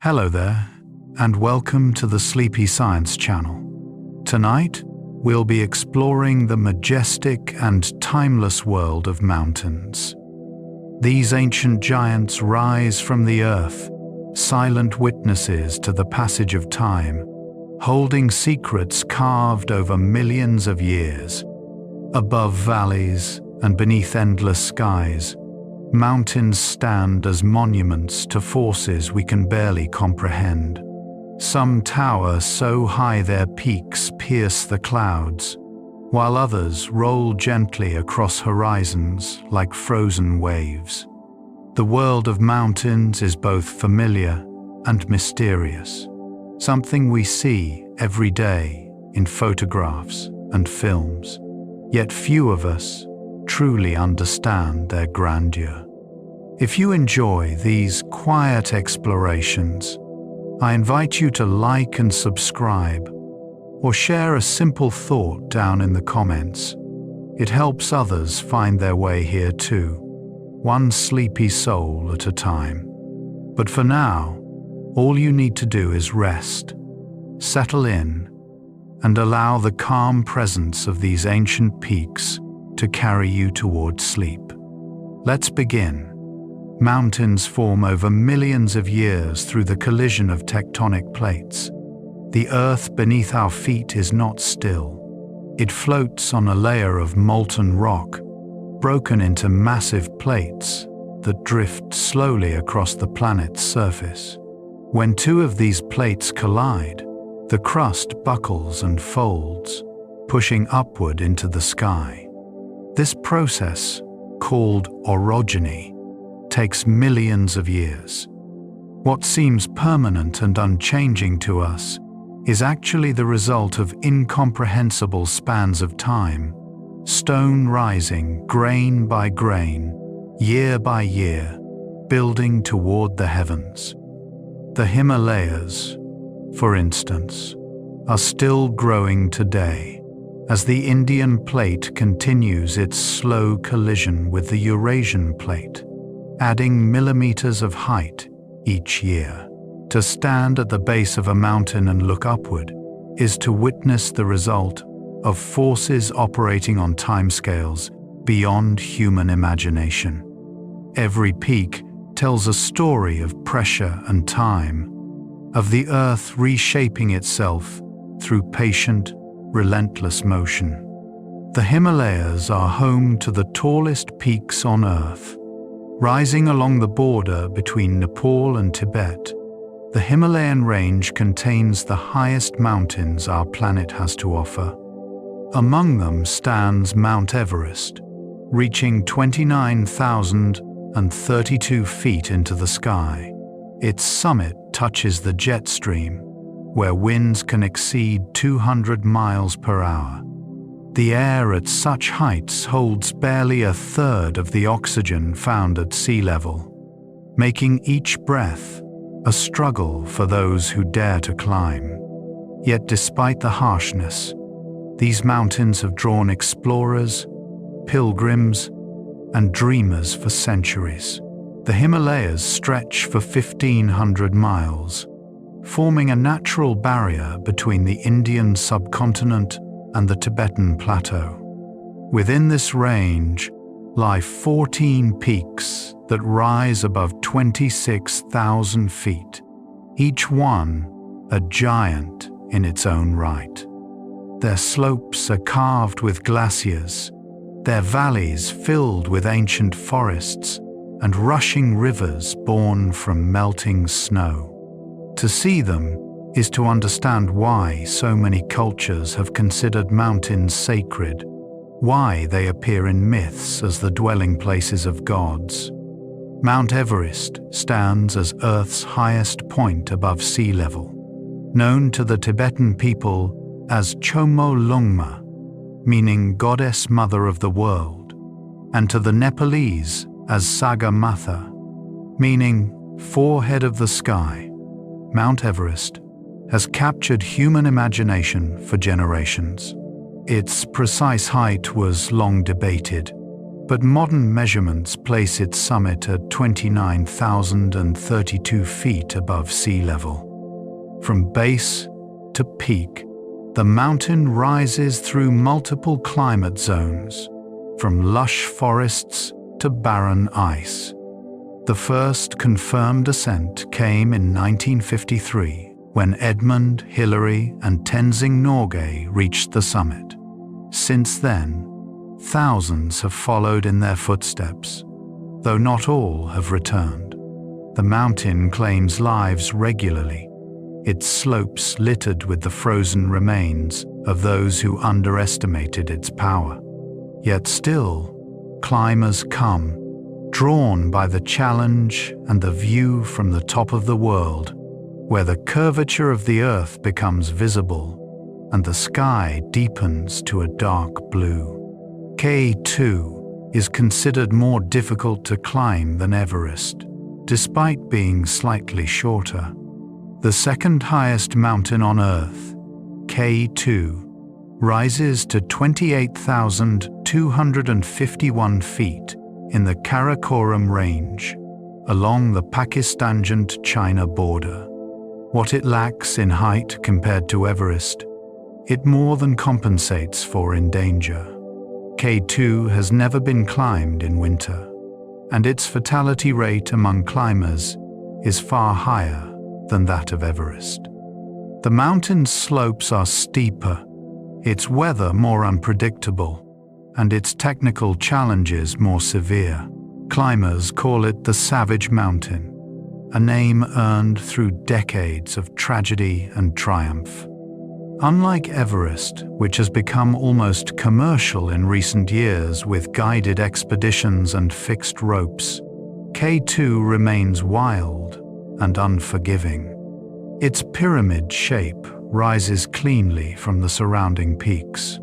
Hello there, and welcome to the Sleepy Science Channel. Tonight, we'll be exploring the majestic and timeless world of mountains. These ancient giants rise from the earth, silent witnesses to the passage of time, holding secrets carved over millions of years. Above valleys and beneath endless skies, mountains stand as monuments to forces we can barely comprehend. Some tower so high their peaks pierce the clouds, while others roll gently across horizons like frozen waves. The world of mountains is both familiar and mysterious, something we see every day in photographs and films, yet few of us truly understand their grandeur. If you enjoy these quiet explorations, I invite you to like and subscribe, or share a simple thought down in the comments. It helps others find their way here too, one sleepy soul at a time. But for now, all you need to do is rest, settle in, and allow the calm presence of these ancient peaks to carry you towards sleep. Let's begin. Mountains form over millions of years through the collision of tectonic plates. The earth beneath our feet is not still. It floats on a layer of molten rock, broken into massive plates that drift slowly across the planet's surface. When two of these plates collide, the crust buckles and folds, pushing upward into the sky. This process, called orogeny, takes millions of years. What seems permanent and unchanging to us is actually the result of incomprehensible spans of time, stone rising grain by grain, year by year, building toward the heavens. The Himalayas, for instance, are still growing today, as the Indian plate continues its slow collision with the Eurasian plate, adding millimeters of height each year. To stand at the base of a mountain and look upward is to witness the result of forces operating on timescales beyond human imagination. Every peak tells a story of pressure and time, of the earth reshaping itself through patient, relentless motion. The Himalayas are home to the tallest peaks on Earth. Rising along the border between Nepal and Tibet, the Himalayan range contains the highest mountains our planet has to offer. Among them stands Mount Everest, reaching 29,032 feet into the sky. Its summit touches the jet stream, where winds can exceed 200 miles per hour. The air at such heights holds barely a third of the oxygen found at sea level, making each breath a struggle for those who dare to climb. Yet despite the harshness, these mountains have drawn explorers, pilgrims, and dreamers for centuries. The Himalayas stretch for 1,500 miles, forming a natural barrier between the Indian subcontinent and the Tibetan plateau. Within this range lie 14 peaks that rise above 26,000 feet, each one a giant in its own right. Their slopes are carved with glaciers, their valleys filled with ancient forests and rushing rivers born from melting snow. To see them is to understand why so many cultures have considered mountains sacred, why they appear in myths as the dwelling places of gods. Mount Everest stands as Earth's highest point above sea level, known to the Tibetan people as Chomo Lungma, meaning Goddess Mother of the World, and to the Nepalese as Sagarmatha, meaning Forehead of the Sky. Mount Everest has captured human imagination for generations. Its precise height was long debated, but modern measurements place its summit at 29,032 feet above sea level. From base to peak, the mountain rises through multiple climate zones, from lush forests to barren ice. The first confirmed ascent came in 1953, when Edmund Hillary and Tenzing Norgay reached the summit. Since then, thousands have followed in their footsteps, though not all have returned. The mountain claims lives regularly, its slopes littered with the frozen remains of those who underestimated its power. Yet still, climbers come, drawn by the challenge and the view from the top of the world, where the curvature of the earth becomes visible and the sky deepens to a dark blue. K2 is considered more difficult to climb than Everest, despite being slightly shorter. The second highest mountain on Earth, K2, rises to 28,251 feet in the Karakoram Range, along the Pakistan-China border. What it lacks in height compared to Everest, it more than compensates for in danger. K2 has never been climbed in winter, and its fatality rate among climbers is far higher than that of Everest. The mountain's slopes are steeper, its weather more unpredictable, and its technical challenges more severe. Climbers call it the Savage Mountain, a name earned through decades of tragedy and triumph. Unlike Everest, which has become almost commercial in recent years with guided expeditions and fixed ropes, K2 remains wild and unforgiving. Its pyramid shape rises cleanly from the surrounding peaks,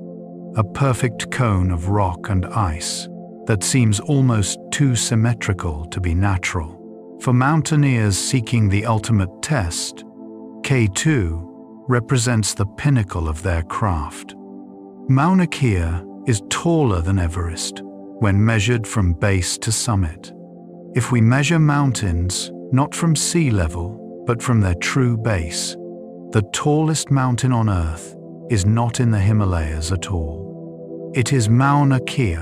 a perfect cone of rock and ice that seems almost too symmetrical to be natural. For mountaineers seeking the ultimate test, K2 represents the pinnacle of their craft. Mauna Kea is taller than Everest when measured from base to summit. If we measure mountains not from sea level, but from their true base, the tallest mountain on Earth is not in the Himalayas at all. It is Mauna Kea,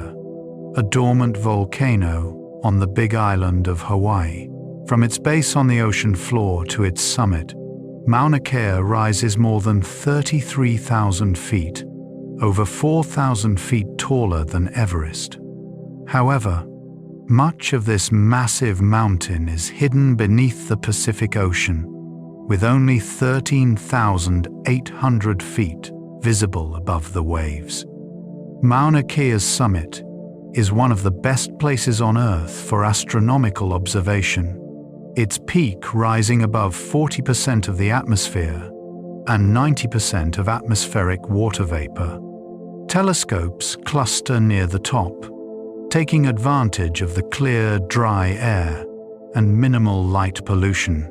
a dormant volcano on the Big Island of Hawaii. From its base on the ocean floor to its summit, Mauna Kea rises more than 33,000 feet, over 4,000 feet taller than Everest. However, much of this massive mountain is hidden beneath the Pacific Ocean, with only 13,800 feet visible above the waves. Mauna Kea's summit is one of the best places on Earth for astronomical observation, its peak rising above 40% of the atmosphere and 90% of atmospheric water vapor. Telescopes cluster near the top, taking advantage of the clear, dry air and minimal light pollution.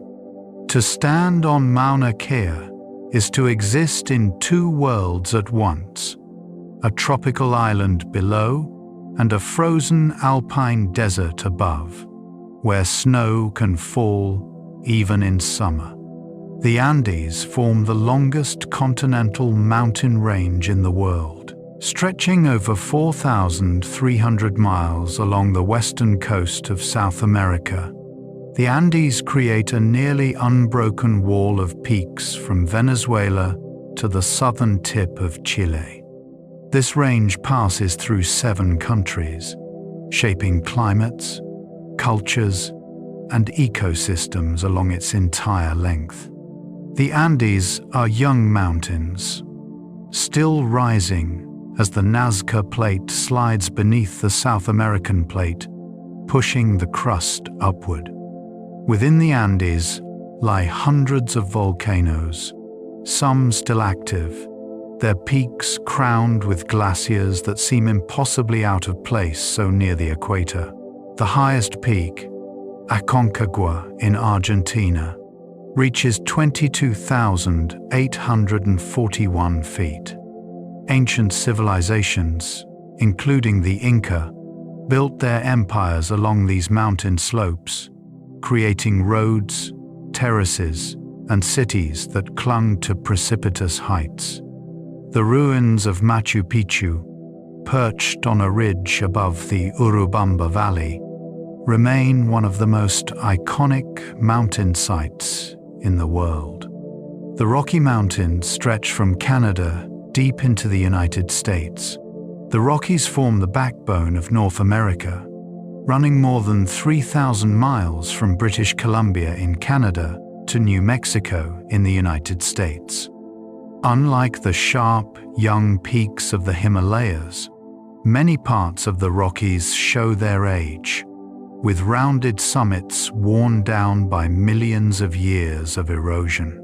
To stand on Mauna Kea is to exist in two worlds at once, a tropical island below and a frozen alpine desert above, where snow can fall even in summer. The Andes form the longest continental mountain range in the world, stretching over 4,300 miles along the western coast of South America. The Andes create a nearly unbroken wall of peaks from Venezuela to the southern tip of Chile. This range passes through 7 countries, shaping climates, cultures, and ecosystems along its entire length. The Andes are young mountains, still rising as the Nazca Plate slides beneath the South American plate, pushing the crust upward. Within the Andes lie hundreds of volcanoes, some still active, their peaks crowned with glaciers that seem impossibly out of place so near the equator. The highest peak, Aconcagua in Argentina, reaches 22,841 feet. Ancient civilizations, including the Inca, built their empires along these mountain slopes, creating roads, terraces, and cities that clung to precipitous heights. The ruins of Machu Picchu, perched on a ridge above the Urubamba Valley, remain one of the most iconic mountain sites in the world. The Rocky Mountains stretch from Canada deep into the United States. The Rockies form the backbone of North America, running more than 3,000 miles from British Columbia in Canada to New Mexico in the United States. Unlike the sharp, young peaks of the Himalayas, many parts of the Rockies show their age, with rounded summits worn down by millions of years of erosion.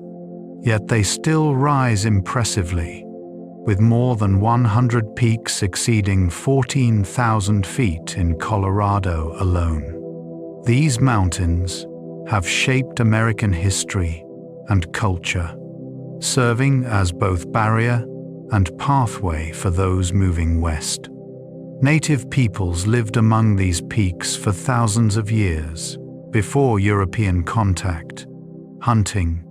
Yet they still rise impressively, with more than 100 peaks exceeding 14,000 feet in Colorado alone. These mountains have shaped American history and culture, serving as both barrier and pathway for those moving west. Native peoples lived among these peaks for thousands of years before European contact, hunting,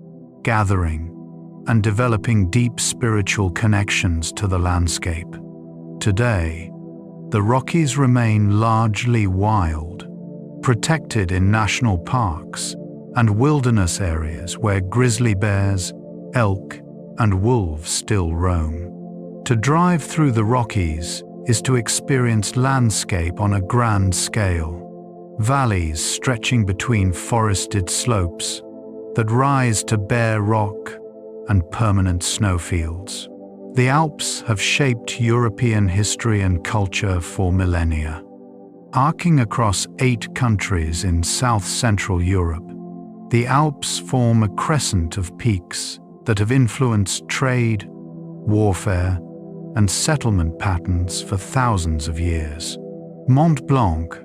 gathering, and developing deep spiritual connections to the landscape. Today, the Rockies remain largely wild, protected in national parks and wilderness areas where grizzly bears, elk, and wolves still roam. To drive through the Rockies is to experience landscape on a grand scale, valleys stretching between forested slopes that rise to bare rock and permanent snowfields. The Alps have shaped European history and culture for millennia. Arcing across 8 countries in south-central Europe, the Alps form a crescent of peaks that have influenced trade, warfare, and settlement patterns for thousands of years. Mont Blanc,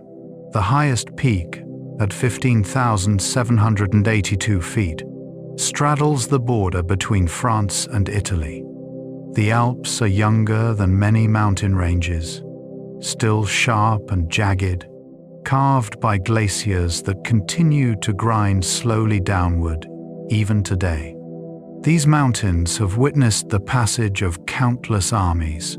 the highest peak at 15,782 feet, straddles the border between France and Italy. The Alps are younger than many mountain ranges, still sharp and jagged, carved by glaciers that continue to grind slowly downward even today. These mountains have witnessed the passage of countless armies,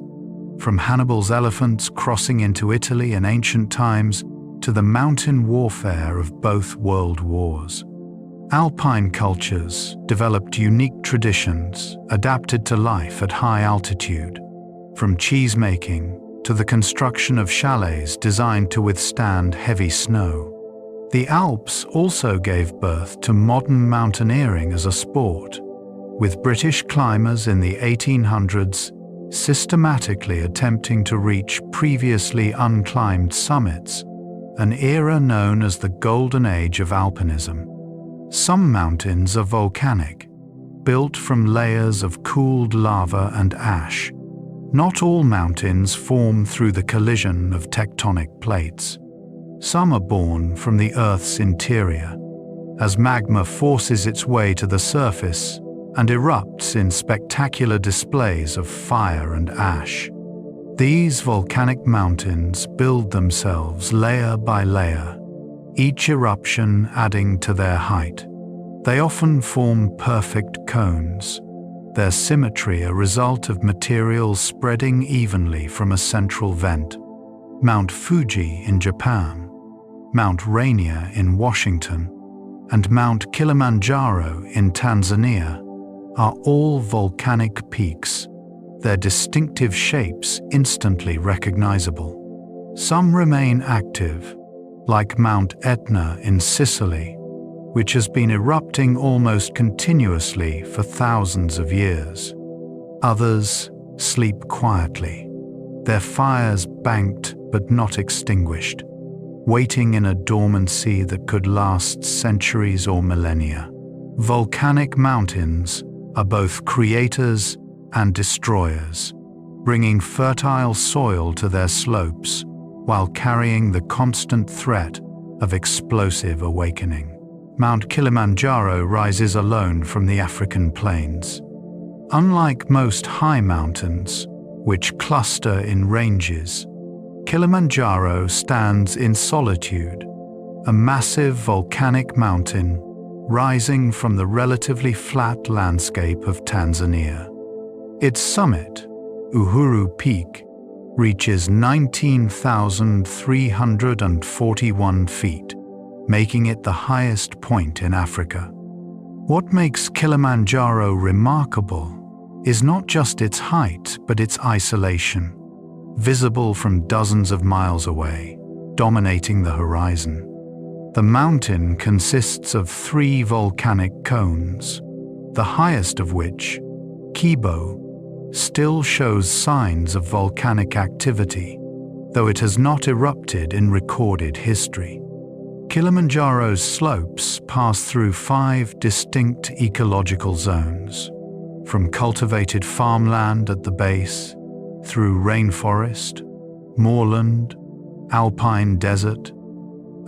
from Hannibal's elephants crossing into Italy in ancient times to the mountain warfare of both world wars. Alpine cultures developed unique traditions adapted to life at high altitude, from cheesemaking to the construction of chalets designed to withstand heavy snow. The Alps also gave birth to modern mountaineering as a sport, with British climbers in the 1800s systematically attempting to reach previously unclimbed summits, an era known as the Golden Age of Alpinism. Some mountains are volcanic, built from layers of cooled lava and ash. Not all mountains form through the collision of tectonic plates. Some are born from the Earth's interior, as magma forces its way to the surface and erupts in spectacular displays of fire and ash. These volcanic mountains build themselves layer by layer, each eruption adding to their height. They often form perfect cones, their symmetry a result of materials spreading evenly from a central vent. Mount Fuji in Japan, Mount Rainier in Washington, and Mount Kilimanjaro in Tanzania are all volcanic peaks, their distinctive shapes instantly recognizable. Some remain active, like Mount Etna in Sicily, which has been erupting almost continuously for thousands of years. Others sleep quietly, their fires banked but not extinguished, waiting in a dormancy that could last centuries or millennia. Volcanic mountains are both creators and destroyers, bringing fertile soil to their slopes while carrying the constant threat of explosive awakening. Mount Kilimanjaro rises alone from the African plains. Unlike most high mountains, which cluster in ranges, Kilimanjaro stands in solitude, a massive volcanic mountain rising from the relatively flat landscape of Tanzania. Its summit, Uhuru Peak, reaches 19,341 feet, making it the highest point in Africa. What makes Kilimanjaro remarkable is not just its height, but its isolation, visible from dozens of miles away, dominating the horizon. The mountain consists of 3 volcanic cones, the highest of which, Kibo, still shows signs of volcanic activity, though it has not erupted in recorded history. Kilimanjaro's slopes pass through 5 distinct ecological zones, from cultivated farmland at the base, through rainforest, moorland, alpine desert,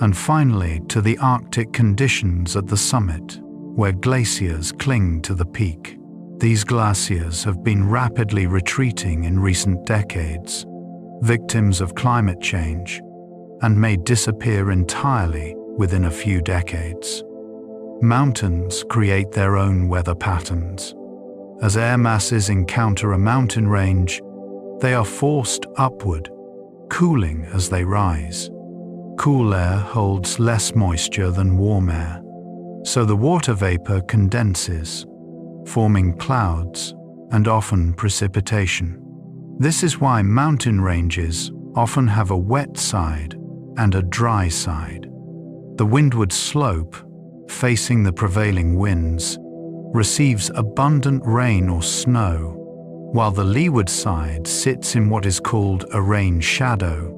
and finally to the Arctic conditions at the summit, where glaciers cling to the peak. These glaciers have been rapidly retreating in recent decades, victims of climate change, and may disappear entirely within a few decades. Mountains create their own weather patterns. As air masses encounter a mountain range, they are forced upward, cooling as they rise. Cool air holds less moisture than warm air, so the water vapor condenses, forming clouds and often precipitation. This is why mountain ranges often have a wet side and a dry side. The windward slope, facing the prevailing winds, receives abundant rain or snow, while the leeward side sits in what is called a rain shadow,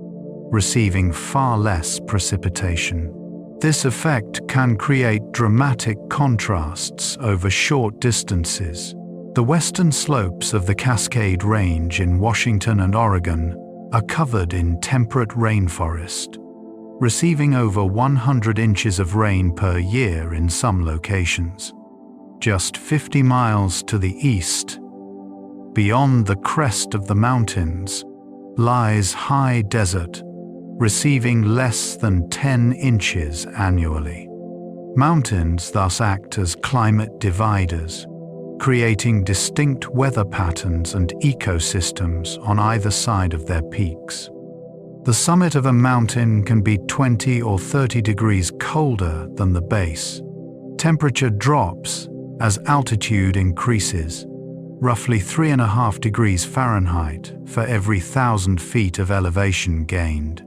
receiving far less precipitation. This effect can create dramatic contrasts over short distances. The western slopes of the Cascade Range in Washington and Oregon are covered in temperate rainforest, receiving over 100 inches of rain per year in some locations. Just 50 miles to the east, beyond the crest of the mountains, lies high desert, receiving less than 10 inches annually. Mountains thus act as climate dividers, creating distinct weather patterns and ecosystems on either side of their peaks. The summit of a mountain can be 20 or 30 degrees colder than the base. Temperature drops as altitude increases, roughly 3.5 degrees Fahrenheit for every 1,000 feet of elevation gained.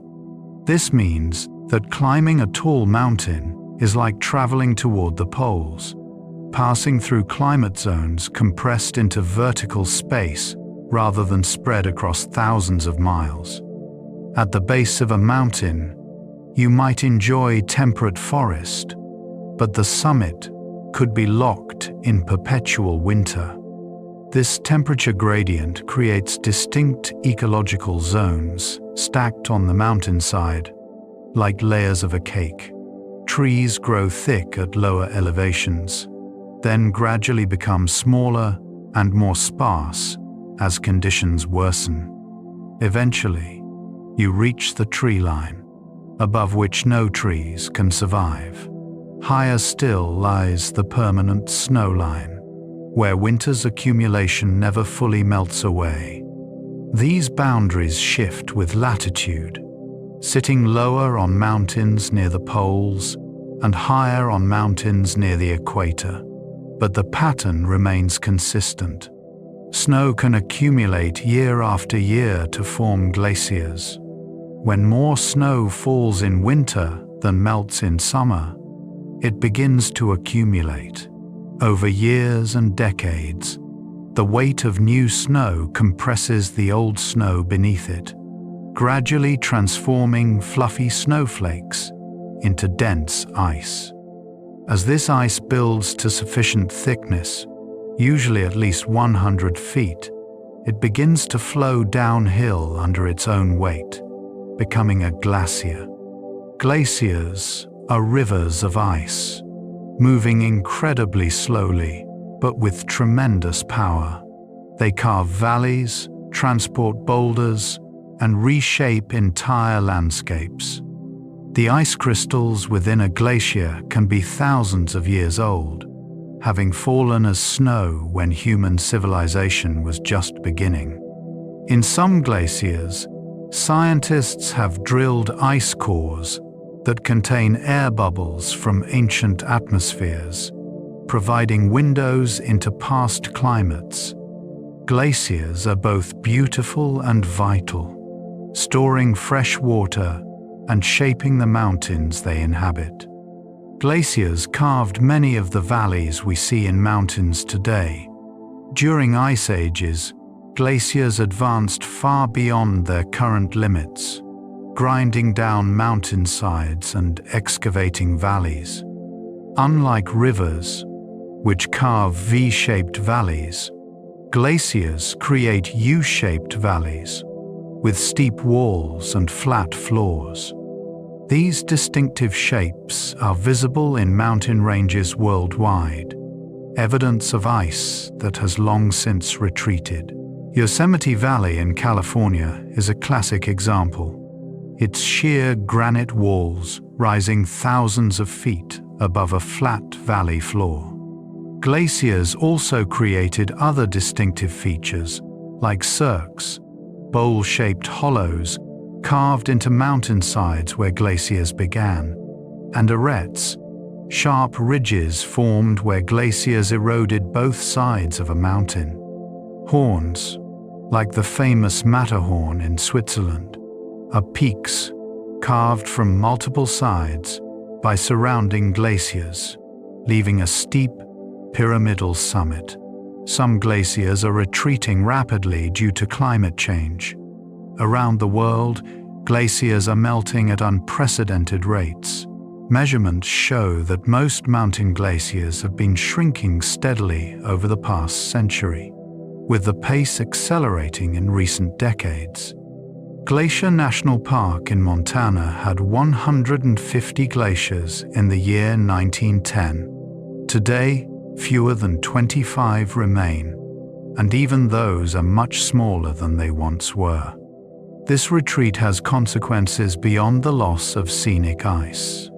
This means that climbing a tall mountain is like traveling toward the poles, passing through climate zones compressed into vertical space rather than spread across thousands of miles. At the base of a mountain, you might enjoy temperate forest, but the summit could be locked in perpetual winter. This temperature gradient creates distinct ecological zones stacked on the mountainside, like layers of a cake. Trees grow thick at lower elevations, then gradually become smaller and more sparse as conditions worsen. Eventually, you reach the tree line, above which no trees can survive. Higher still lies the permanent snow line, where winter's accumulation never fully melts away. These boundaries shift with latitude, sitting lower on mountains near the poles and higher on mountains near the equator. But the pattern remains consistent. Snow can accumulate year after year to form glaciers. When more snow falls in winter than melts in summer, it begins to accumulate. Over years and decades, the weight of new snow compresses the old snow beneath it, gradually transforming fluffy snowflakes into dense ice. As this ice builds to sufficient thickness, usually at least 100 feet, it begins to flow downhill under its own weight, becoming a glacier. Glaciers are rivers of ice, moving incredibly slowly, but with tremendous power. They carve valleys, transport boulders, and reshape entire landscapes. The ice crystals within a glacier can be thousands of years old, having fallen as snow when human civilization was just beginning. In some glaciers, scientists have drilled ice cores that contain air bubbles from ancient atmospheres, providing windows into past climates. Glaciers are both beautiful and vital, storing fresh water and shaping the mountains they inhabit. Glaciers carved many of the valleys we see in mountains today. During ice ages, glaciers advanced far beyond their current limits, grinding down mountainsides and excavating valleys. Unlike rivers, which carve V-shaped valleys, glaciers create U-shaped valleys, with steep walls and flat floors. These distinctive shapes are visible in mountain ranges worldwide, evidence of ice that has long since retreated. Yosemite Valley in California is a classic example. Its sheer granite walls rising thousands of feet above a flat valley floor. Glaciers also created other distinctive features, like cirques, bowl-shaped hollows carved into mountainsides where glaciers began, and arêtes, sharp ridges formed where glaciers eroded both sides of a mountain. Horns, like the famous Matterhorn in Switzerland, are peaks carved from multiple sides by surrounding glaciers, leaving a steep, pyramidal summit. Some glaciers are retreating rapidly due to climate change. Around the world, glaciers are melting at unprecedented rates. Measurements show that most mountain glaciers have been shrinking steadily over the past century, with the pace accelerating in recent decades. Glacier National Park in Montana had 150 glaciers in the year 1910. Today, fewer than 25 remain, and even those are much smaller than they once were. This retreat has consequences beyond the loss of scenic ice.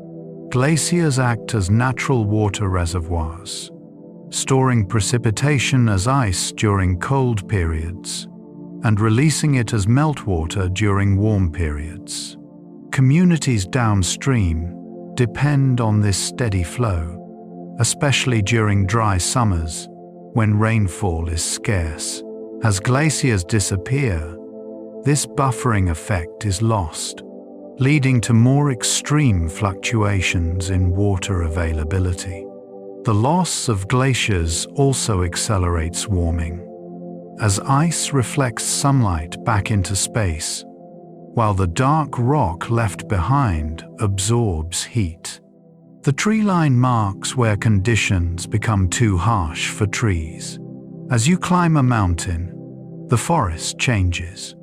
Glaciers act as natural water reservoirs, storing precipitation as ice during cold periods and releasing it as meltwater during warm periods. Communities downstream depend on this steady flow, especially during dry summers when rainfall is scarce. As glaciers disappear, this buffering effect is lost, leading to more extreme fluctuations in water availability. The loss of glaciers also accelerates warming, as ice reflects sunlight back into space, while the dark rock left behind absorbs heat. The tree line marks where conditions become too harsh for trees. As you climb a mountain, the forest changes.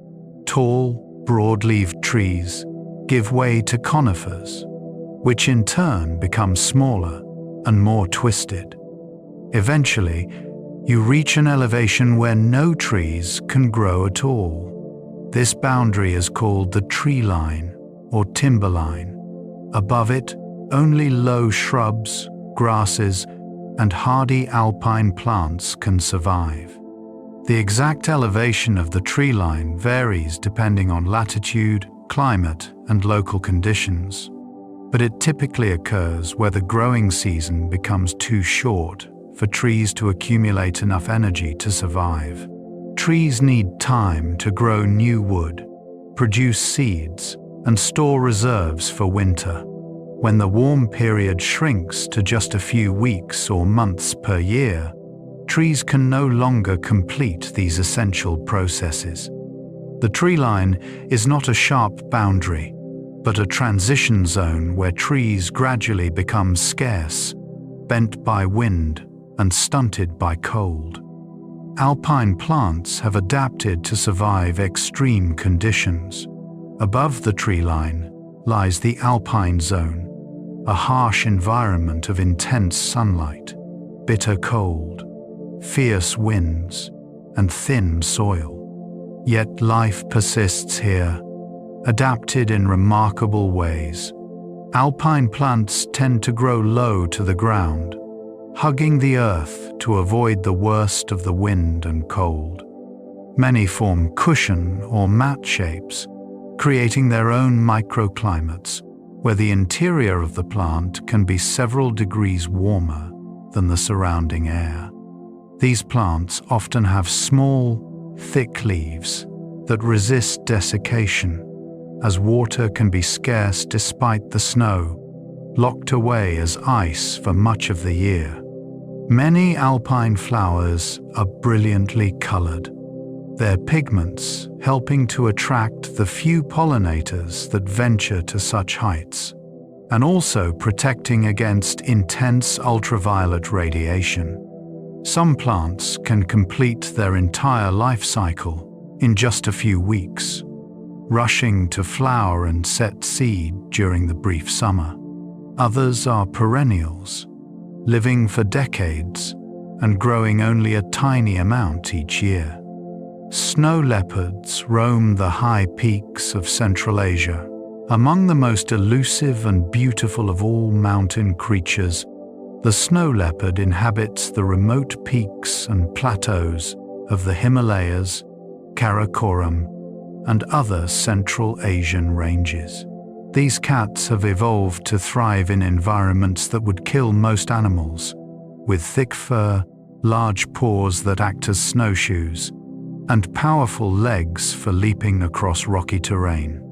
Tall, broad-leaved trees give way to conifers, which in turn become smaller and more twisted. Eventually, you reach an elevation where no trees can grow at all. This boundary is called the tree line or timberline. Above it, only low shrubs, grasses, and hardy alpine plants can survive. The exact elevation of the tree line varies depending on latitude, climate, and local conditions, but it typically occurs where the growing season becomes too short for trees to accumulate enough energy to survive. Trees need time to grow new wood, produce seeds, and store reserves for winter. When the warm period shrinks to just a few weeks or months per year, trees can no longer complete these essential processes. The tree line is not a sharp boundary, but a transition zone where trees gradually become scarce, bent by wind and stunted by cold. Alpine plants have adapted to survive extreme conditions. Above the tree line lies the alpine zone, a harsh environment of intense sunlight, bitter cold, fierce winds, and thin soil. Yet life persists here, adapted in remarkable ways. Alpine plants tend to grow low to the ground, hugging the earth to avoid the worst of the wind and cold. Many form cushion or mat shapes, creating their own microclimates, where the interior of the plant can be several degrees warmer than the surrounding air. These plants often have small, thick leaves that resist desiccation, as water can be scarce despite the snow, locked away as ice for much of the year. Many alpine flowers are brilliantly colored, their pigments helping to attract the few pollinators that venture to such heights, and also protecting against intense ultraviolet radiation. Some plants can complete their entire life cycle in just a few weeks, rushing to flower and set seed during the brief summer. Others are perennials, living for decades and growing only a tiny amount each year. Snow leopards roam the high peaks of Central Asia. Among the most elusive and beautiful of all mountain creatures, the snow leopard inhabits the remote peaks and plateaus of the Himalayas, Karakoram, and other Central Asian ranges. These cats have evolved to thrive in environments that would kill most animals, with thick fur, large paws that act as snowshoes, and powerful legs for leaping across rocky terrain.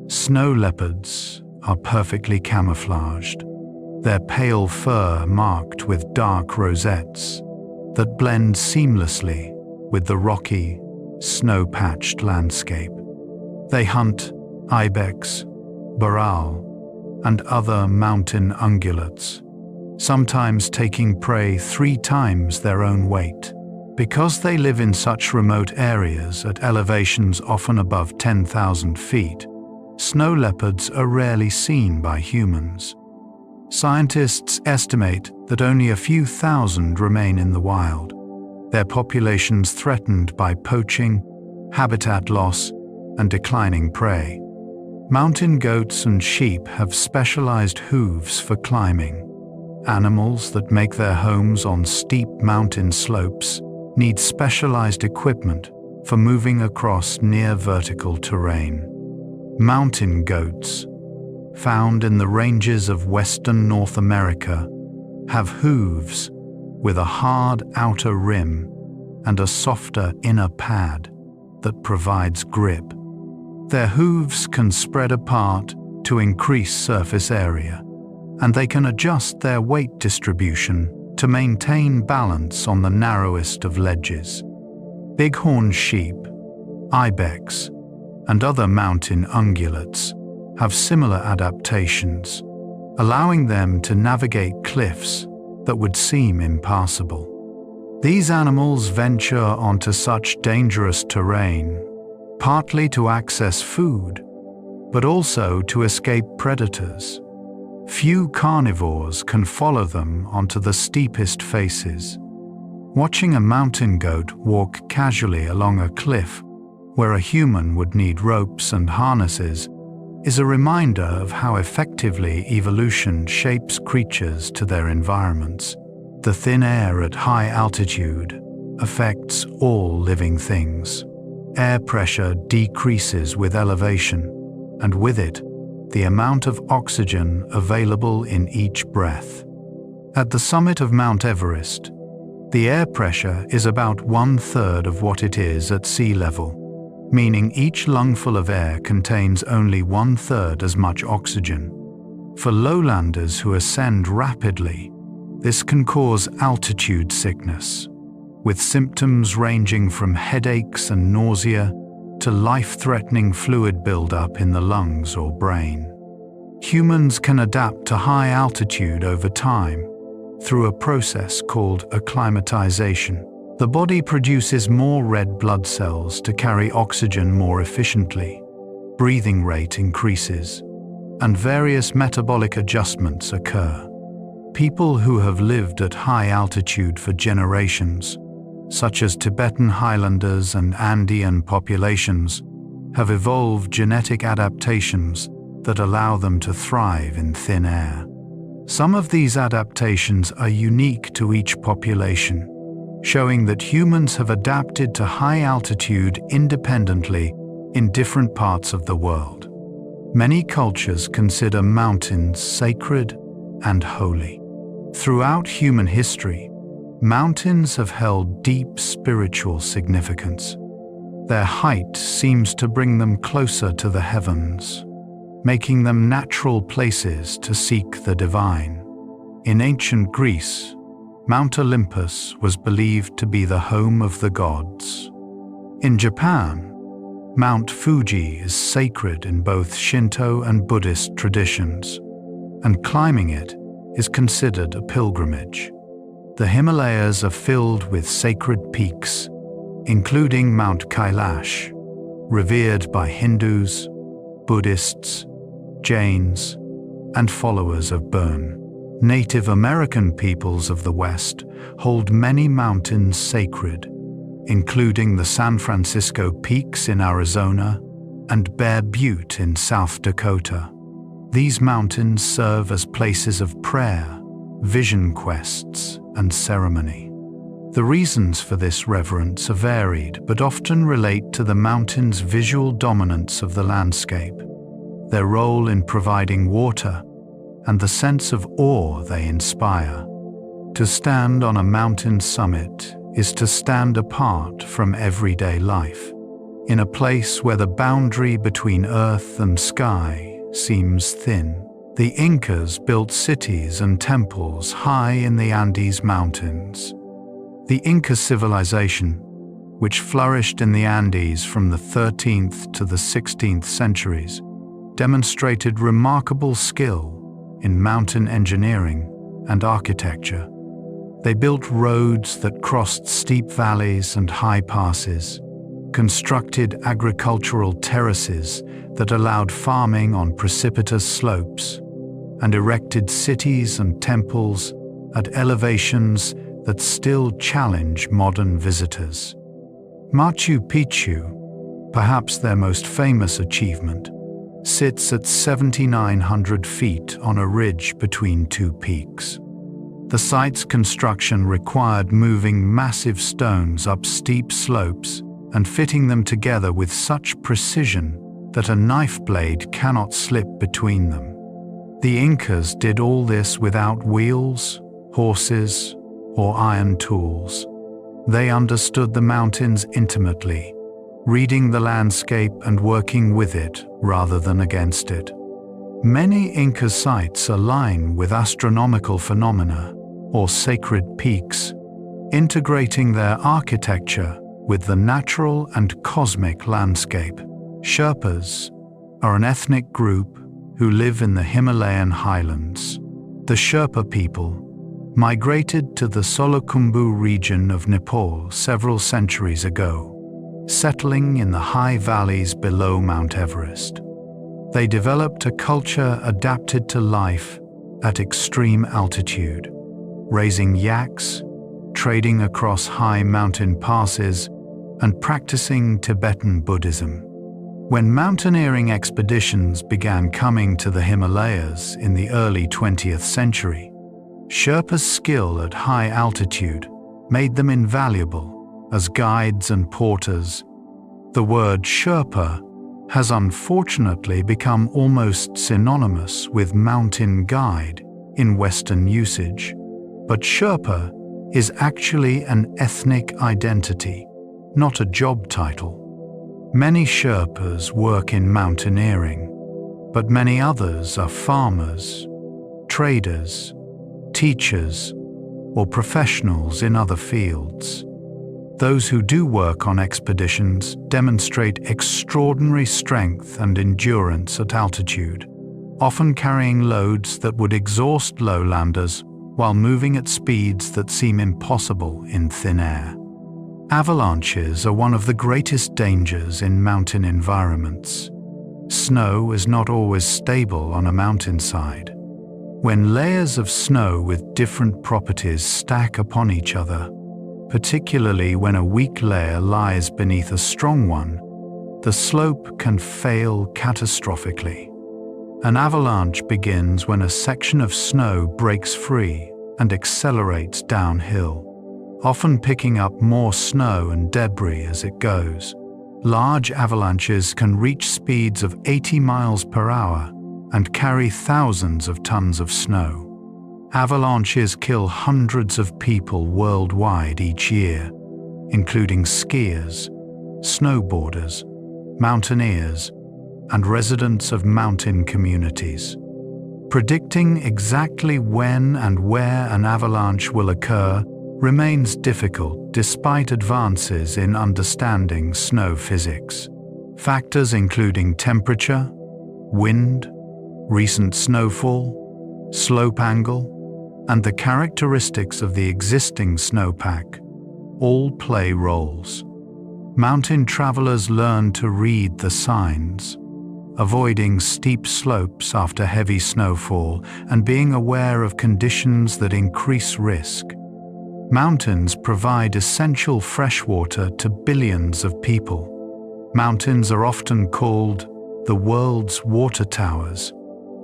Snow leopards are perfectly camouflaged, their pale fur marked with dark rosettes that blend seamlessly with the rocky, snow-patched landscape. They hunt ibex, burrell, and other mountain ungulates, sometimes taking prey 3 times their own weight. Because they live in such remote areas at elevations often above 10,000 feet, snow leopards are rarely seen by humans. Scientists estimate that only a few thousand remain in the wild, their populations threatened by poaching, habitat loss, and declining prey. Mountain goats and sheep have specialized hooves for climbing. Animals that make their homes on steep mountain slopes need specialized equipment for moving across near vertical terrain. Mountain goats, found in the ranges of western North America, have hooves with a hard outer rim and a softer inner pad that provides grip. Their hooves can spread apart to increase surface area, and they can adjust their weight distribution to maintain balance on the narrowest of ledges. Bighorn sheep, ibex, and other mountain ungulates have similar adaptations, allowing them to navigate cliffs that would seem impassable. These animals venture onto such dangerous terrain, partly to access food, but also to escape predators. Few carnivores can follow them onto the steepest faces. Watching a mountain goat walk casually along a cliff where a human would need ropes and harnesses is a reminder of how effectively evolution shapes creatures to their environments. The thin air at high altitude affects all living things. Air pressure decreases with elevation, and with it, the amount of oxygen available in each breath. At the summit of Mount Everest, the air pressure is about 1/3 of what it is at sea level, meaning each lungful of air contains only 1/3 as much oxygen. For lowlanders who ascend rapidly, this can cause altitude sickness, with symptoms ranging from headaches and nausea to life-threatening fluid buildup in the lungs or brain. Humans can adapt to high altitude over time through a process called acclimatization. The body produces more red blood cells to carry oxygen more efficiently, breathing rate increases, and various metabolic adjustments occur. People who have lived at high altitude for generations such as Tibetan highlanders and Andean populations, have evolved genetic adaptations that allow them to thrive in thin air. Some of these adaptations are unique to each population, showing that humans have adapted to high altitude independently in different parts of the world. Many cultures consider mountains sacred and holy. Throughout human history, mountains have held deep spiritual significance. Their height seems to bring them closer to the heavens, making them natural places to seek the divine. In ancient Greece, Mount Olympus was believed to be the home of the gods. In Japan, Mount Fuji is sacred in both Shinto and Buddhist traditions, and climbing it is considered a pilgrimage. The Himalayas are filled with sacred peaks, including Mount Kailash, revered by Hindus, Buddhists, Jains, and followers of Burn. Native American peoples of the West hold many mountains sacred, including the San Francisco Peaks in Arizona and Bear Butte in South Dakota. These mountains serve as places of prayer, vision quests, and ceremony. The reasons for this reverence are varied, but often relate to the mountain's visual dominance of the landscape, their role in providing water, and the sense of awe they inspire. To stand on a mountain summit is to stand apart from everyday life, in a place where the boundary between earth and sky seems thin. The Incas built cities and temples high in the Andes Mountains. The Inca civilization, which flourished in the Andes from the 13th to the 16th centuries, demonstrated remarkable skill in mountain engineering and architecture. They built roads that crossed steep valleys and high passes, constructed agricultural terraces that allowed farming on precipitous slopes, and erected cities and temples at elevations that still challenge modern visitors. Machu Picchu, perhaps their most famous achievement, sits at 7,900 feet on a ridge between two peaks. The site's construction required moving massive stones up steep slopes and fitting them together with such precision that a knife blade cannot slip between them. The Incas did all this without wheels, horses, or iron tools. They understood the mountains intimately, reading the landscape and working with it rather than against it. Many Inca sites align with astronomical phenomena or sacred peaks, integrating their architecture with the natural and cosmic landscape. Sherpas are an ethnic group who live in the Himalayan highlands. The Sherpa people migrated to the Solukhumbu region of Nepal several centuries ago, settling in the high valleys below Mount Everest. They developed a culture adapted to life at extreme altitude, raising yaks, trading across high mountain passes, and practicing Tibetan Buddhism. When mountaineering expeditions began coming to the Himalayas in the early 20th century, Sherpas' skill at high altitude made them invaluable as guides and porters. The word Sherpa has unfortunately become almost synonymous with mountain guide in Western usage, but Sherpa is actually an ethnic identity, not a job title. Many Sherpas work in mountaineering, but many others are farmers, traders, teachers, or professionals in other fields. Those who do work on expeditions demonstrate extraordinary strength and endurance at altitude, often carrying loads that would exhaust lowlanders while moving at speeds that seem impossible in thin air. Avalanches are one of the greatest dangers in mountain environments. Snow is not always stable on a mountainside. When layers of snow with different properties stack upon each other, particularly when a weak layer lies beneath a strong one, the slope can fail catastrophically. An avalanche begins when a section of snow breaks free and accelerates downhill, often picking up more snow and debris as it goes. Large avalanches can reach speeds of 80 miles per hour and carry thousands of tons of snow. Avalanches kill hundreds of people worldwide each year, including skiers, snowboarders, mountaineers, and residents of mountain communities. Predicting exactly when and where an avalanche will occur remains difficult despite advances in understanding snow physics. Factors including temperature, wind, recent snowfall, slope angle, and the characteristics of the existing snowpack all play roles. Mountain travelers learn to read the signs, avoiding steep slopes after heavy snowfall and being aware of conditions that increase risk. Mountains provide essential freshwater to billions of people. Mountains are often called the world's water towers,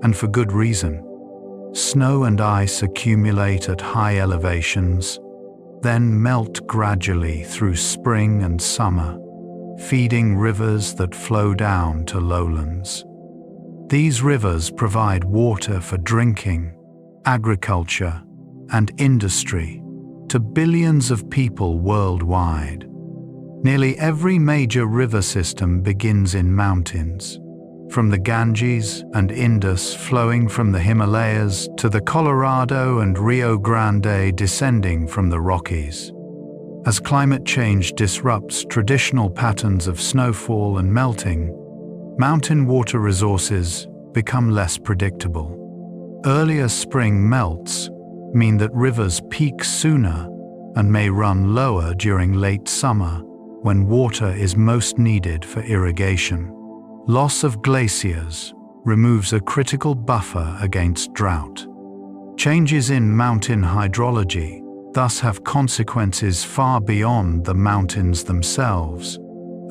and for good reason. Snow and ice accumulate at high elevations, then melt gradually through spring and summer, feeding rivers that flow down to lowlands. These rivers provide water for drinking, agriculture, and industry to billions of people worldwide. Nearly every major river system begins in mountains, from the Ganges and Indus flowing from the Himalayas to the Colorado and Rio Grande descending from the Rockies. As climate change disrupts traditional patterns of snowfall and melting, mountain water resources become less predictable. Earlier spring melts mean that rivers peak sooner and may run lower during late summer when water is most needed for irrigation. Loss of glaciers removes a critical buffer against drought. Changes in mountain hydrology thus have consequences far beyond the mountains themselves,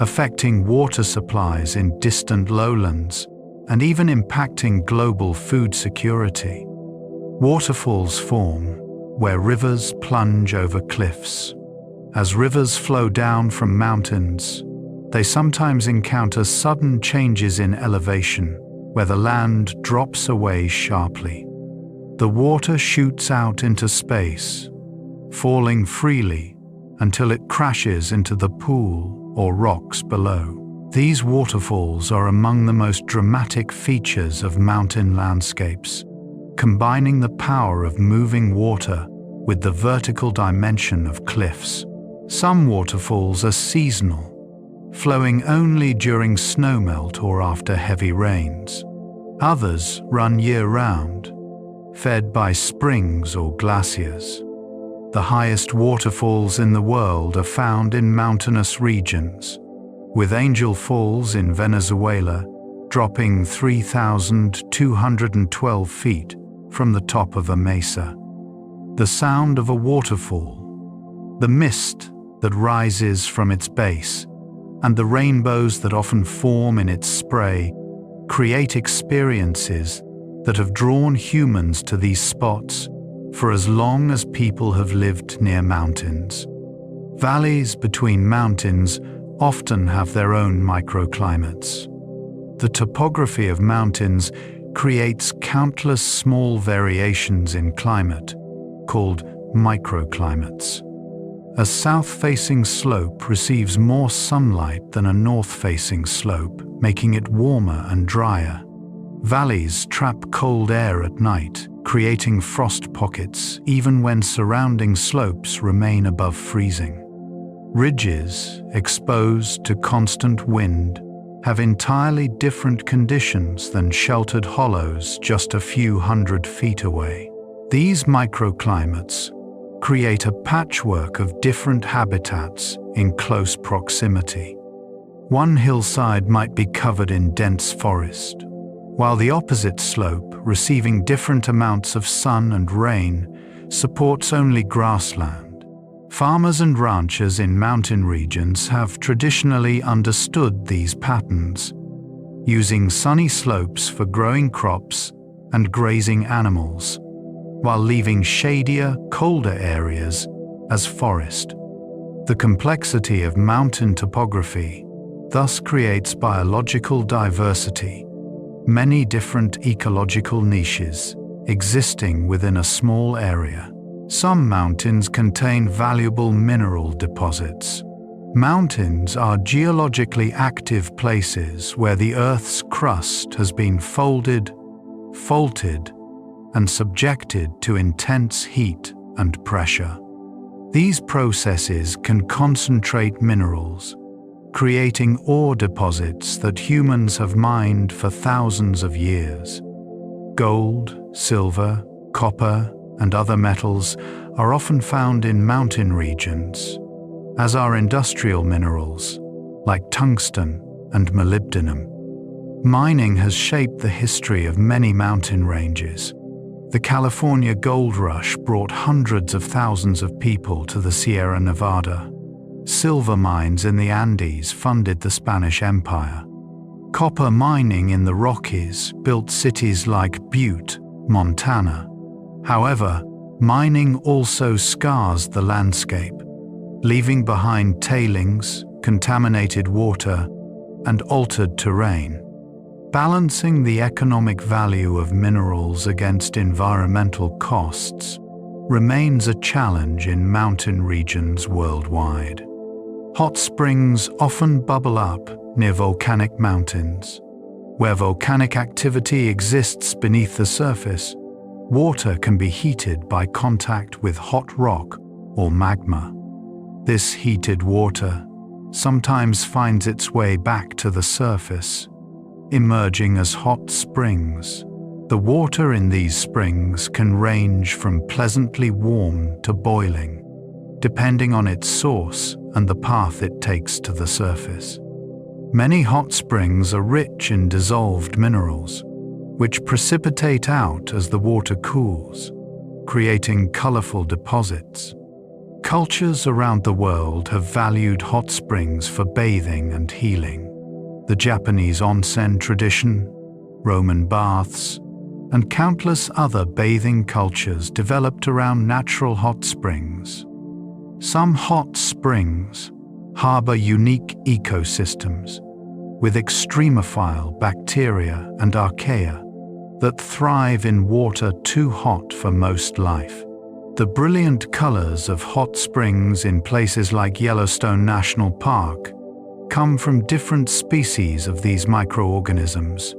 affecting water supplies in distant lowlands and even impacting global food security. Waterfalls form where rivers plunge over cliffs. As rivers flow down from mountains, they sometimes encounter sudden changes in elevation, where the land drops away sharply. The water shoots out into space, falling freely until it crashes into the pool or rocks below. These waterfalls are among the most dramatic features of mountain landscapes, combining the power of moving water with the vertical dimension of cliffs. Some waterfalls are seasonal, flowing only during snowmelt or after heavy rains. Others run year-round, fed by springs or glaciers. The highest waterfalls in the world are found in mountainous regions, with Angel Falls in Venezuela dropping 3,212 feet from the top of a mesa. The sound of a waterfall, the mist that rises from its base, and the rainbows that often form in its spray create experiences that have drawn humans to these spots for as long as people have lived near mountains. Valleys between mountains often have their own microclimates. The topography of mountains creates countless small variations in climate, called microclimates. A south-facing slope receives more sunlight than a north-facing slope, making it warmer and drier. Valleys trap cold air at night, creating frost pockets even when surrounding slopes remain above freezing. Ridges, exposed to constant wind, have entirely different conditions than sheltered hollows just a few hundred feet away. These microclimates create a patchwork of different habitats in close proximity. One hillside might be covered in dense forest, while the opposite slope, receiving different amounts of sun and rain, supports only grassland. Farmers and ranchers in mountain regions have traditionally understood these patterns, using sunny slopes for growing crops and grazing animals, while leaving shadier, colder areas as forest. The complexity of mountain topography thus creates biological diversity, many different ecological niches existing within a small area. Some mountains contain valuable mineral deposits. Mountains are geologically active places where the Earth's crust has been folded, faulted, and subjected to intense heat and pressure. These processes can concentrate minerals, creating ore deposits that humans have mined for thousands of years. Gold, silver, copper, and other metals are often found in mountain regions, as are industrial minerals like tungsten and molybdenum. Mining has shaped the history of many mountain ranges. The California gold rush brought hundreds of thousands of people to the Sierra Nevada. Silver mines in the Andes funded the Spanish Empire. Copper mining in the Rockies built cities like Butte, Montana. However, mining also scars the landscape, leaving behind tailings, contaminated water, and altered terrain. Balancing the economic value of minerals against environmental costs remains a challenge in mountain regions worldwide. Hot springs often bubble up near volcanic mountains. Where volcanic activity exists beneath the surface, water can be heated by contact with hot rock or magma. This heated water sometimes finds its way back to the surface, emerging as hot springs. The water in these springs can range from pleasantly warm to boiling, depending on its source and the path it takes to the surface. Many hot springs are rich in dissolved minerals, which precipitate out as the water cools, creating colorful deposits. Cultures around the world have valued hot springs for bathing and healing. The Japanese onsen tradition, Roman baths, and countless other bathing cultures developed around natural hot springs. Some hot springs harbor unique ecosystems with extremophile bacteria and archaea that thrive in water too hot for most life. The brilliant colors of hot springs in places like Yellowstone National Park come from different species of these microorganisms,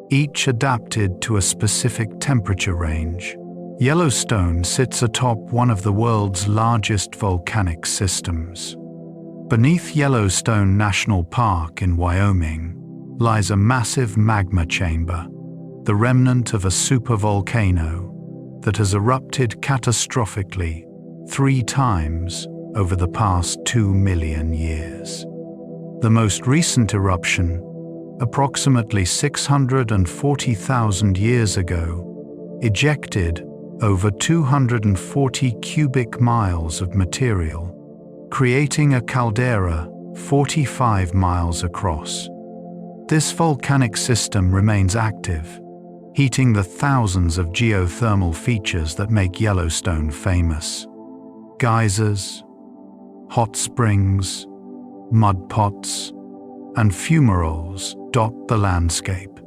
each adapted to a specific temperature range. Yellowstone sits atop one of the world's largest volcanic systems. Beneath Yellowstone National Park in Wyoming lies a massive magma chamber, the remnant of a supervolcano that has erupted catastrophically 3 times over the past 2 million years. The most recent eruption, approximately 640,000 years ago, ejected over 240 cubic miles of material, creating a caldera 45 miles across. This volcanic system remains active, heating the thousands of geothermal features that make Yellowstone famous. Geysers, hot springs, mud pots, and fumaroles dot the landscape,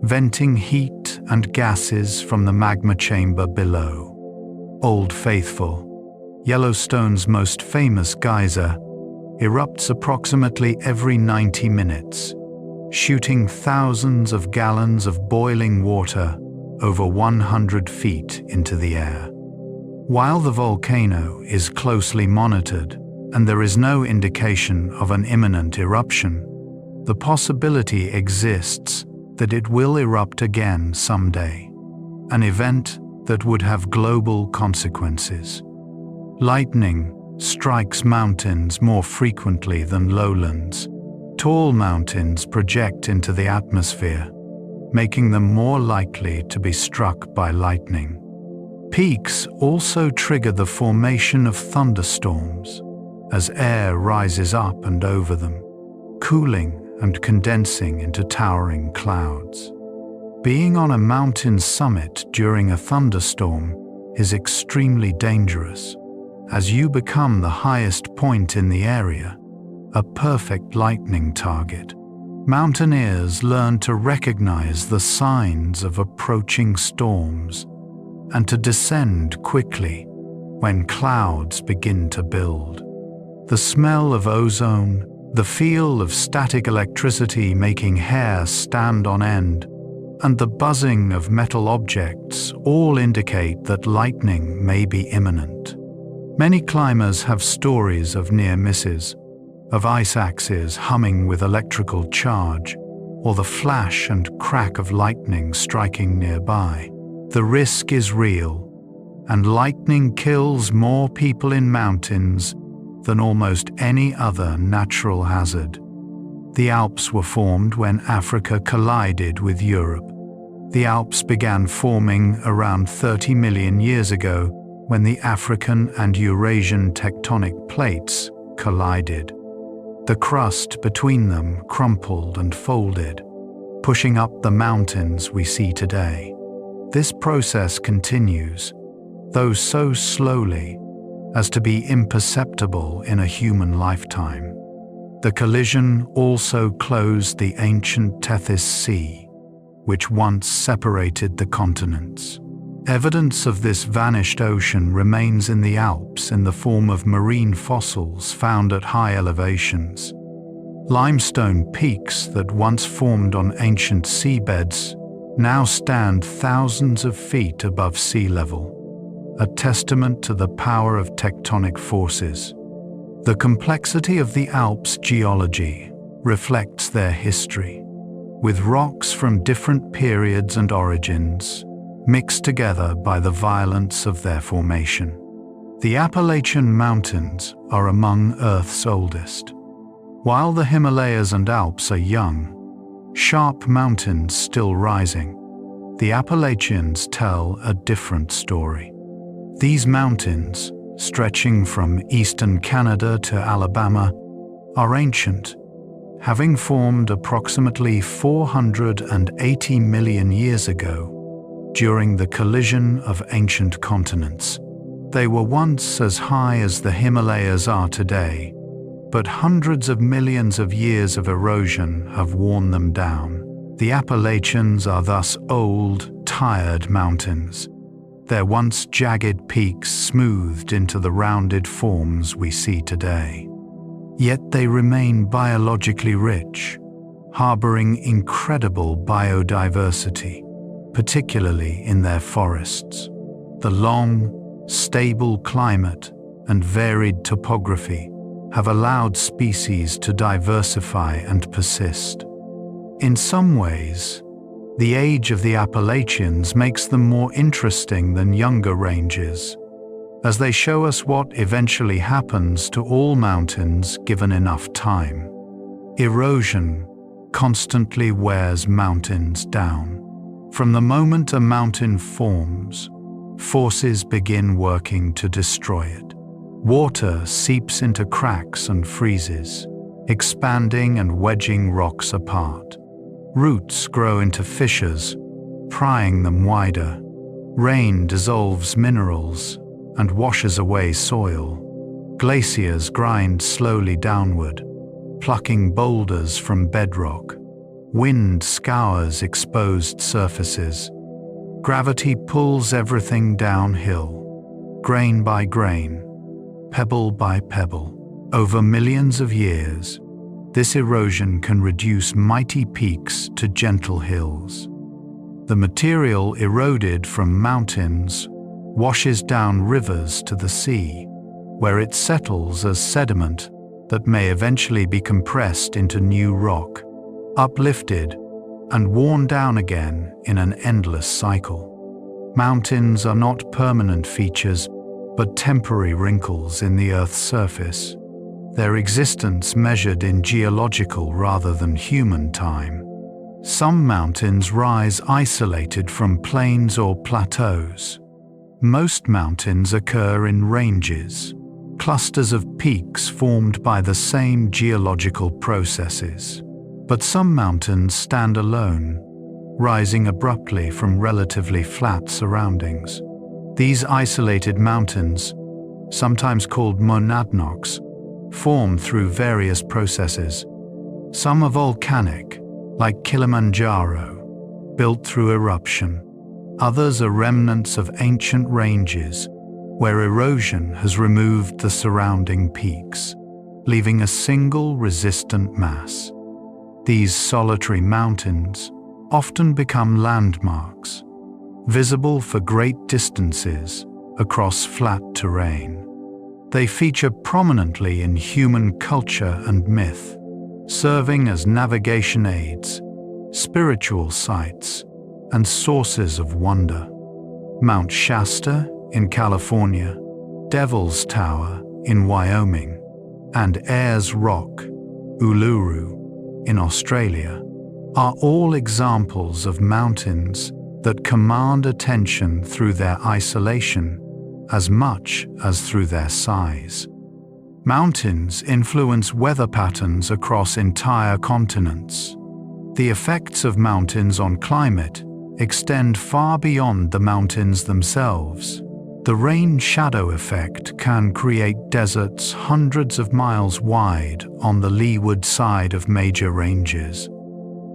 venting heat and gases from the magma chamber below. Old Faithful, Yellowstone's most famous geyser, erupts approximately every 90 minutes, shooting thousands of gallons of boiling water over 100 feet into the air. While the volcano is closely monitored and there is no indication of an imminent eruption, the possibility exists that it will erupt again someday, an event that would have global consequences. Lightning strikes mountains more frequently than lowlands. Tall mountains project into the atmosphere, making them more likely to be struck by lightning. Peaks also trigger the formation of thunderstorms, as air rises up and over them, cooling and condensing into towering clouds. Being on a mountain summit during a thunderstorm is extremely dangerous, as you become the highest point in the area, a perfect lightning target. Mountaineers learn to recognize the signs of approaching storms and to descend quickly when clouds begin to build. The smell of ozone, the feel of static electricity making hair stand on end, and the buzzing of metal objects all indicate that lightning may be imminent. Many climbers have stories of near misses, of ice axes humming with electrical charge, or the flash and crack of lightning striking nearby. The risk is real, and lightning kills more people in mountains than almost any other natural hazard. The Alps were formed when Africa collided with Europe. The Alps began forming around 30 million years ago when the African and Eurasian tectonic plates collided. The crust between them crumpled and folded, pushing up the mountains we see today. This process continues, though so slowly as to be imperceptible in a human lifetime. The collision also closed the ancient Tethys Sea, which once separated the continents. Evidence of this vanished ocean remains in the Alps in the form of marine fossils found at high elevations. Limestone peaks that once formed on ancient seabeds now stand thousands of feet above sea level, a testament to the power of tectonic forces. The complexity of the Alps' geology reflects their history, with rocks from different periods and origins mixed together by the violence of their formation. The Appalachian Mountains are among Earth's oldest. While the Himalayas and Alps are young, sharp mountains still rising, the Appalachians tell a different story. These mountains, stretching from eastern Canada to Alabama, are ancient, having formed approximately 480 million years ago during the collision of ancient continents. They were once as high as the Himalayas are today, but hundreds of millions of years of erosion have worn them down. The Appalachians are thus old, tired mountains, their once jagged peaks smoothed into the rounded forms we see today. Yet they remain biologically rich, harboring incredible biodiversity, particularly in their forests. The long, stable climate and varied topography have allowed species to diversify and persist. In some ways, the age of the Appalachians makes them more interesting than younger ranges, as they show us what eventually happens to all mountains given enough time. Erosion constantly wears mountains down. From the moment a mountain forms, forces begin working to destroy it. Water seeps into cracks and freezes, expanding and wedging rocks apart. Roots grow into fissures, prying them wider. Rain dissolves minerals and washes away soil. Glaciers grind slowly downward, plucking boulders from bedrock. Wind scours exposed surfaces. Gravity pulls everything downhill, grain by grain, pebble by pebble. Over millions of years, this erosion can reduce mighty peaks to gentle hills. The material eroded from mountains washes down rivers to the sea, where it settles as sediment that may eventually be compressed into new rock, uplifted and worn down again in an endless cycle. Mountains are not permanent features, but temporary wrinkles in the Earth's surface, their existence measured in geological rather than human time. Some mountains rise isolated from plains or plateaus, Most mountains occur in ranges, clusters of peaks formed by the same geological processes. But some mountains stand alone, rising abruptly from relatively flat surroundings. These isolated mountains, sometimes called monadnocks, form through various processes. Some are volcanic, like Kilimanjaro, built through eruption. Others are remnants of ancient ranges, where erosion has removed the surrounding peaks, leaving a single resistant mass. These solitary mountains often become landmarks, visible for great distances across flat terrain. They feature prominently in human culture and myth, serving as navigation aids, spiritual sites, and sources of wonder. Mount Shasta in California, Devil's Tower in Wyoming, and Ayers Rock, Uluru in Australia, are all examples of mountains that command attention through their isolation as much as through their size. Mountains influence weather patterns across entire continents. The effects of mountains on climate extend far beyond the mountains themselves. The rain-shadow effect can create deserts hundreds of miles wide on the leeward side of major ranges.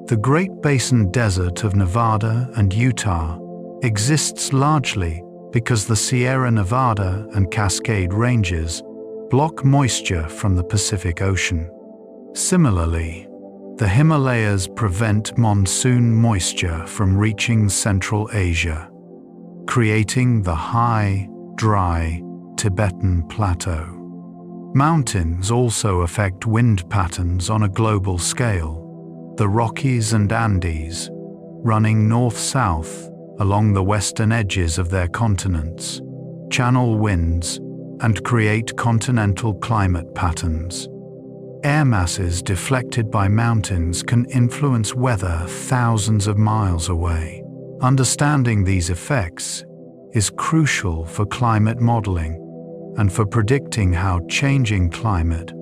The Great Basin Desert of Nevada and Utah exists largely because the Sierra Nevada and Cascade Ranges block moisture from the Pacific Ocean. Similarly, the Himalayas prevent monsoon moisture from reaching Central Asia, creating the high, dry Tibetan Plateau. Mountains also affect wind patterns on a global scale. The Rockies and Andes, running north-south along the western edges of their continents, channel winds and create continental climate patterns. Air masses deflected by mountains can influence weather thousands of miles away. Understanding these effects is crucial for climate modeling and for predicting how changing climate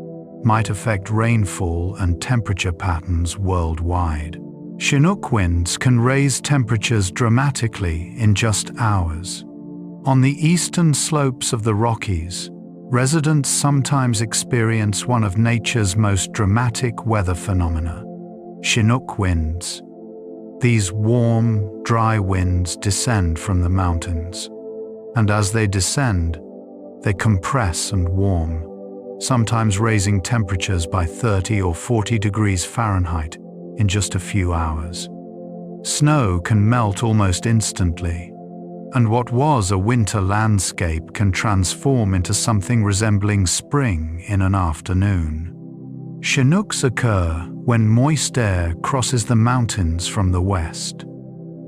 might affect rainfall and temperature patterns worldwide. Chinook winds can raise temperatures dramatically in just hours. On the eastern slopes of the Rockies, residents sometimes experience one of nature's most dramatic weather phenomena: Chinook winds. These warm, dry winds descend from the mountains, and as they descend, they compress and warm, sometimes raising temperatures by 30 or 40 degrees Fahrenheit in just a few hours. Snow can melt almost instantly, and what was a winter landscape can transform into something resembling spring in an afternoon. Chinooks occur when moist air crosses the mountains from the west.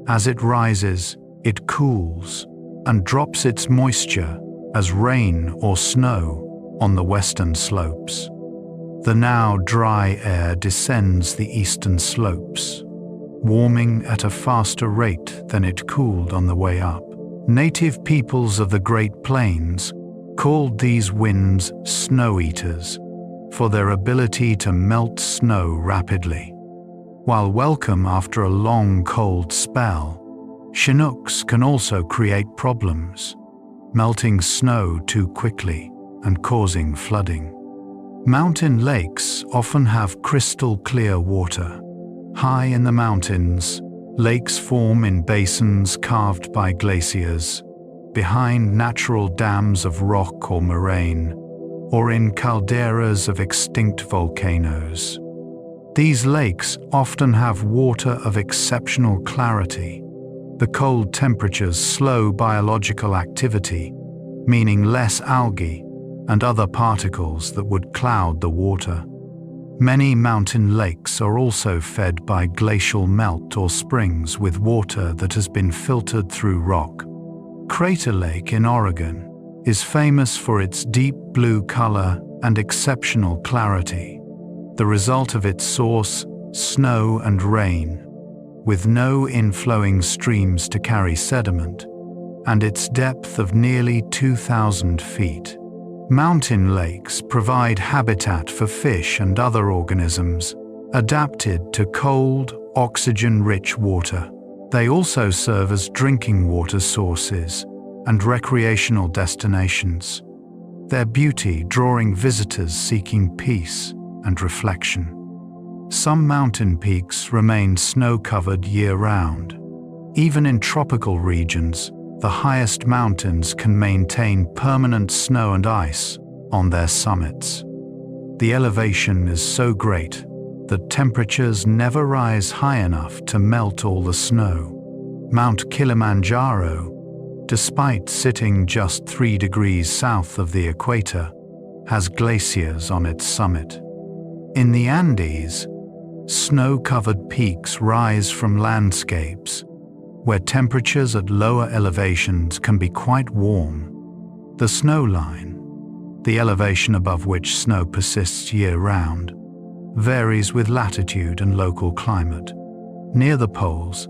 As it rises, it cools and drops its moisture as rain or snow on the western slopes. The now dry air descends the eastern slopes, warming at a faster rate than it cooled on the way up. Native peoples of the Great Plains called these winds snow eaters for their ability to melt snow rapidly. While welcome after a long cold spell, Chinooks can also create problems, melting snow too quickly and causing flooding. Mountain lakes often have crystal clear water. High in the mountains, lakes form in basins carved by glaciers, behind natural dams of rock or moraine, or in calderas of extinct volcanoes. These lakes often have water of exceptional clarity. The cold temperatures slow biological activity, meaning less algae and other particles that would cloud the water. Many mountain lakes are also fed by glacial melt or springs with water that has been filtered through rock. Crater Lake in Oregon is famous for its deep blue color and exceptional clarity, the result of its source, snow and rain, with no inflowing streams to carry sediment, and its depth of nearly 2,000 feet. Mountain lakes provide habitat for fish and other organisms, adapted to cold, oxygen-rich water. They also serve as drinking water sources and recreational destinations, their beauty drawing visitors seeking peace and reflection. Some mountain peaks remain snow-covered year-round. Even in tropical regions, the highest mountains can maintain permanent snow and ice on their summits. The elevation is so great that temperatures never rise high enough to melt all the snow. Mount Kilimanjaro, despite sitting just 3 degrees south of the equator, has glaciers on its summit. In the Andes, snow-covered peaks rise from landscapes where temperatures at lower elevations can be quite warm. The snow line, the elevation above which snow persists year-round, varies with latitude and local climate. Near the poles,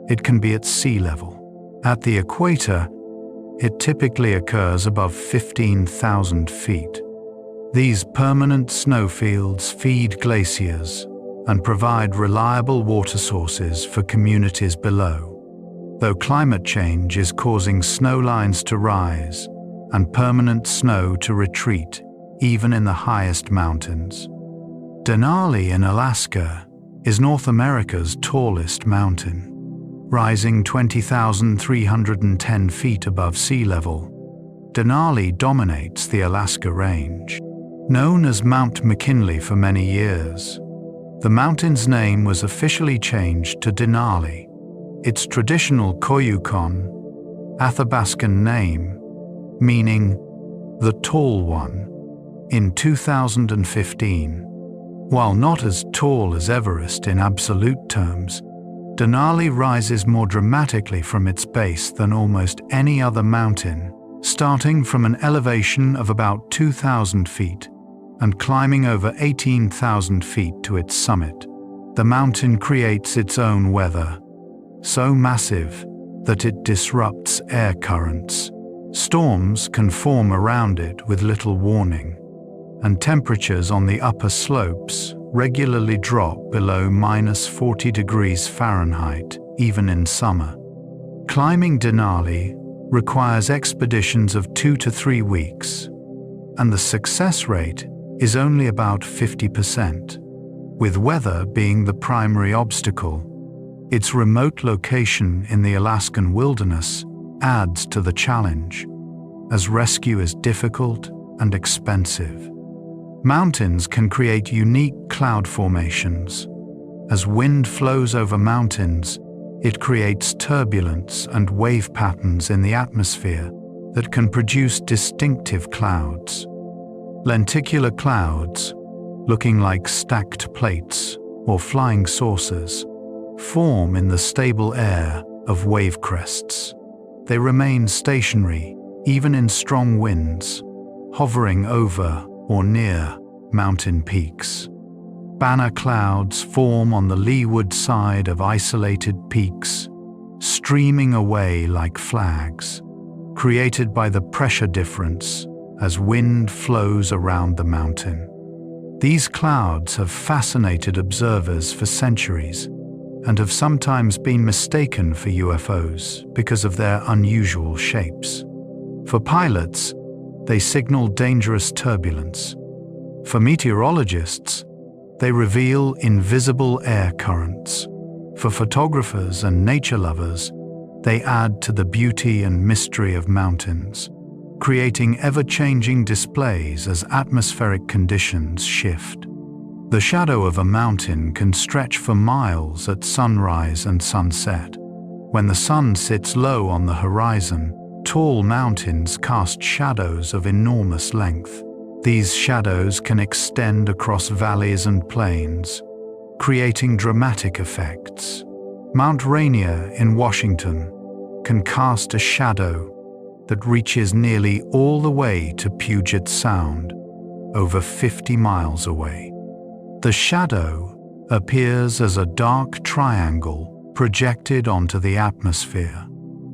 it can be at sea level. At the equator, it typically occurs above 15,000 feet. These permanent snowfields feed glaciers and provide reliable water sources for communities below. Though climate change is causing snow lines to rise and permanent snow to retreat, even in the highest mountains. Denali in Alaska is North America's tallest mountain. Rising 20,310 feet above sea level, Denali dominates the Alaska Range. Known as Mount McKinley for many years, the mountain's name was officially changed to Denali. Its traditional Koyukon, Athabascan name, meaning the Tall One, in 2015. While not as tall as Everest in absolute terms, Denali rises more dramatically from its base than almost any other mountain, starting from an elevation of about 2,000 feet and climbing over 18,000 feet to its summit. The mountain creates its own weather, so massive that it disrupts air currents. Storms can form around it with little warning, and temperatures on the upper slopes regularly drop below -40 degrees Fahrenheit, even in summer. Climbing Denali requires expeditions of 2 to 3 weeks, and the success rate is only about 50%, with weather being the primary obstacle. Its remote location in the Alaskan wilderness adds to the challenge, as rescue is difficult and expensive. Mountains can create unique cloud formations. As wind flows over mountains, it creates turbulence and wave patterns in the atmosphere that can produce distinctive clouds. Lenticular clouds, looking like stacked plates or flying saucers, form in the stable air of wave crests. They remain stationary even in strong winds, hovering over or near mountain peaks. Banner clouds form on the leeward side of isolated peaks, streaming away like flags, created by the pressure difference as wind flows around the mountain. These clouds have fascinated observers for centuries and have sometimes been mistaken for UFOs because of their unusual shapes. For pilots, they signal dangerous turbulence. For meteorologists, they reveal invisible air currents. For photographers and nature lovers, they add to the beauty and mystery of mountains, creating ever-changing displays as atmospheric conditions shift. The shadow of a mountain can stretch for miles at sunrise and sunset. When the sun sits low on the horizon, tall mountains cast shadows of enormous length. These shadows can extend across valleys and plains, creating dramatic effects. Mount Rainier in Washington can cast a shadow that reaches nearly all the way to Puget Sound, over 50 miles away. The shadow appears as a dark triangle projected onto the atmosphere.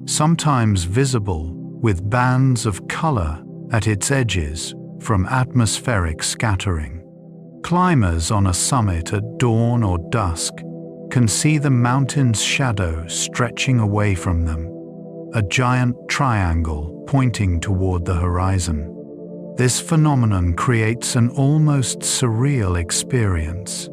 sometimes visible with bands of color at its edges from atmospheric scattering. Climbers on a summit at dawn or dusk can see the mountain's shadow stretching away from them, a giant triangle pointing toward the horizon. This phenomenon creates an almost surreal experience,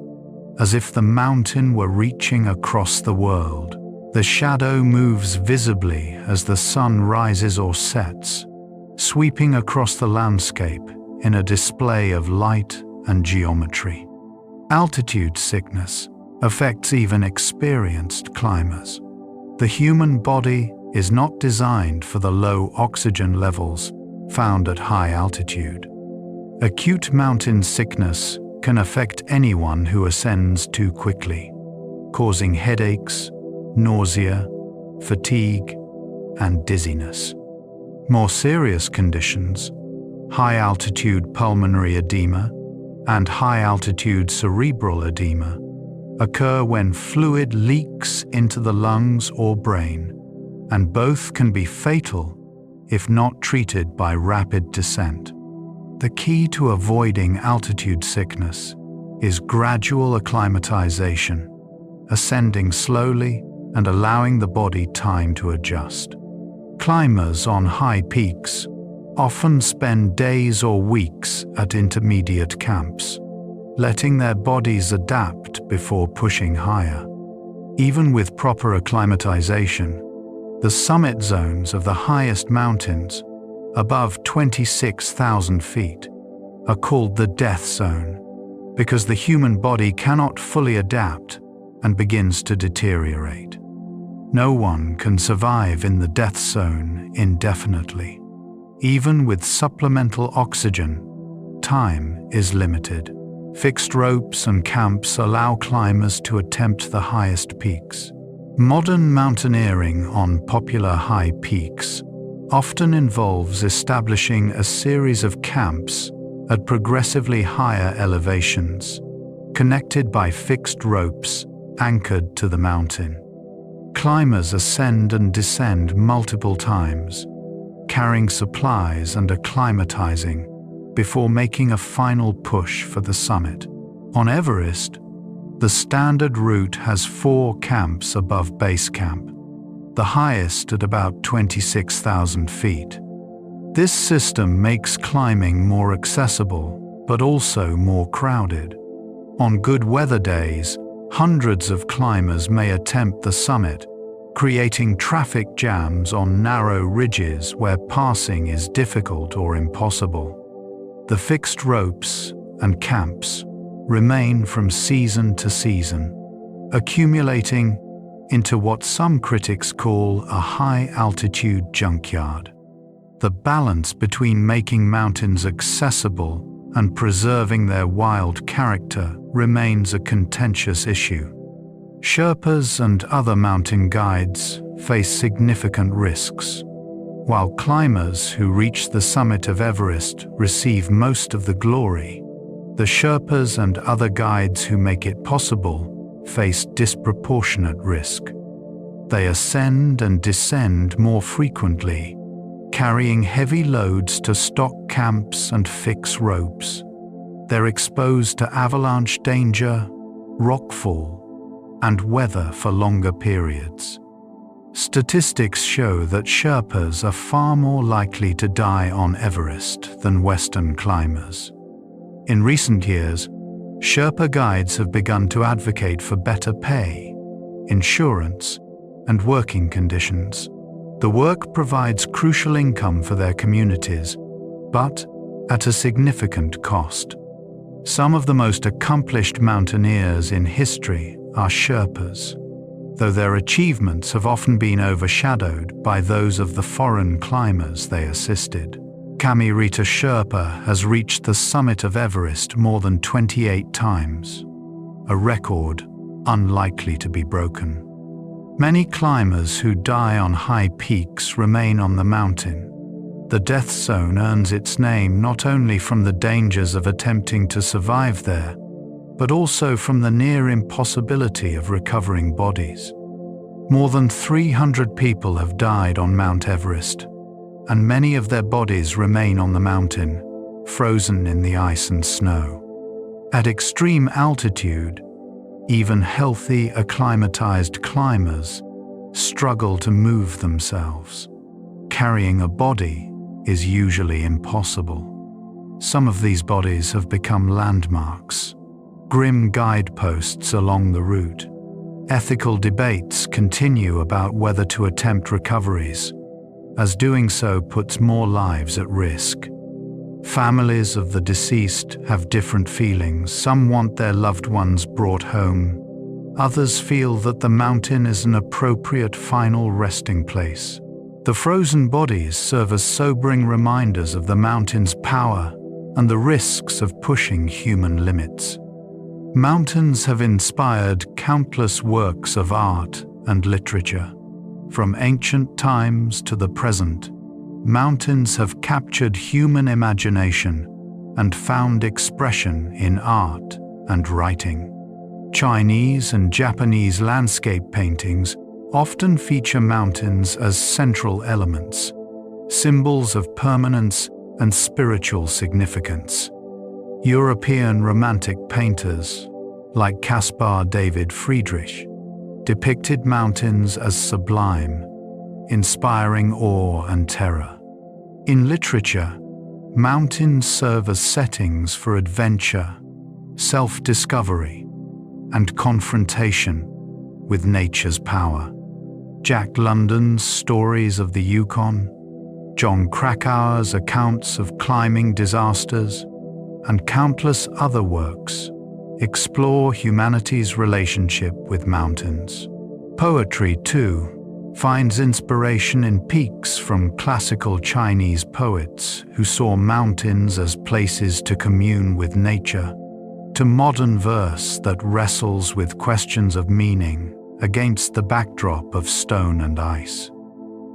as if the mountain were reaching across the world. The shadow moves visibly as the sun rises or sets, sweeping across the landscape in a display of light and geometry. Altitude sickness affects even experienced climbers. The human body is not designed for the low oxygen levels found at high altitude. Acute mountain sickness can affect anyone who ascends too quickly, causing headaches, nausea, fatigue, and dizziness. More serious conditions, high-altitude pulmonary edema and high-altitude cerebral edema, occur when fluid leaks into the lungs or brain, and both can be fatal if not treated by rapid descent. The key to avoiding altitude sickness is gradual acclimatization, ascending slowly and allowing the body time to adjust. Climbers on high peaks often spend days or weeks at intermediate camps, letting their bodies adapt before pushing higher. Even with proper acclimatization, the summit zones of the highest mountains, above 26,000 feet, are called the death zone because the human body cannot fully adapt and begins to deteriorate. No one can survive in the death zone indefinitely. Even with supplemental oxygen, time is limited. Fixed ropes and camps allow climbers to attempt the highest peaks. Modern mountaineering on popular high peaks often involves establishing a series of camps at progressively higher elevations, connected by fixed ropes anchored to the mountain. Climbers ascend and descend multiple times, carrying supplies and acclimatizing before making a final push for the summit. On Everest, the standard route has 4 camps above base camp, the highest at about 26,000 feet. This system makes climbing more accessible, but also more crowded. On good weather days, hundreds of climbers may attempt the summit, creating traffic jams on narrow ridges where passing is difficult or impossible. The fixed ropes and camps remain from season to season, accumulating into what some critics call a high-altitude junkyard. The balance between making mountains accessible and preserving their wild character remains a contentious issue. Sherpas and other mountain guides face significant risks. While climbers who reach the summit of Everest receive most of the glory, the Sherpas and other guides who make it possible face disproportionate risk. They ascend and descend more frequently, carrying heavy loads to stock camps and fix ropes. They're exposed to avalanche danger, rockfall, and weather for longer periods. Statistics show that Sherpas are far more likely to die on Everest than Western climbers. In recent years, Sherpa guides have begun to advocate for better pay, insurance, and working conditions. The work provides crucial income for their communities, but at a significant cost. Some of the most accomplished mountaineers in history are Sherpas, though their achievements have often been overshadowed by those of the foreign climbers they assisted. Kamirita Sherpa has reached the summit of Everest more than 28 times, a record unlikely to be broken. Many climbers who die on high peaks remain on the mountain. The death zone earns its name not only from the dangers of attempting to survive there, but also from the near impossibility of recovering bodies. More than 300 people have died on Mount Everest, and many of their bodies remain on the mountain, frozen in the ice and snow. At extreme altitude, even healthy, acclimatized climbers struggle to move themselves. Carrying a body is usually impossible. Some of these bodies have become landmarks, grim guideposts along the route. Ethical debates continue about whether to attempt recoveries, as doing so puts more lives at risk. Families of the deceased have different feelings. Some want their loved ones brought home. Others feel that the mountain is an appropriate final resting place. The frozen bodies serve as sobering reminders of the mountain's power and the risks of pushing human limits. Mountains have inspired countless works of art and literature. From ancient times to the present, mountains have captured human imagination and found expression in art and writing. Chinese and Japanese landscape paintings often feature mountains as central elements, symbols of permanence and spiritual significance. European Romantic painters, like Caspar David Friedrich, depicted mountains as sublime, inspiring awe and terror. In literature, mountains serve as settings for adventure, self-discovery, and confrontation with nature's power. Jack London's Stories of the Yukon, John Krakauer's accounts of climbing disasters, and countless other works explore humanity's relationship with mountains. Poetry, too, finds inspiration in peaks from classical Chinese poets who saw mountains as places to commune with nature, to modern verse that wrestles with questions of meaning against the backdrop of stone and ice.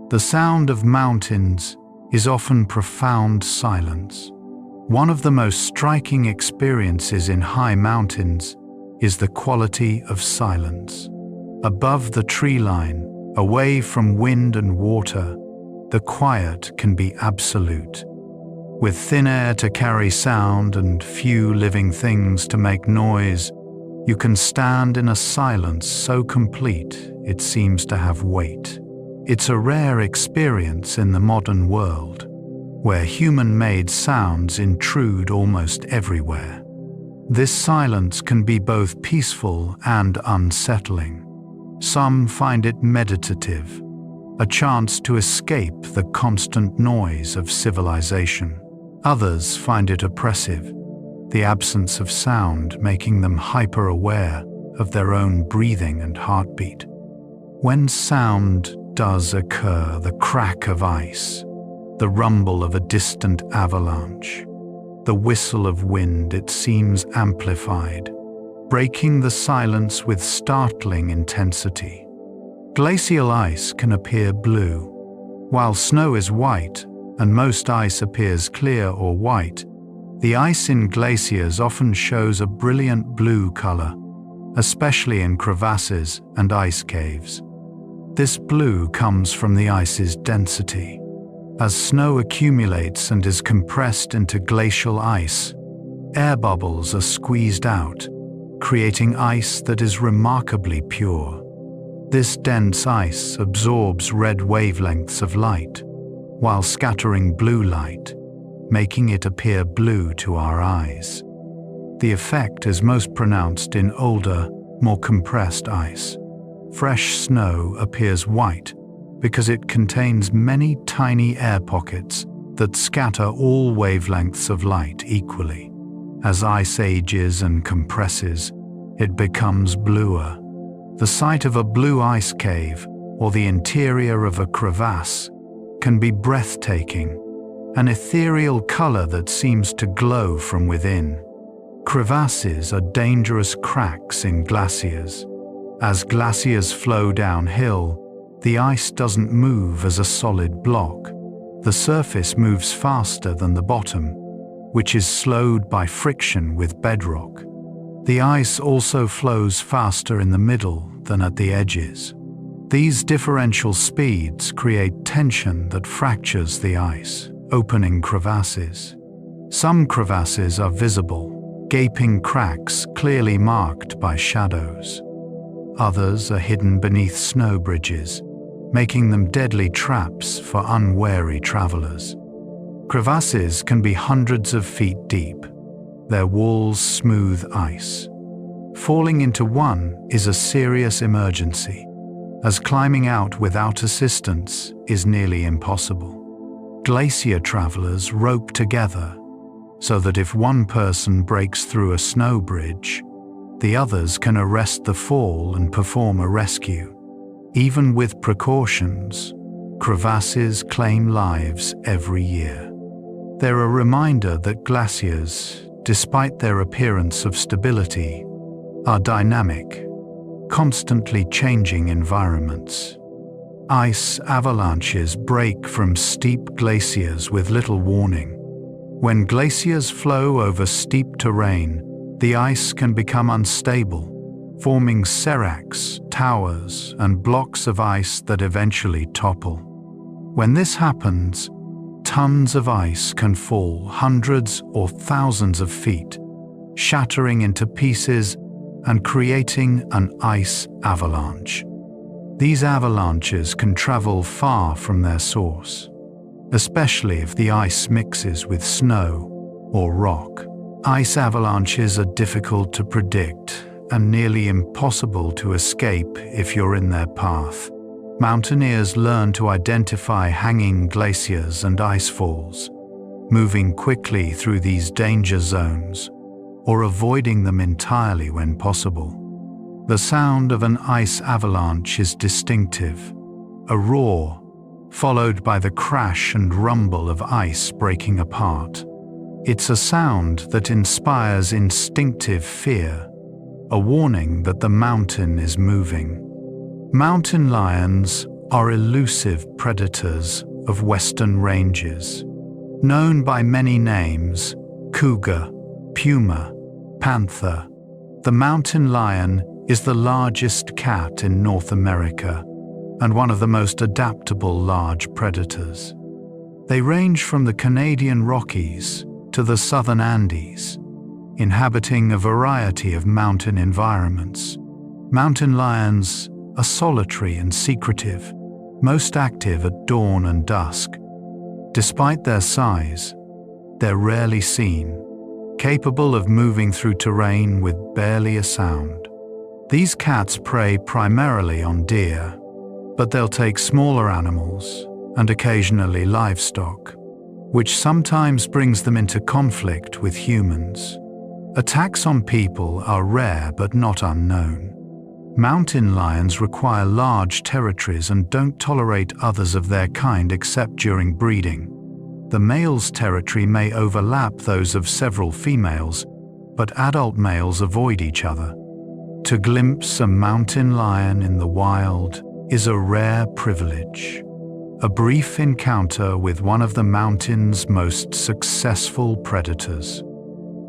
The sound of mountains is often profound silence. One of the most striking experiences in high mountains is the quality of silence. Above the tree line, away from wind and water, the quiet can be absolute. With thin air to carry sound and few living things to make noise, you can stand in a silence so complete it seems to have weight. It's a rare experience in the modern world, where human-made sounds intrude almost everywhere. This silence can be both peaceful and unsettling. Some find it meditative, a chance to escape the constant noise of civilization. Others find it oppressive, the absence of sound making them hyper-aware of their own breathing and heartbeat. When sound does occur, the crack of ice, the rumble of a distant avalanche, the whistle of wind, it seems amplified, breaking the silence with startling intensity. Glacial ice can appear blue, while snow is white and most ice appears clear or white. The ice in glaciers often shows a brilliant blue color, especially in crevasses and ice caves. This blue comes from the ice's density. As snow accumulates and is compressed into glacial ice, air bubbles are squeezed out, creating ice that is remarkably pure. This dense ice absorbs red wavelengths of light, while scattering blue light, making it appear blue to our eyes. The effect is most pronounced in older, more compressed ice. Fresh snow appears white because it contains many tiny air pockets that scatter all wavelengths of light equally. As ice ages and compresses, it becomes bluer. The sight of a blue ice cave or the interior of a crevasse can be breathtaking, an ethereal color that seems to glow from within. Crevasses are dangerous cracks in glaciers. As glaciers flow downhill, the ice doesn't move as a solid block. The surface moves faster than the bottom, which is slowed by friction with bedrock. The ice also flows faster in the middle than at the edges. These differential speeds create tension that fractures the ice, opening crevasses. Some crevasses are visible, gaping cracks clearly marked by shadows. Others are hidden beneath snow bridges, making them deadly traps for unwary travelers. Crevasses can be hundreds of feet deep, their walls smooth ice. Falling into one is a serious emergency, as climbing out without assistance is nearly impossible. Glacier travelers rope together so that if one person breaks through a snow bridge, the others can arrest the fall and perform a rescue. Even with precautions, crevasses claim lives every year. They're a reminder that glaciers, despite their appearance of stability, are dynamic, constantly changing environments. Ice avalanches break from steep glaciers with little warning. When glaciers flow over steep terrain, the ice can become unstable, forming seracs, towers, and blocks of ice that eventually topple. When this happens, tons of ice can fall hundreds or thousands of feet, shattering into pieces and creating an ice avalanche. These avalanches can travel far from their source, especially if the ice mixes with snow or rock. Ice avalanches are difficult to predict and nearly impossible to escape if you're in their path. Mountaineers learn to identify hanging glaciers and ice falls, moving quickly through these danger zones or avoiding them entirely when possible. The sound of an ice avalanche is distinctive, a roar, followed by the crash and rumble of ice breaking apart. It's a sound that inspires instinctive fear, a warning that the mountain is moving. Mountain lions are elusive predators of western ranges. Known by many names, cougar, puma, panther, the mountain lion is the largest cat in North America and one of the most adaptable large predators. They range from the Canadian Rockies to the southern Andes, inhabiting a variety of mountain environments. Mountain lions are solitary and secretive, most active at dawn and dusk. Despite their size, they're rarely seen, capable of moving through terrain with barely a sound. These cats prey primarily on deer, but they'll take smaller animals and occasionally livestock, which sometimes brings them into conflict with humans. Attacks on people are rare but not unknown. Mountain lions require large territories and don't tolerate others of their kind except during breeding. The male's territory may overlap those of several females, but adult males avoid each other. To glimpse a mountain lion in the wild is a rare privilege. A brief encounter with one of the mountain's most successful predators.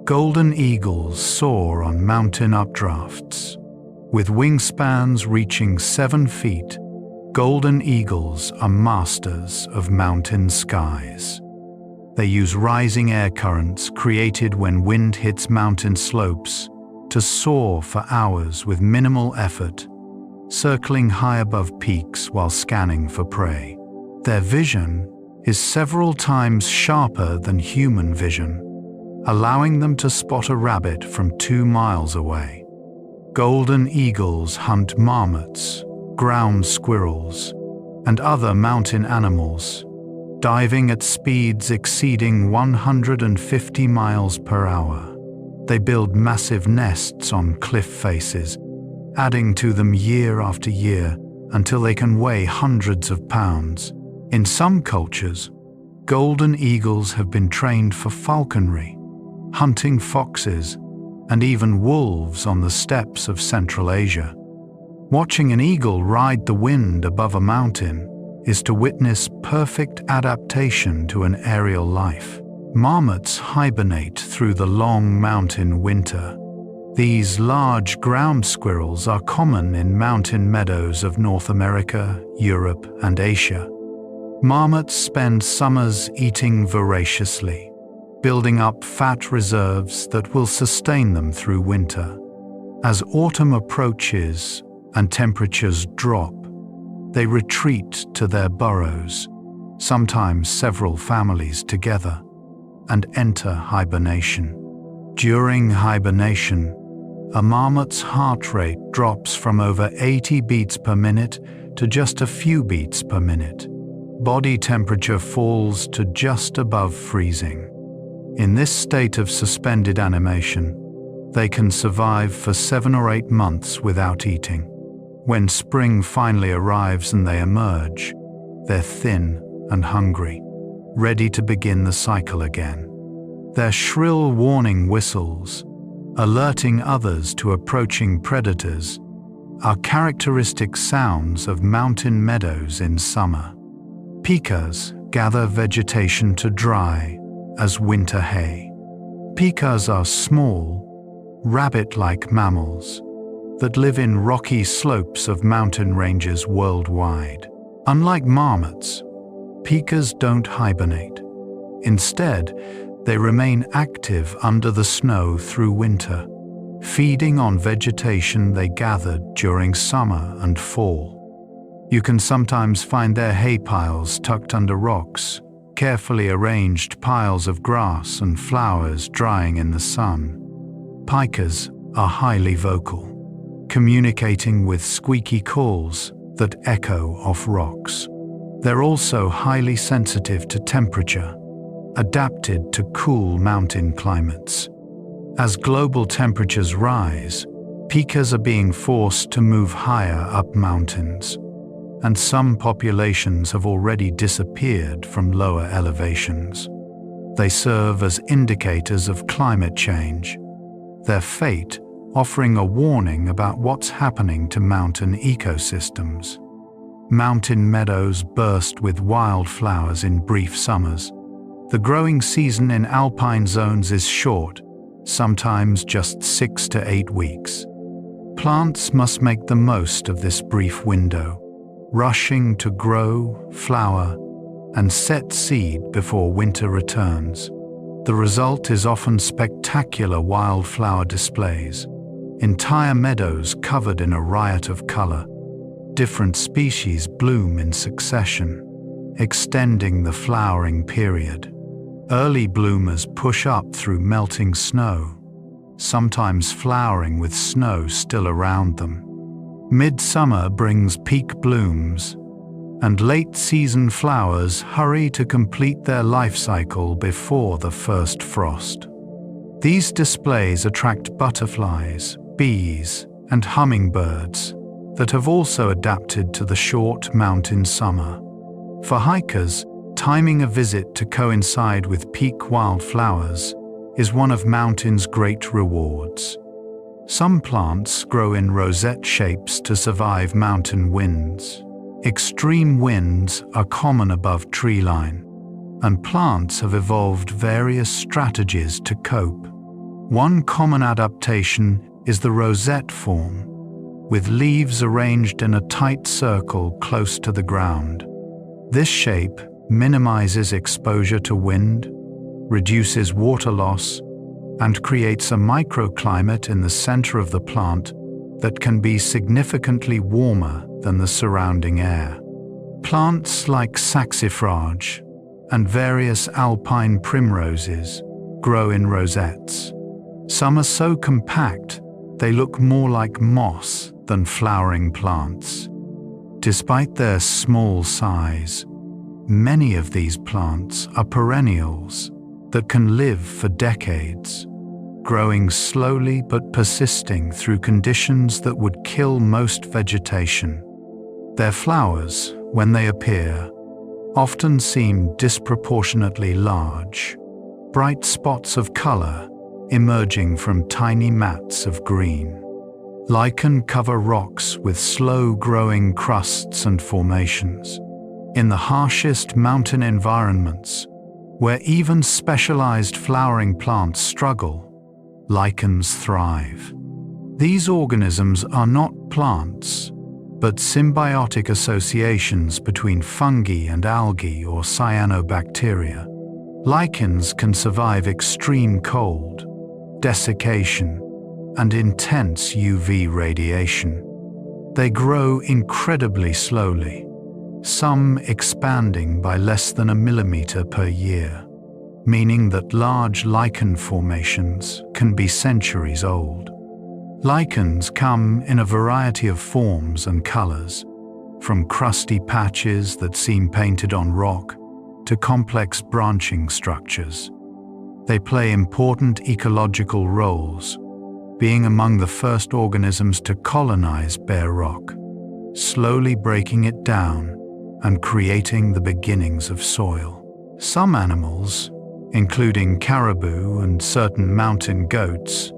Golden eagles soar on mountain updrafts. With wingspans reaching 7 feet, golden eagles are masters of mountain skies. They use rising air currents created when wind hits mountain slopes to soar for hours with minimal effort, circling high above peaks while scanning for prey. Their vision is several times sharper than human vision, allowing them to spot a rabbit from 2 miles away. Golden eagles hunt marmots, ground squirrels, and other mountain animals, diving at speeds exceeding 150 miles per hour. They build massive nests on cliff faces, adding to them year after year until they can weigh hundreds of pounds. In some cultures, golden eagles have been trained for falconry, hunting foxes, and even wolves on the steppes of Central Asia. Watching an eagle ride the wind above a mountain is to witness perfect adaptation to an aerial life. Marmots hibernate through the long mountain winter, These large ground squirrels are common in mountain meadows of North America, Europe, and Asia. Marmots spend summers eating voraciously, building up fat reserves that will sustain them through winter. As autumn approaches and temperatures drop, they retreat to their burrows, sometimes several families together, and enter hibernation. During hibernation, a marmot's heart rate drops from over 80 beats per minute to just a few beats per minute. Body temperature falls to just above freezing. In this state of suspended animation, they can survive for 7 or 8 months without eating. When spring finally arrives and they emerge, they're thin and hungry, ready to begin the cycle again. Their shrill warning whistles, alerting others to approaching predators, are characteristic sounds of mountain meadows in summer. Pikas gather vegetation to dry as winter hay. Pikas are small, rabbit-like mammals that live in rocky slopes of mountain ranges worldwide. Unlike marmots, pikas don't hibernate. Instead, they remain active under the snow through winter, feeding on vegetation they gathered during summer and fall. You can sometimes find their hay piles tucked under rocks, carefully arranged piles of grass and flowers drying in the sun. Pikas are highly vocal, communicating with squeaky calls that echo off rocks. They're also highly sensitive to temperature, adapted to cool mountain climates. As global temperatures rise, pikas are being forced to move higher up mountains, and some populations have already disappeared from lower elevations. They serve as indicators of climate change, their fate offering a warning about what's happening to mountain ecosystems. Mountain meadows burst with wildflowers in brief summers. The growing season in alpine zones is short, sometimes just 6 to 8 weeks. Plants must make the most of this brief window, rushing to grow, flower, and set seed before winter returns. The result is often spectacular wildflower displays, entire meadows covered in a riot of color. Different species bloom in succession, extending the flowering period. Early bloomers push up through melting snow, sometimes flowering with snow still around them. Midsummer brings peak blooms, and late-season flowers hurry to complete their life cycle before the first frost. These displays attract butterflies, bees, and hummingbirds that have also adapted to the short mountain summer. For hikers, timing a visit to coincide with peak wildflowers is one of mountain's great rewards. Some plants grow in rosette shapes to survive mountain winds. Extreme winds are common above tree line, and plants have evolved various strategies to cope. One common adaptation is the rosette form, with leaves arranged in a tight circle close to the ground. This shape minimizes exposure to wind, reduces water loss, and creates a microclimate in the center of the plant that can be significantly warmer than the surrounding air. Plants like saxifrage and various alpine primroses grow in rosettes. Some are so compact they look more like moss than flowering plants. Despite their small size, many of these plants are perennials that can live for decades, growing slowly but persisting through conditions that would kill most vegetation. Their flowers, when they appear, often seem disproportionately large, bright spots of color emerging from tiny mats of green. Lichen cover rocks with slow-growing crusts and formations. In the harshest mountain environments, where even specialized flowering plants struggle, lichens thrive. These organisms are not plants, but symbiotic associations between fungi and algae or cyanobacteria. Lichens can survive extreme cold, desiccation, and intense UV radiation. They grow incredibly slowly, some expanding by less than a millimeter per year, meaning that large lichen formations can be centuries old. Lichens come in a variety of forms and colors, from crusty patches that seem painted on rock to complex branching structures. They play important ecological roles, being among the first organisms to colonize bare rock, slowly breaking it down and creating the beginnings of soil. Some animals, including caribou and certain mountain goats,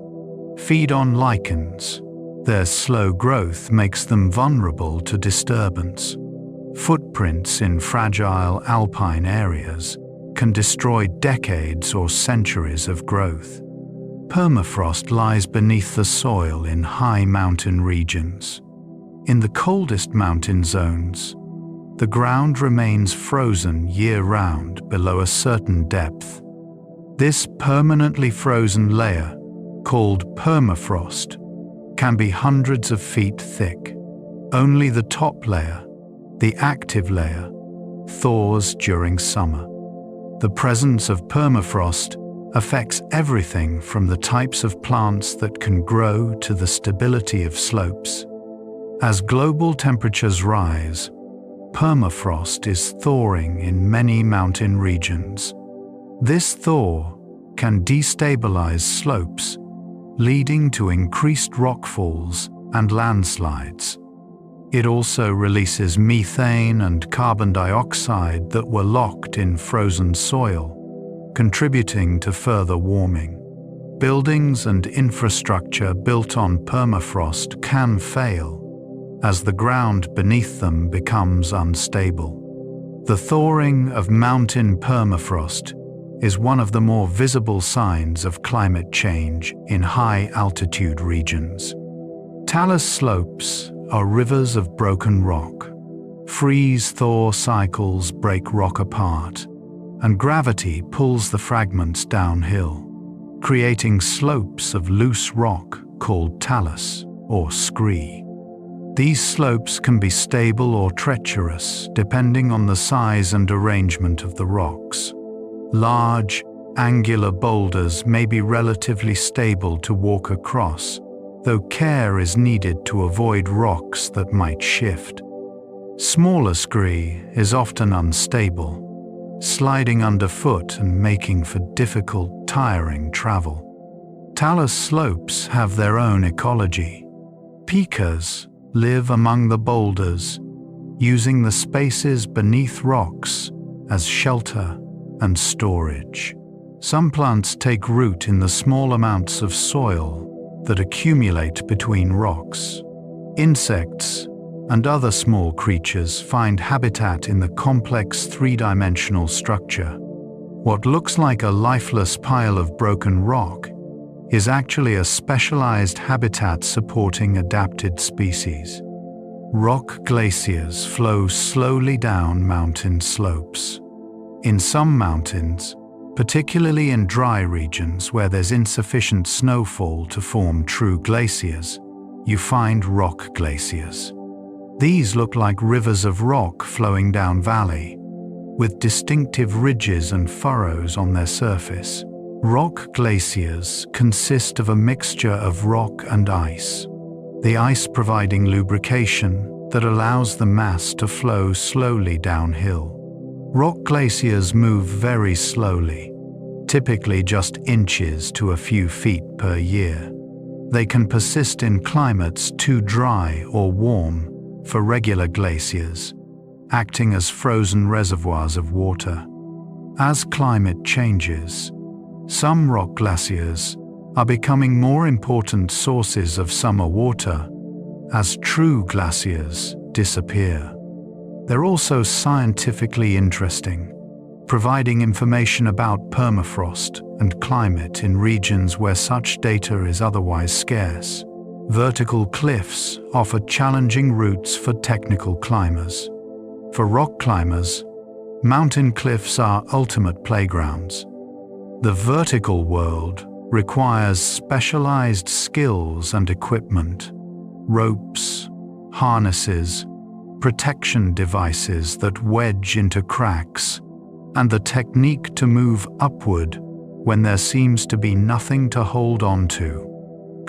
feed on lichens. Their slow growth makes them vulnerable to disturbance. Footprints in fragile alpine areas can destroy decades or centuries of growth. Permafrost lies beneath the soil in high mountain regions. In the coldest mountain zones, the ground remains frozen year-round below a certain depth. This permanently frozen layer, called permafrost, can be hundreds of feet thick. Only the top layer, the active layer, thaws during summer. The presence of permafrost affects everything from the types of plants that can grow to the stability of slopes. As global temperatures rise, permafrost is thawing in many mountain regions. This thaw can destabilize slopes, leading to increased rockfalls and landslides. It also releases methane and carbon dioxide that were locked in frozen soil, contributing to further warming. Buildings and infrastructure built on permafrost can fail as the ground beneath them becomes unstable. The thawing of mountain permafrost is one of the more visible signs of climate change in high-altitude regions. Talus slopes are rivers of broken rock. Freeze-thaw cycles break rock apart, and gravity pulls the fragments downhill, creating slopes of loose rock called talus or scree. These slopes can be stable or treacherous depending on the size and arrangement of the rocks. Large, angular boulders may be relatively stable to walk across, though care is needed to avoid rocks that might shift. Smaller scree is often unstable, sliding underfoot and making for difficult, tiring travel. Talus slopes have their own ecology. Pikas live among the boulders, using the spaces beneath rocks as shelter and storage. Some plants take root in the small amounts of soil that accumulate between rocks. Insects and other small creatures find habitat in the complex three-dimensional structure. What looks like a lifeless pile of broken rock is actually a specialized habitat supporting adapted species. Rock glaciers flow slowly down mountain slopes. In some mountains, particularly in dry regions where there's insufficient snowfall to form true glaciers, you find rock glaciers. These look like rivers of rock flowing down valley, with distinctive ridges and furrows on their surface. Rock glaciers consist of a mixture of rock and ice, the ice providing lubrication that allows the mass to flow slowly downhill. Rock glaciers move very slowly, typically just inches to a few feet per year. They can persist in climates too dry or warm for regular glaciers, acting as frozen reservoirs of water. As climate changes, some rock glaciers are becoming more important sources of summer water as true glaciers disappear. They're also scientifically interesting, providing information about permafrost and climate in regions where such data is otherwise scarce. Vertical cliffs offer challenging routes for technical climbers. For rock climbers, mountain cliffs are ultimate playgrounds. The vertical world requires specialized skills and equipment, ropes, harnesses, protection devices that wedge into cracks, and the technique to move upward when there seems to be nothing to hold on to.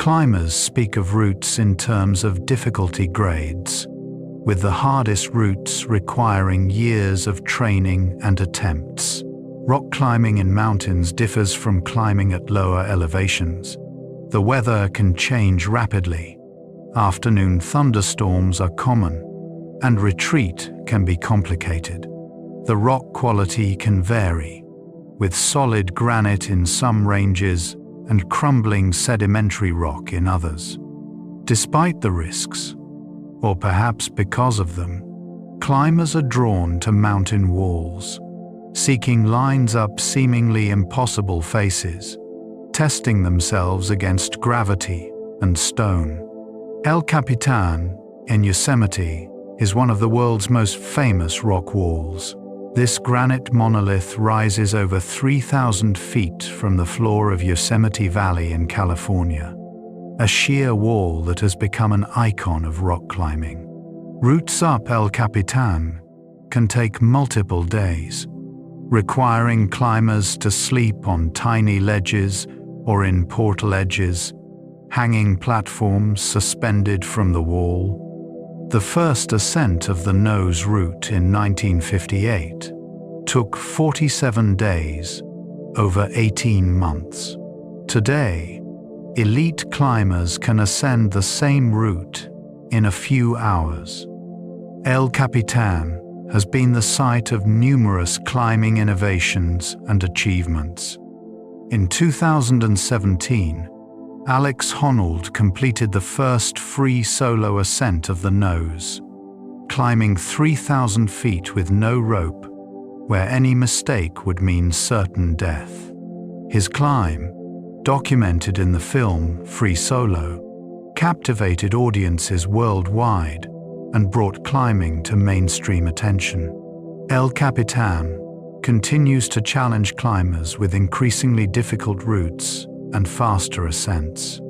Climbers speak of routes in terms of difficulty grades, with the hardest routes requiring years of training and attempts. Rock climbing in mountains differs from climbing at lower elevations. The weather can change rapidly. Afternoon thunderstorms are common, and retreat can be complicated. The rock quality can vary, with solid granite in some ranges and crumbling sedimentary rock in others. Despite the risks, or perhaps because of them, climbers are drawn to mountain walls, seeking lines up seemingly impossible faces, testing themselves against gravity and stone. El Capitan in Yosemite is one of the world's most famous rock walls. This granite monolith rises over 3,000 feet from the floor of Yosemite Valley in California, a sheer wall that has become an icon of rock climbing. Routes up El Capitan can take multiple days, requiring climbers to sleep on tiny ledges or in portaledges, hanging platforms suspended from the wall. The first ascent of the Nose route in 1958 took 47 days, over 18 months. Today, elite climbers can ascend the same route in a few hours. El Capitan has been the site of numerous climbing innovations and achievements. In 2017, Alex Honnold completed the first free solo ascent of the Nose, climbing 3,000 feet with no rope, where any mistake would mean certain death. His climb, documented in the film Free Solo, captivated audiences worldwide and brought climbing to mainstream attention. El Capitan continues to challenge climbers with increasingly difficult routes and faster ascents.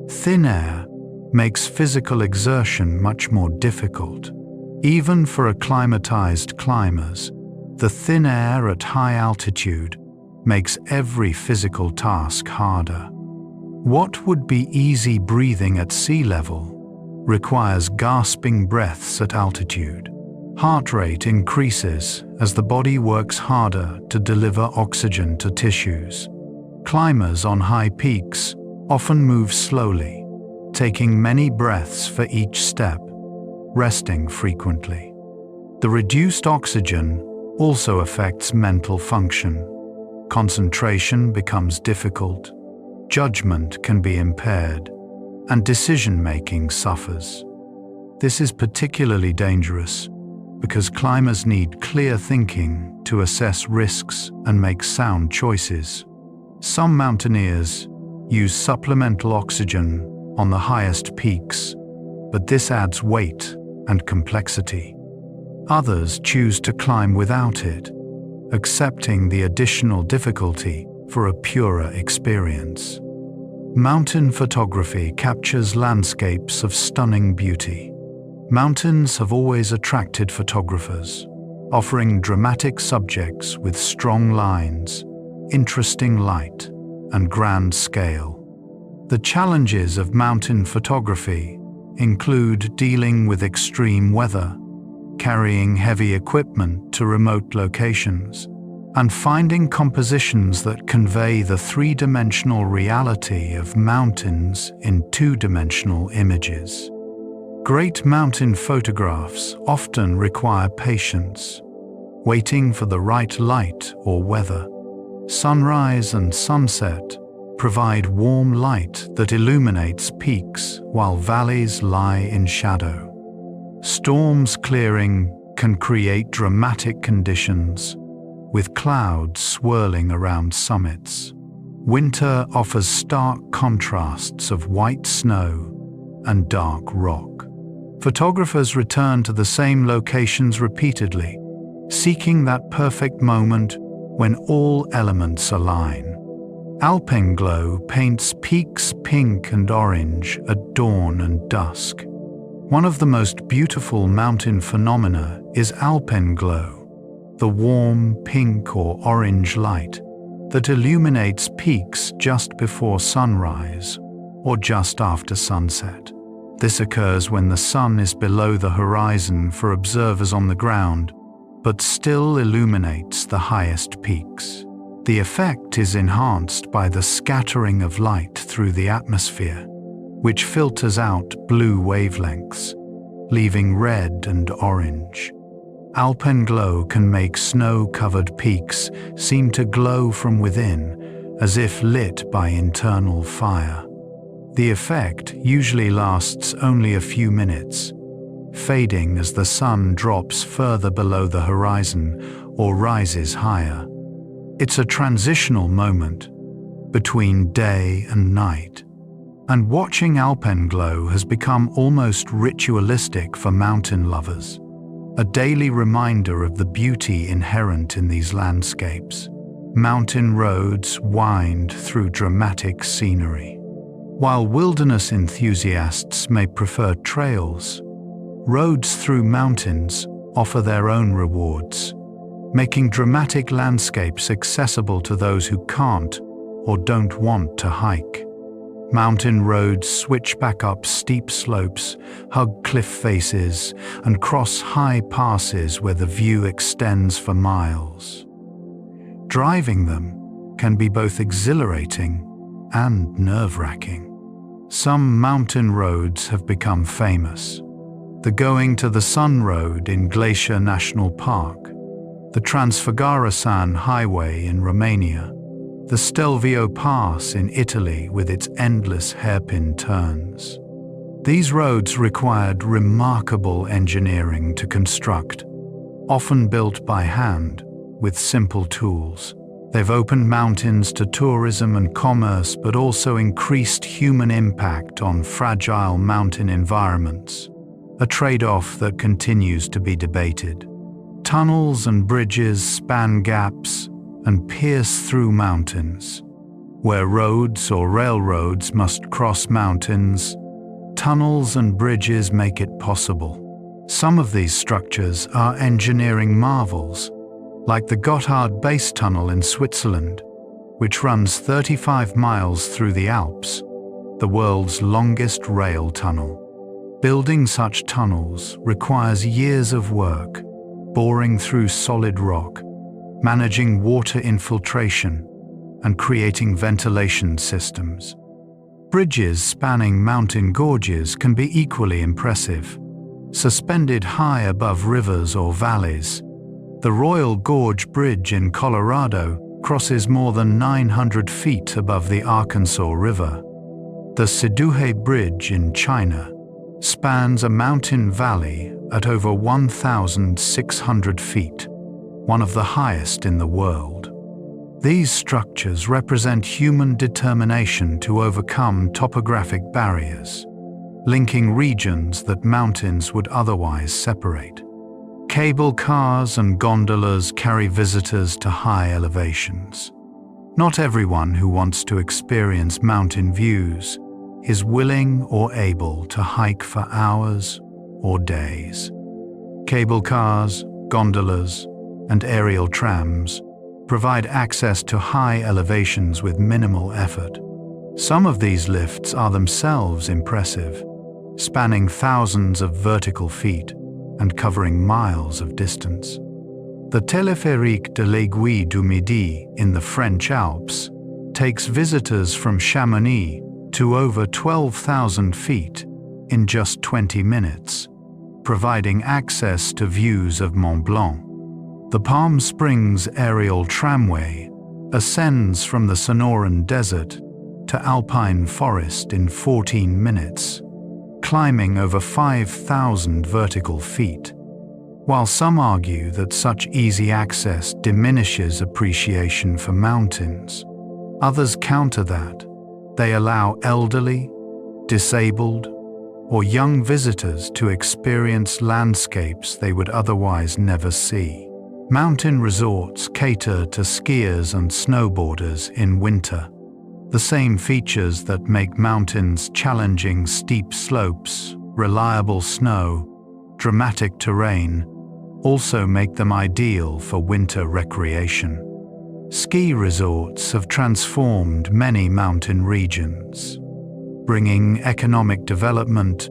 Thin air makes physical exertion much more difficult. Even for acclimatized climbers, the thin air at high altitude makes every physical task harder. What would be easy breathing at sea level requires gasping breaths at altitude. Heart rate increases as the body works harder to deliver oxygen to tissues. Climbers on high peaks often move slowly, taking many breaths for each step, resting frequently. The reduced oxygen also affects mental function. Concentration becomes difficult, judgment can be impaired, and decision-making suffers. This is particularly dangerous because climbers need clear thinking to assess risks and make sound choices. Some mountaineers use supplemental oxygen on the highest peaks, but this adds weight and complexity. Others choose to climb without it, accepting the additional difficulty for a purer experience. Mountain photography captures landscapes of stunning beauty. Mountains have always attracted photographers, offering dramatic subjects with strong lines, interesting light, and grand scale. The challenges of mountain photography include dealing with extreme weather, carrying heavy equipment to remote locations, and finding compositions that convey the three-dimensional reality of mountains in two-dimensional images. Great mountain photographs often require patience, waiting for the right light or weather. Sunrise and sunset provide warm light that illuminates peaks while valleys lie in shadow. Storms clearing can create dramatic conditions, with clouds swirling around summits. Winter offers stark contrasts of white snow and dark rock. Photographers return to the same locations repeatedly, seeking that perfect moment when all elements align. Alpenglow paints peaks pink and orange at dawn and dusk. One of the most beautiful mountain phenomena is alpenglow, the warm pink or orange light that illuminates peaks just before sunrise or just after sunset. This occurs when the sun is below the horizon for observers on the ground, but still illuminates the highest peaks. The effect is enhanced by the scattering of light through the atmosphere, which filters out blue wavelengths, leaving red and orange. Alpenglow can make snow-covered peaks seem to glow from within, as if lit by internal fire. The effect usually lasts only a few minutes, fading as the sun drops further below the horizon or rises higher. It's a transitional moment between day and night, and watching alpenglow has become almost ritualistic for mountain lovers, a daily reminder of the beauty inherent in these landscapes. Mountain roads wind through dramatic scenery. While wilderness enthusiasts may prefer trails, roads through mountains offer their own rewards, making dramatic landscapes accessible to those who can't or don't want to hike. Mountain roads switch back up steep slopes, hug cliff faces, and cross high passes where the view extends for miles. Driving them can be both exhilarating and nerve-wracking. Some mountain roads have become famous. The Going to the Sun Road in Glacier National Park, the Transfigurasan Highway in Romania, the Stelvio Pass in Italy with its endless hairpin turns. These roads required remarkable engineering to construct, often built by hand with simple tools. They've opened mountains to tourism and commerce, but also increased human impact on fragile mountain environments, a trade-off that continues to be debated. Tunnels and bridges span gaps and pierce through mountains. Where roads or railroads must cross mountains, tunnels and bridges make it possible. Some of these structures are engineering marvels, like the Gotthard Base Tunnel in Switzerland, which runs 35 miles through the Alps, the world's longest rail tunnel. Building such tunnels requires years of work, boring through solid rock, managing water infiltration, and creating ventilation systems. Bridges spanning mountain gorges can be equally impressive. Suspended high above rivers or valleys, the Royal Gorge Bridge in Colorado crosses more than 900 feet above the Arkansas River. The Siduhe Bridge in China spans a mountain valley at over 1,600 feet, one of the highest in the world. These structures represent human determination to overcome topographic barriers, linking regions that mountains would otherwise separate. Cable cars and gondolas carry visitors to high elevations. Not everyone who wants to experience mountain views is willing or able to hike for hours or days. Cable cars, gondolas, and aerial trams provide access to high elevations with minimal effort. Some of these lifts are themselves impressive, spanning thousands of vertical feet and covering miles of distance. The Téléphérique de l'Aiguille du Midi in the French Alps takes visitors from Chamonix to over 12,000 feet in just 20 minutes, providing access to views of Mont Blanc. The Palm Springs aerial tramway ascends from the Sonoran Desert to alpine forest in 14 minutes, climbing over 5,000 vertical feet. While some argue that such easy access diminishes appreciation for mountains, others counter that they allow elderly, disabled, or young visitors to experience landscapes they would otherwise never see. Mountain resorts cater to skiers and snowboarders in winter. The same features that make mountains challenging: steep slopes, reliable snow, dramatic terrain, also make them ideal for winter recreation. Ski resorts have transformed many mountain regions, bringing economic development,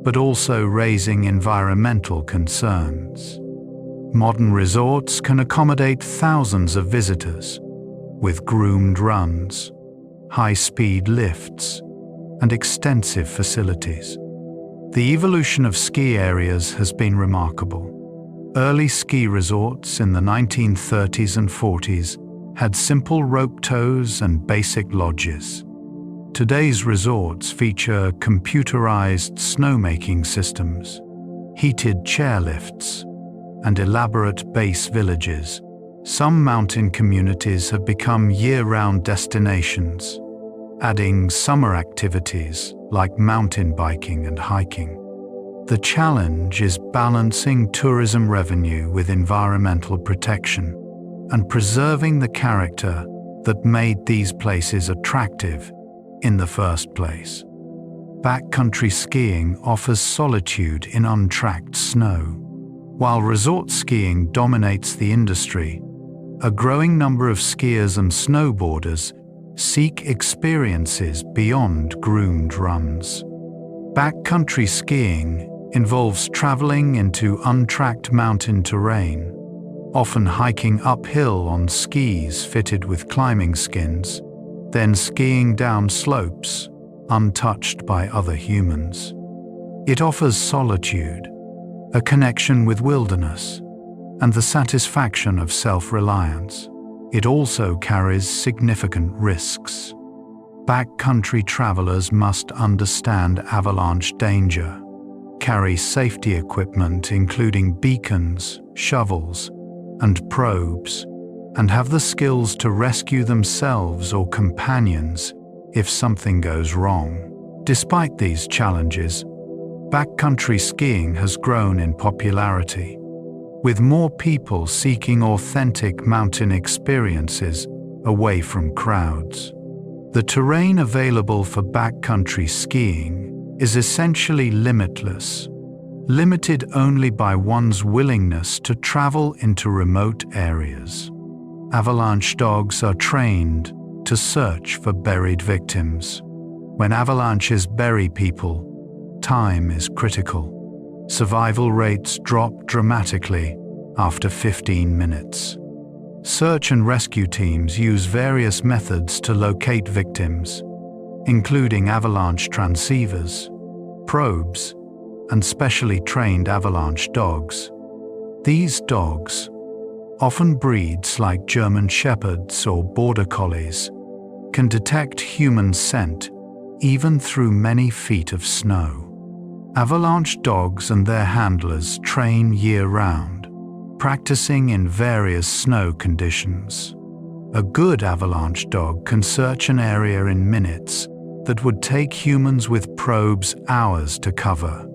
but also raising environmental concerns. Modern resorts can accommodate thousands of visitors, with groomed runs, high-speed lifts, and extensive facilities. The evolution of ski areas has been remarkable. Early ski resorts in the 1930s and 40s had simple rope tows and basic lodges. Today's resorts feature computerized snowmaking systems, heated chairlifts, and elaborate base villages. Some mountain communities have become year-round destinations, adding summer activities like mountain biking and hiking. The challenge is balancing tourism revenue with environmental protection and preserving the character that made these places attractive in the first place. Backcountry skiing offers solitude in untracked snow. While resort skiing dominates the industry, a growing number of skiers and snowboarders seek experiences beyond groomed runs. Backcountry skiing involves traveling into untracked mountain terrain, often hiking uphill on skis fitted with climbing skins, then skiing down slopes untouched by other humans. It offers solitude, a connection with wilderness, and the satisfaction of self-reliance. It also carries significant risks. Backcountry travelers must understand avalanche danger, carry safety equipment including beacons, shovels, and probes, and have the skills to rescue themselves or companions if something goes wrong. Despite these challenges, backcountry skiing has grown in popularity, with more people seeking authentic mountain experiences away from crowds. The terrain available for backcountry skiing is essentially limitless, limited only by one's willingness to travel into remote areas. Avalanche dogs are trained to search for buried victims. When avalanches bury people, time is critical. Survival rates drop dramatically after 15 minutes. Search and rescue teams use various methods to locate victims, including avalanche transceivers, probes, and specially trained avalanche dogs. These dogs, often breeds like German Shepherds or Border Collies, can detect human scent even through many feet of snow. Avalanche dogs and their handlers train year-round, practicing in various snow conditions. A good avalanche dog can search an area in minutes that would take humans with probes hours to cover.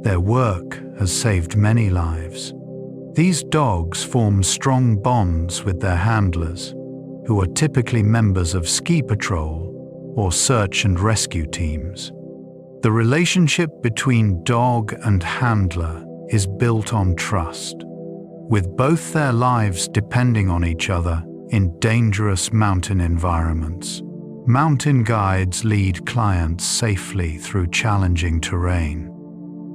Their work has saved many lives. These dogs form strong bonds with their handlers, who are typically members of ski patrol or search and rescue teams. The relationship between dog and handler is built on trust, with both their lives depending on each other in dangerous mountain environments. Mountain guides lead clients safely through challenging terrain.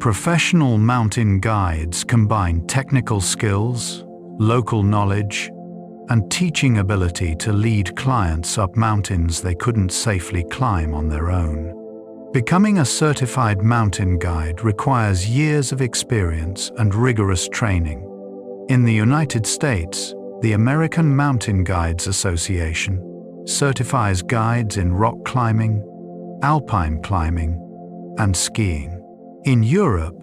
Professional mountain guides combine technical skills, local knowledge, and teaching ability to lead clients up mountains they couldn't safely climb on their own. Becoming a certified mountain guide requires years of experience and rigorous training. In the United States, the American Mountain Guides Association certifies guides in rock climbing, alpine climbing, and skiing. In Europe,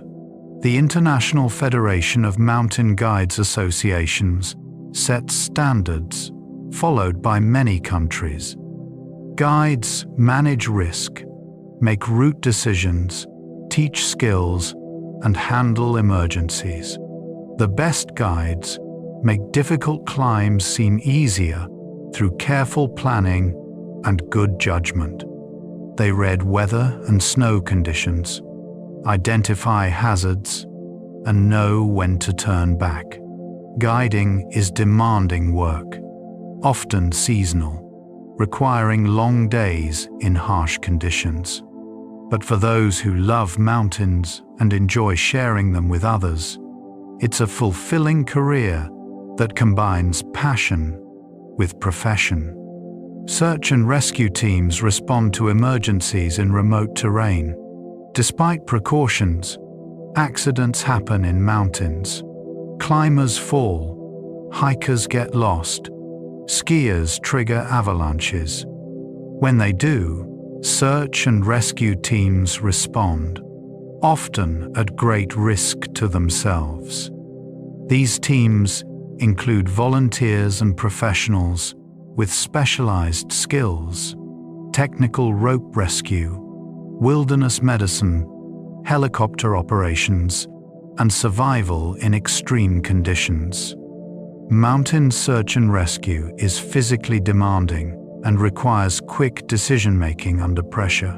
the International Federation of Mountain Guides Associations sets standards, followed by many countries. Guides manage risk, make route decisions, teach skills, and handle emergencies. The best guides make difficult climbs seem easier through careful planning and good judgment. They read weather and snow conditions, identify hazards, and know when to turn back. Guiding is demanding work, often seasonal, requiring long days in harsh conditions. But for those who love mountains and enjoy sharing them with others, it's a fulfilling career that combines passion with profession. Search and rescue teams respond to emergencies in remote terrain. Despite precautions, accidents happen in mountains. Climbers fall, hikers get lost, skiers trigger avalanches. When they do, search and rescue teams respond, often at great risk to themselves. These teams include volunteers and professionals with specialized skills: technical rope rescue, wilderness medicine, helicopter operations, and survival in extreme conditions. Mountain search and rescue is physically demanding and requires quick decision-making under pressure.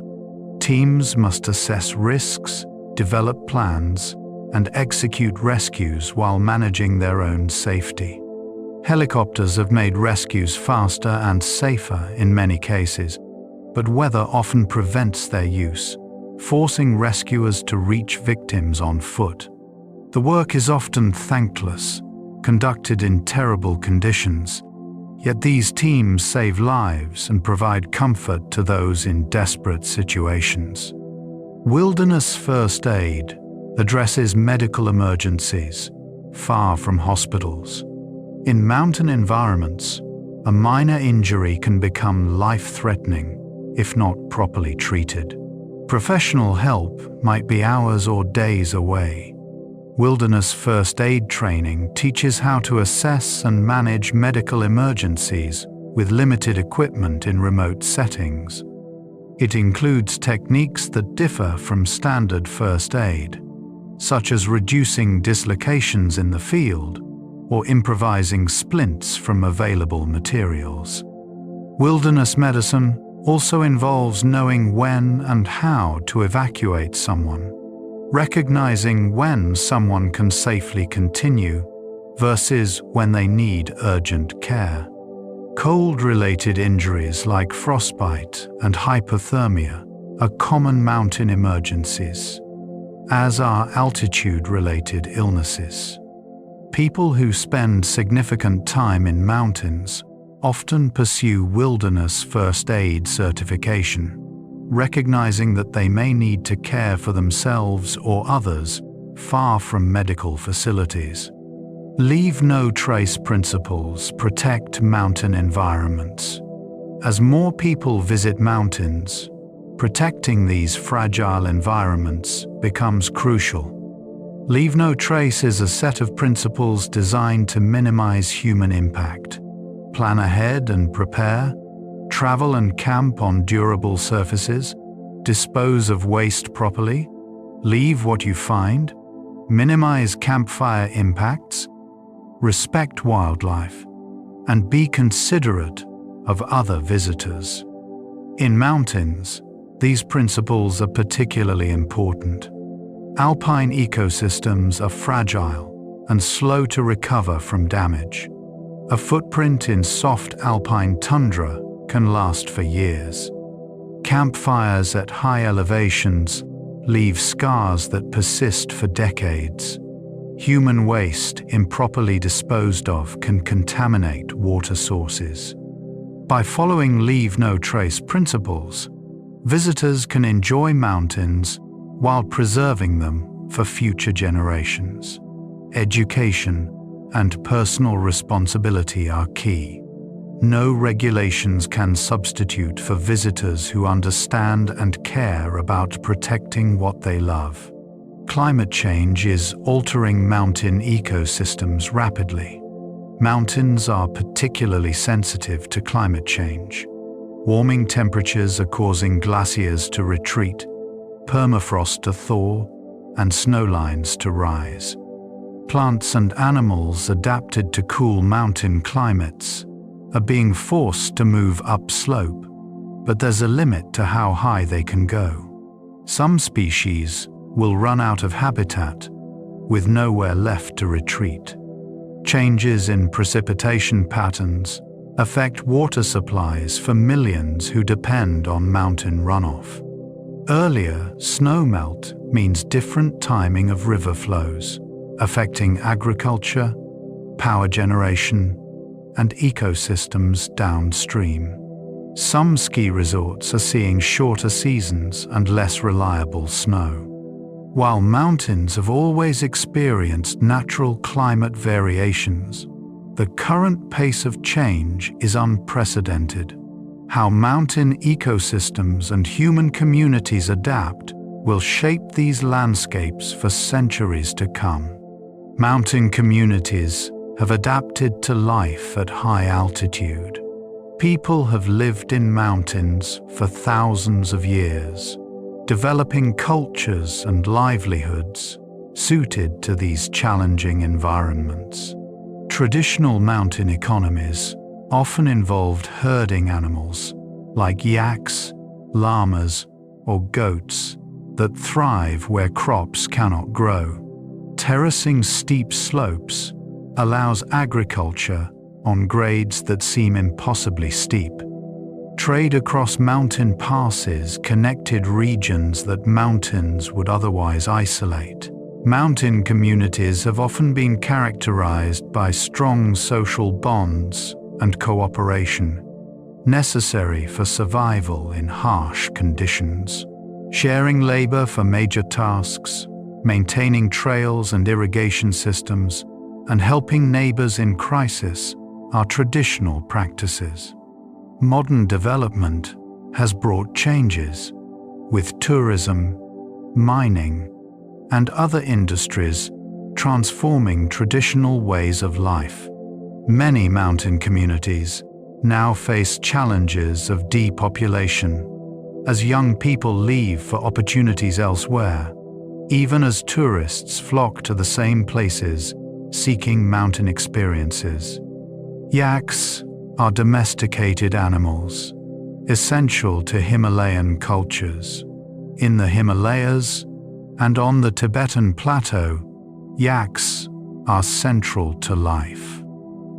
Teams must assess risks, develop plans, and execute rescues while managing their own safety. Helicopters have made rescues faster and safer in many cases, but weather often prevents their use, forcing rescuers to reach victims on foot. The work is often thankless, conducted in terrible conditions, yet these teams save lives and provide comfort to those in desperate situations. Wilderness first aid addresses medical emergencies far from hospitals. In mountain environments, a minor injury can become life-threatening if not properly treated. Professional help might be hours or days away. Wilderness first aid training teaches how to assess and manage medical emergencies with limited equipment in remote settings. It includes techniques that differ from standard first aid, such as reducing dislocations in the field or improvising splints from available materials. Wilderness medicine also involves knowing when and how to evacuate someone, recognizing when someone can safely continue versus when they need urgent care. Cold-related injuries like frostbite and hypothermia are common mountain emergencies, as are altitude-related illnesses. People who spend significant time in mountains often pursue wilderness first aid certification, recognizing that they may need to care for themselves or others far from medical facilities. Leave no trace principles protect mountain environments. As more people visit mountains, protecting these fragile environments becomes crucial. Leave no trace is a set of principles designed to minimize human impact. Plan ahead and prepare. Travel and camp on durable surfaces. Dispose of waste properly. Leave what you find. Minimize campfire impacts. Respect wildlife. And be considerate of other visitors. In mountains, these principles are particularly important. Alpine ecosystems are fragile and slow to recover from damage. A footprint in soft alpine tundra can last for years. Campfires at high elevations leave scars that persist for decades. Human waste improperly disposed of can contaminate water sources. By following leave no trace principles, visitors can enjoy mountains while preserving them for future generations. Education and personal responsibility are key. No regulations can substitute for visitors who understand and care about protecting what they love. Climate change is altering mountain ecosystems rapidly. Mountains are particularly sensitive to climate change. Warming temperatures are causing glaciers to retreat, permafrost to thaw, and snowlines to rise. Plants and animals adapted to cool mountain climates are being forced to move upslope, but there's a limit to how high they can go. Some species will run out of habitat, with nowhere left to retreat. Changes in precipitation patterns affect water supplies for millions who depend on mountain runoff. Earlier snowmelt means different timing of river flows, affecting agriculture, power generation, and ecosystems downstream. Some ski resorts are seeing shorter seasons and less reliable snow. While mountains have always experienced natural climate variations, the current pace of change is unprecedented. How mountain ecosystems and human communities adapt will shape these landscapes for centuries to come. Mountain communities have adapted to life at high altitude. People have lived in mountains for thousands of years, developing cultures and livelihoods suited to these challenging environments. Traditional mountain economies often involved herding animals like yaks, llamas, or goats that thrive where crops cannot grow. Terracing steep slopes allows agriculture on grades that seem impossibly steep. Trade across mountain passes connected regions that mountains would otherwise isolate. Mountain communities have often been characterized by strong social bonds and cooperation, necessary for survival in harsh conditions. Sharing labor for major tasks, maintaining trails and irrigation systems, and helping neighbors in crisis are traditional practices. Modern development has brought changes, with tourism, mining, and other industries transforming traditional ways of life. Many mountain communities now face challenges of depopulation as young people leave for opportunities elsewhere, even as tourists flock to the same places seeking mountain experiences. Yaks are domesticated animals, essential to Himalayan cultures. In the Himalayas and on the Tibetan Plateau, yaks are central to life.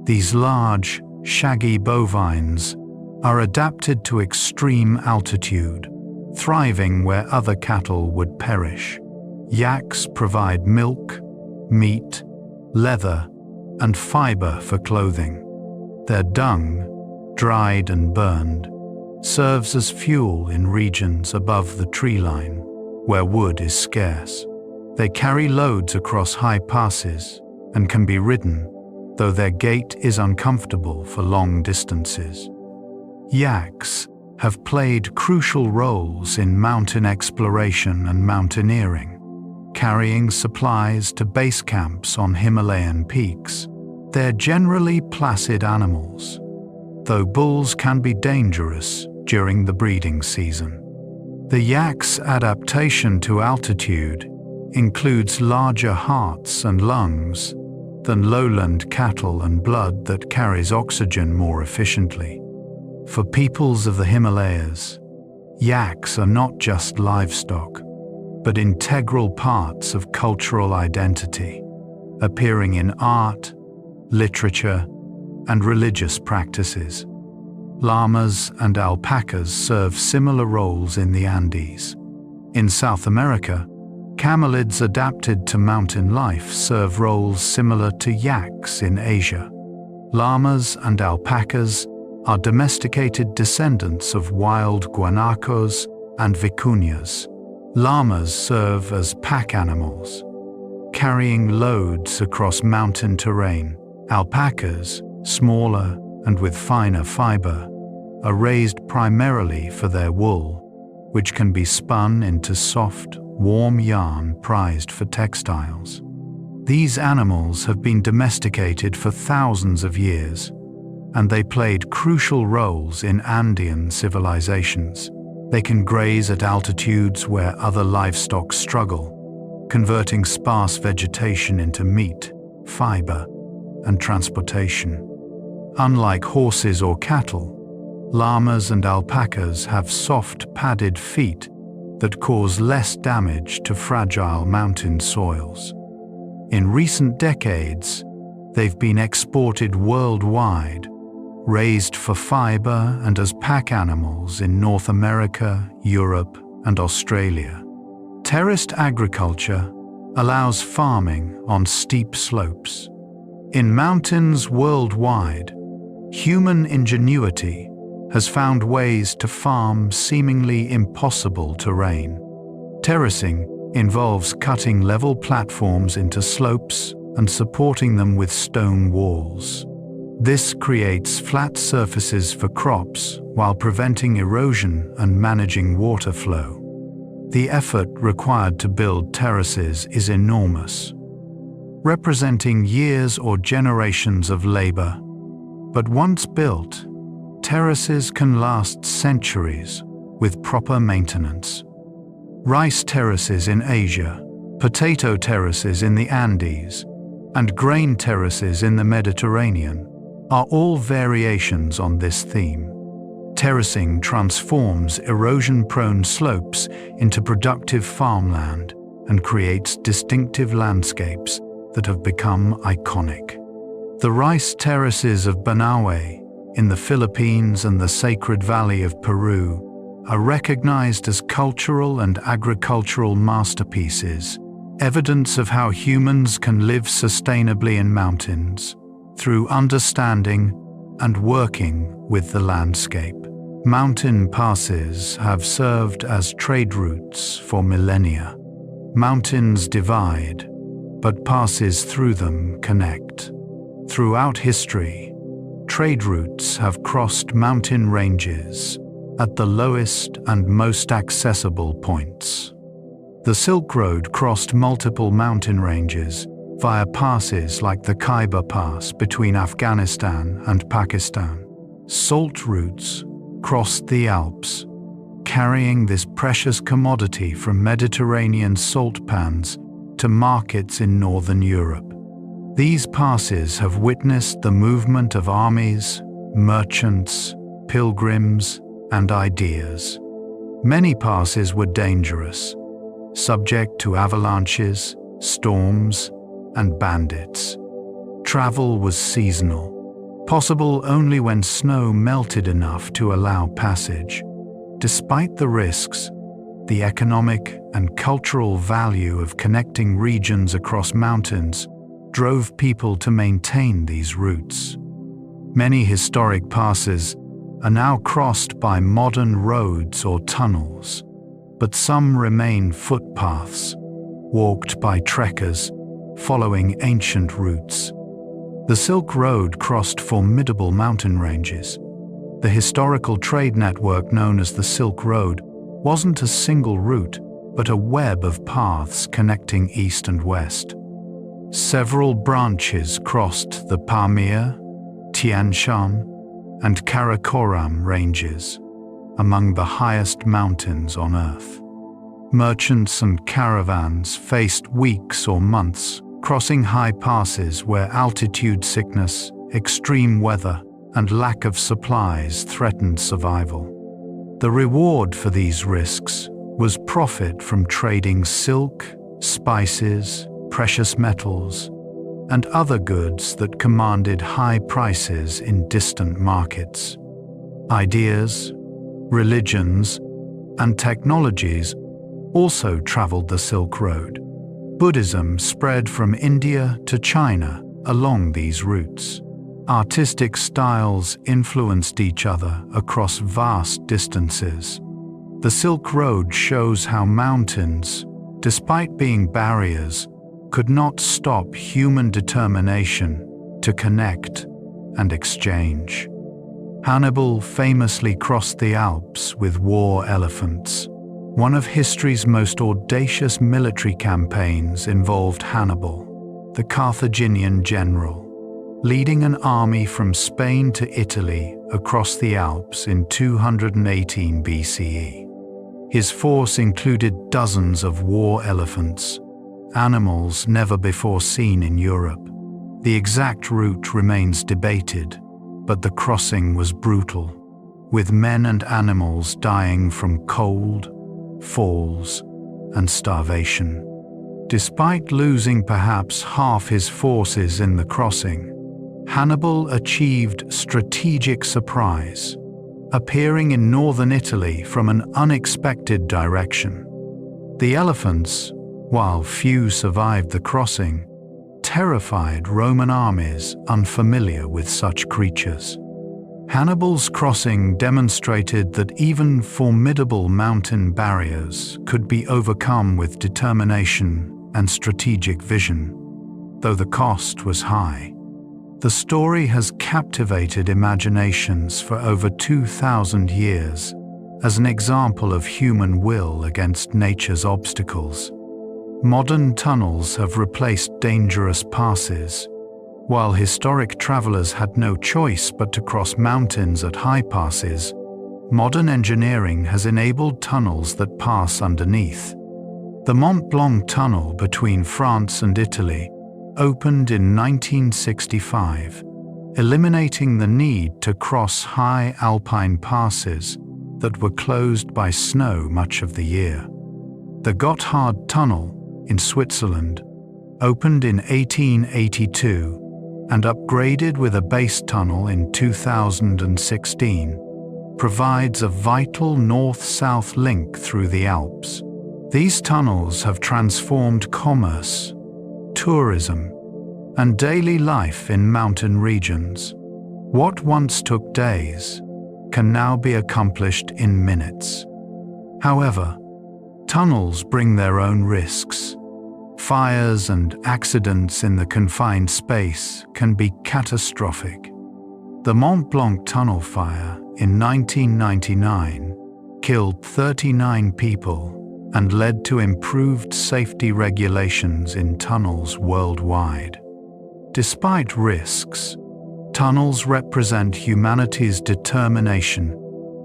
These large, shaggy bovines are adapted to extreme altitude, thriving where other cattle would perish. Yaks provide milk, meat, leather, and fiber for clothing. Their dung, dried and burned, serves as fuel in regions above the tree line, where wood is scarce. They carry loads across high passes and can be ridden, though their gait is uncomfortable for long distances. Yaks have played crucial roles in mountain exploration and mountaineering, carrying supplies to base camps on Himalayan peaks. They're generally placid animals, though bulls can be dangerous during the breeding season. The yak's adaptation to altitude includes larger hearts and lungs than lowland cattle and blood that carries oxygen more efficiently. For peoples of the Himalayas, yaks are not just livestock, but integral parts of cultural identity, appearing in art, literature, and religious practices. Llamas and alpacas serve similar roles in the Andes. In South America, camelids adapted to mountain life serve roles similar to yaks in Asia. Llamas and alpacas are domesticated descendants of wild guanacos and vicuñas. Llamas serve as pack animals, carrying loads across mountain terrain. Alpacas, smaller and with finer fiber, are raised primarily for their wool, which can be spun into soft, warm yarn prized for textiles. These animals have been domesticated for thousands of years, and they played crucial roles in Andean civilizations. They can graze at altitudes where other livestock struggle, converting sparse vegetation into meat, fiber, and transportation. Unlike horses or cattle, llamas and alpacas have soft, padded feet that cause less damage to fragile mountain soils. In recent decades, they've been exported worldwide, raised for fiber and as pack animals in North America, Europe, and Australia. Terraced agriculture allows farming on steep slopes. In mountains worldwide, human ingenuity has found ways to farm seemingly impossible terrain. Terracing involves cutting level platforms into slopes and supporting them with stone walls. This creates flat surfaces for crops while preventing erosion and managing water flow. The effort required to build terraces is enormous, representing years or generations of labor. But once built, terraces can last centuries with proper maintenance. Rice terraces in Asia, potato terraces in the Andes, and grain terraces in the Mediterranean are all variations on this theme. Terracing transforms erosion-prone slopes into productive farmland and creates distinctive landscapes that have become iconic. The rice terraces of Banaue in the Philippines and the Sacred Valley of Peru are recognized as cultural and agricultural masterpieces, evidence of how humans can live sustainably in mountains through understanding and working with the landscape. Mountain passes have served as trade routes for millennia. Mountains divide, but passes through them connect. Throughout history, trade routes have crossed mountain ranges at the lowest and most accessible points. The Silk Road crossed multiple mountain ranges via passes like the Khyber Pass between Afghanistan and Pakistan. Salt routes crossed the Alps, carrying this precious commodity from Mediterranean salt pans to markets in northern Europe. These passes have witnessed the movement of armies, merchants, pilgrims, and ideas. Many passes were dangerous, subject to avalanches, storms, and bandits. Travel was seasonal, possible only when snow melted enough to allow passage. Despite the risks, the economic and cultural value of connecting regions across mountains drove people to maintain these routes. Many historic passes are now crossed by modern roads or tunnels, but some remain footpaths, walked by trekkers following ancient routes. The Silk Road crossed formidable mountain ranges. The historical trade network known as the Silk Road wasn't a single route, but a web of paths connecting east and west. Several branches crossed the Pamir, Tian Shan, and Karakoram ranges, among the highest mountains on Earth. Merchants and caravans faced weeks or months crossing high passes where altitude sickness, extreme weather, and lack of supplies threatened survival. The reward for these risks was profit from trading silk, spices, precious metals, and other goods that commanded high prices in distant markets. Ideas, religions, and technologies also traveled the Silk Road. Buddhism spread from India to China along these routes. Artistic styles influenced each other across vast distances. The Silk Road shows how mountains, despite being barriers, could not stop human determination to connect and exchange. Hannibal famously crossed the Alps with war elephants. One of history's most audacious military campaigns involved Hannibal, the Carthaginian general, leading an army from Spain to Italy across the Alps in 218 BCE. His force included dozens of war elephants, animals never before seen in Europe. The exact route remains debated, but the crossing was brutal, with men and animals dying from cold, falls, and starvation. Despite losing perhaps half his forces in the crossing, Hannibal achieved strategic surprise, appearing in northern Italy from an unexpected direction. The elephants, while few survived the crossing, terrified Roman armies unfamiliar with such creatures. Hannibal's crossing demonstrated that even formidable mountain barriers could be overcome with determination and strategic vision, though the cost was high. The story has captivated imaginations for over 2,000 years as an example of human will against nature's obstacles. Modern tunnels have replaced dangerous passes, while historic travelers had no choice but to cross mountains at high passes. Modern engineering has enabled tunnels that pass underneath. The Mont Blanc Tunnel between France and Italy opened in 1965, eliminating the need to cross high alpine passes that were closed by snow much of the year. The Gotthard Tunnel in Switzerland opened in 1882 and upgraded with a base tunnel in 2016, provides a vital north-south link through the Alps. These tunnels have transformed commerce, tourism, and daily life in mountain regions. What once took days can now be accomplished in minutes. However, tunnels bring their own risks. Fires and accidents in the confined space can be catastrophic. The Mont Blanc tunnel fire in 1999 killed 39 people and led to improved safety regulations in tunnels worldwide. Despite risks, tunnels represent humanity's determination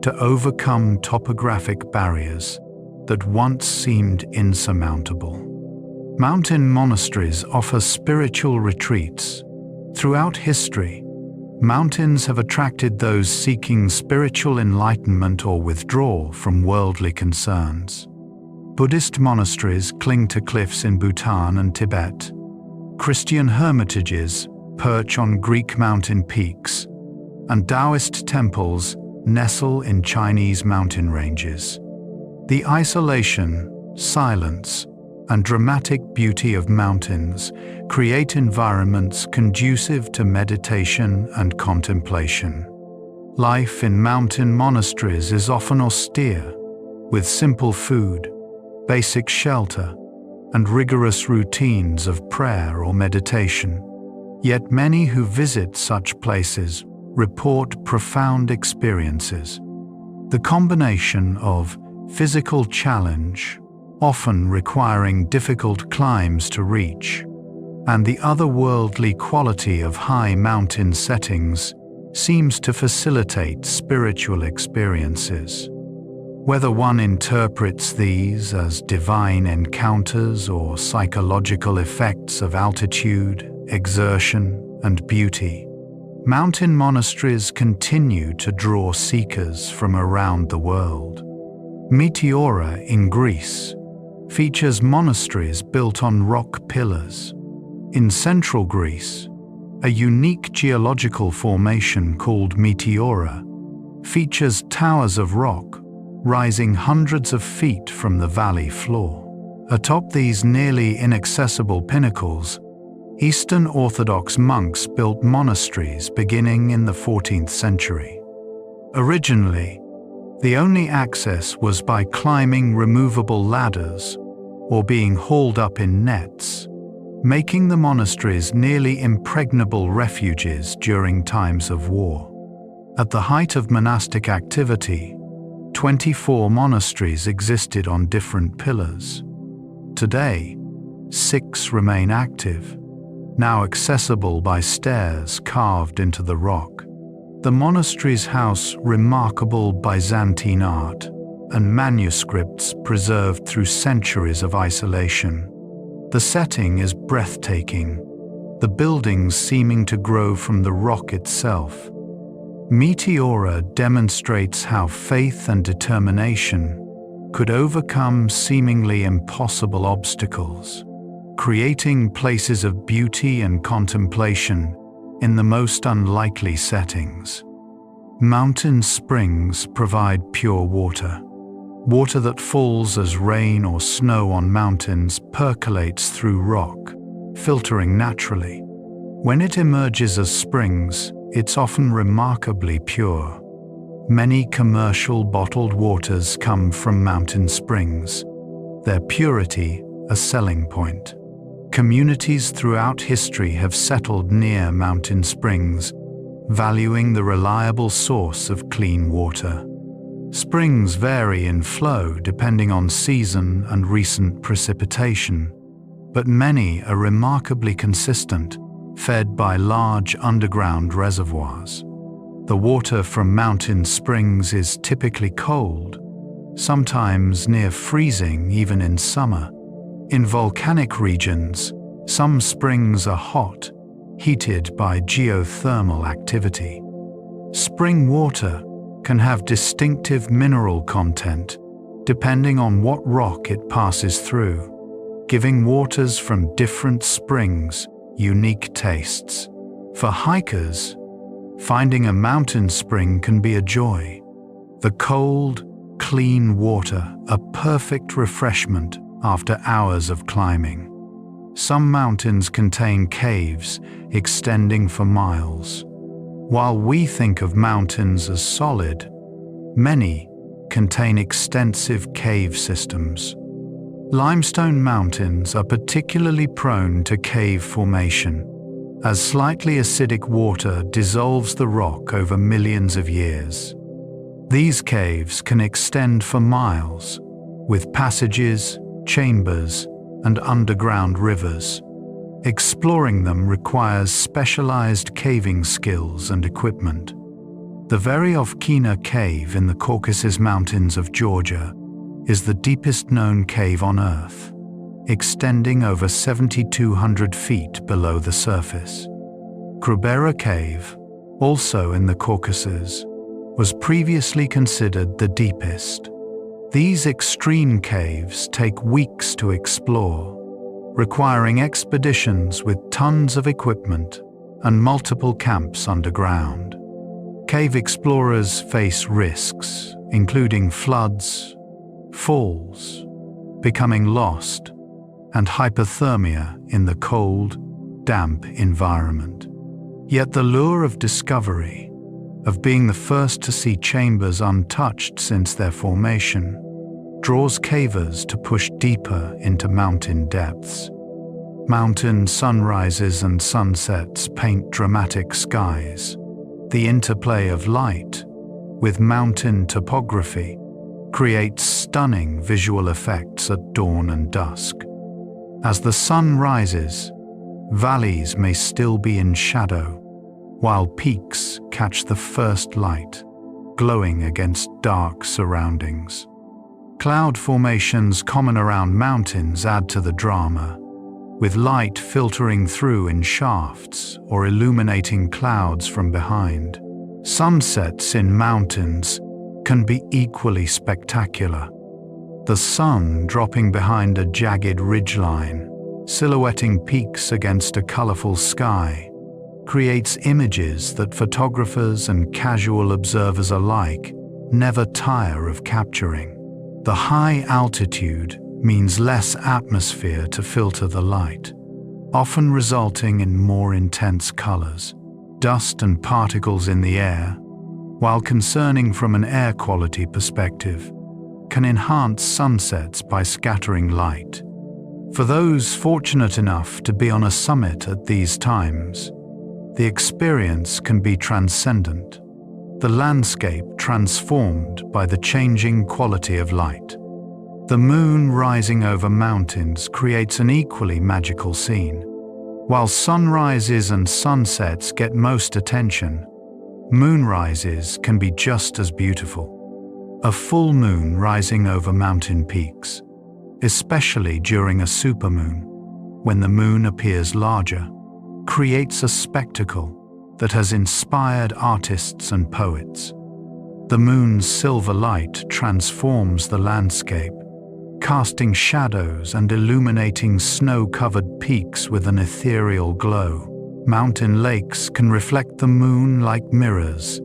to overcome topographic barriers that once seemed insurmountable. Mountain monasteries offer spiritual retreats. Throughout history, mountains have attracted those seeking spiritual enlightenment or withdrawal from worldly concerns. Buddhist monasteries cling to cliffs in Bhutan and Tibet. Christian hermitages perch on Greek mountain peaks, and Taoist temples nestle in Chinese mountain ranges. The isolation, silence, and dramatic beauty of mountains create environments conducive to meditation and contemplation. Life in mountain monasteries is often austere, with simple food, basic shelter, and rigorous routines of prayer or meditation. Yet many who visit such places report profound experiences. The combination of physical challenge, often requiring difficult climbs to reach, and the otherworldly quality of high mountain settings seems to facilitate spiritual experiences. Whether one interprets these as divine encounters or psychological effects of altitude, exertion, and beauty, mountain monasteries continue to draw seekers from around the world. Meteora in Greece features monasteries built on rock pillars. In central Greece, a unique geological formation called Meteora features towers of rock rising hundreds of feet from the valley floor. Atop these nearly inaccessible pinnacles, Eastern Orthodox monks built monasteries beginning in the 14th century. Originally, the only access was by climbing removable ladders or being hauled up in nets, making the monasteries nearly impregnable refuges during times of war. At the height of monastic activity, 24 monasteries existed on different pillars. Today, 6 remain active, now accessible by stairs carved into the rock. The monasteries house remarkable Byzantine art, and manuscripts preserved through centuries of isolation. The setting is breathtaking, the buildings seeming to grow from the rock itself. Meteora demonstrates how faith and determination could overcome seemingly impossible obstacles, creating places of beauty and contemplation in the most unlikely settings. Mountain springs provide pure water. Water that falls as rain or snow on mountains percolates through rock, filtering naturally. When it emerges as springs, it's often remarkably pure. Many commercial bottled waters come from mountain springs, their purity a selling point. Communities throughout history have settled near mountain springs, valuing the reliable source of clean water. Springs vary in flow depending on season and recent precipitation, but many are remarkably consistent, fed by large underground reservoirs. The water from mountain springs is typically cold, sometimes near freezing even in summer. In volcanic regions, some springs are hot, heated by geothermal activity. Spring water can have distinctive mineral content depending on what rock it passes through, giving waters from different springs unique tastes. For hikers, finding a mountain spring can be a joy. The cold, clean water, a perfect refreshment after hours of climbing. Some mountains contain caves extending for miles. While we think of mountains as solid, many contain extensive cave systems. Limestone mountains are particularly prone to cave formation, as slightly acidic water dissolves the rock over millions of years. These caves can extend for miles, with passages, chambers, and underground rivers. Exploring them requires specialized caving skills and equipment. The Veryovkina Cave in the Caucasus Mountains of Georgia is the deepest known cave on Earth, extending over 7,200 feet below the surface. Krubera Cave, also in the Caucasus, was previously considered the deepest. These extreme caves take weeks to explore, requiring expeditions with tons of equipment and multiple camps underground. Cave explorers face risks, including floods, falls, becoming lost, and hypothermia in the cold, damp environment. Yet the lure of discovery, of being the first to see chambers untouched since their formation, draws cavers to push deeper into mountain depths. Mountain sunrises and sunsets paint dramatic skies. The interplay of light with mountain topography creates stunning visual effects at dawn and dusk. As the sun rises, valleys may still be in shadow, while peaks catch the first light, glowing against dark surroundings. Cloud formations common around mountains add to the drama, with light filtering through in shafts or illuminating clouds from behind. Sunsets in mountains can be equally spectacular. The sun dropping behind a jagged ridgeline, silhouetting peaks against a colorful sky, creates images that photographers and casual observers alike never tire of capturing. The high altitude means less atmosphere to filter the light, often resulting in more intense colors. Dust and particles in the air, while concerning from an air quality perspective, can enhance sunsets by scattering light. For those fortunate enough to be on a summit at these times, the experience can be transcendent, the landscape transformed by the changing quality of light. The moon rising over mountains creates an equally magical scene. While sunrises and sunsets get most attention, moonrises can be just as beautiful. A full moon rising over mountain peaks, especially during a supermoon, when the moon appears larger, creates a spectacle that has inspired artists and poets. The moon's silver light transforms the landscape, casting shadows and illuminating snow-covered peaks with an ethereal glow. Mountain lakes can reflect the moon like mirrors,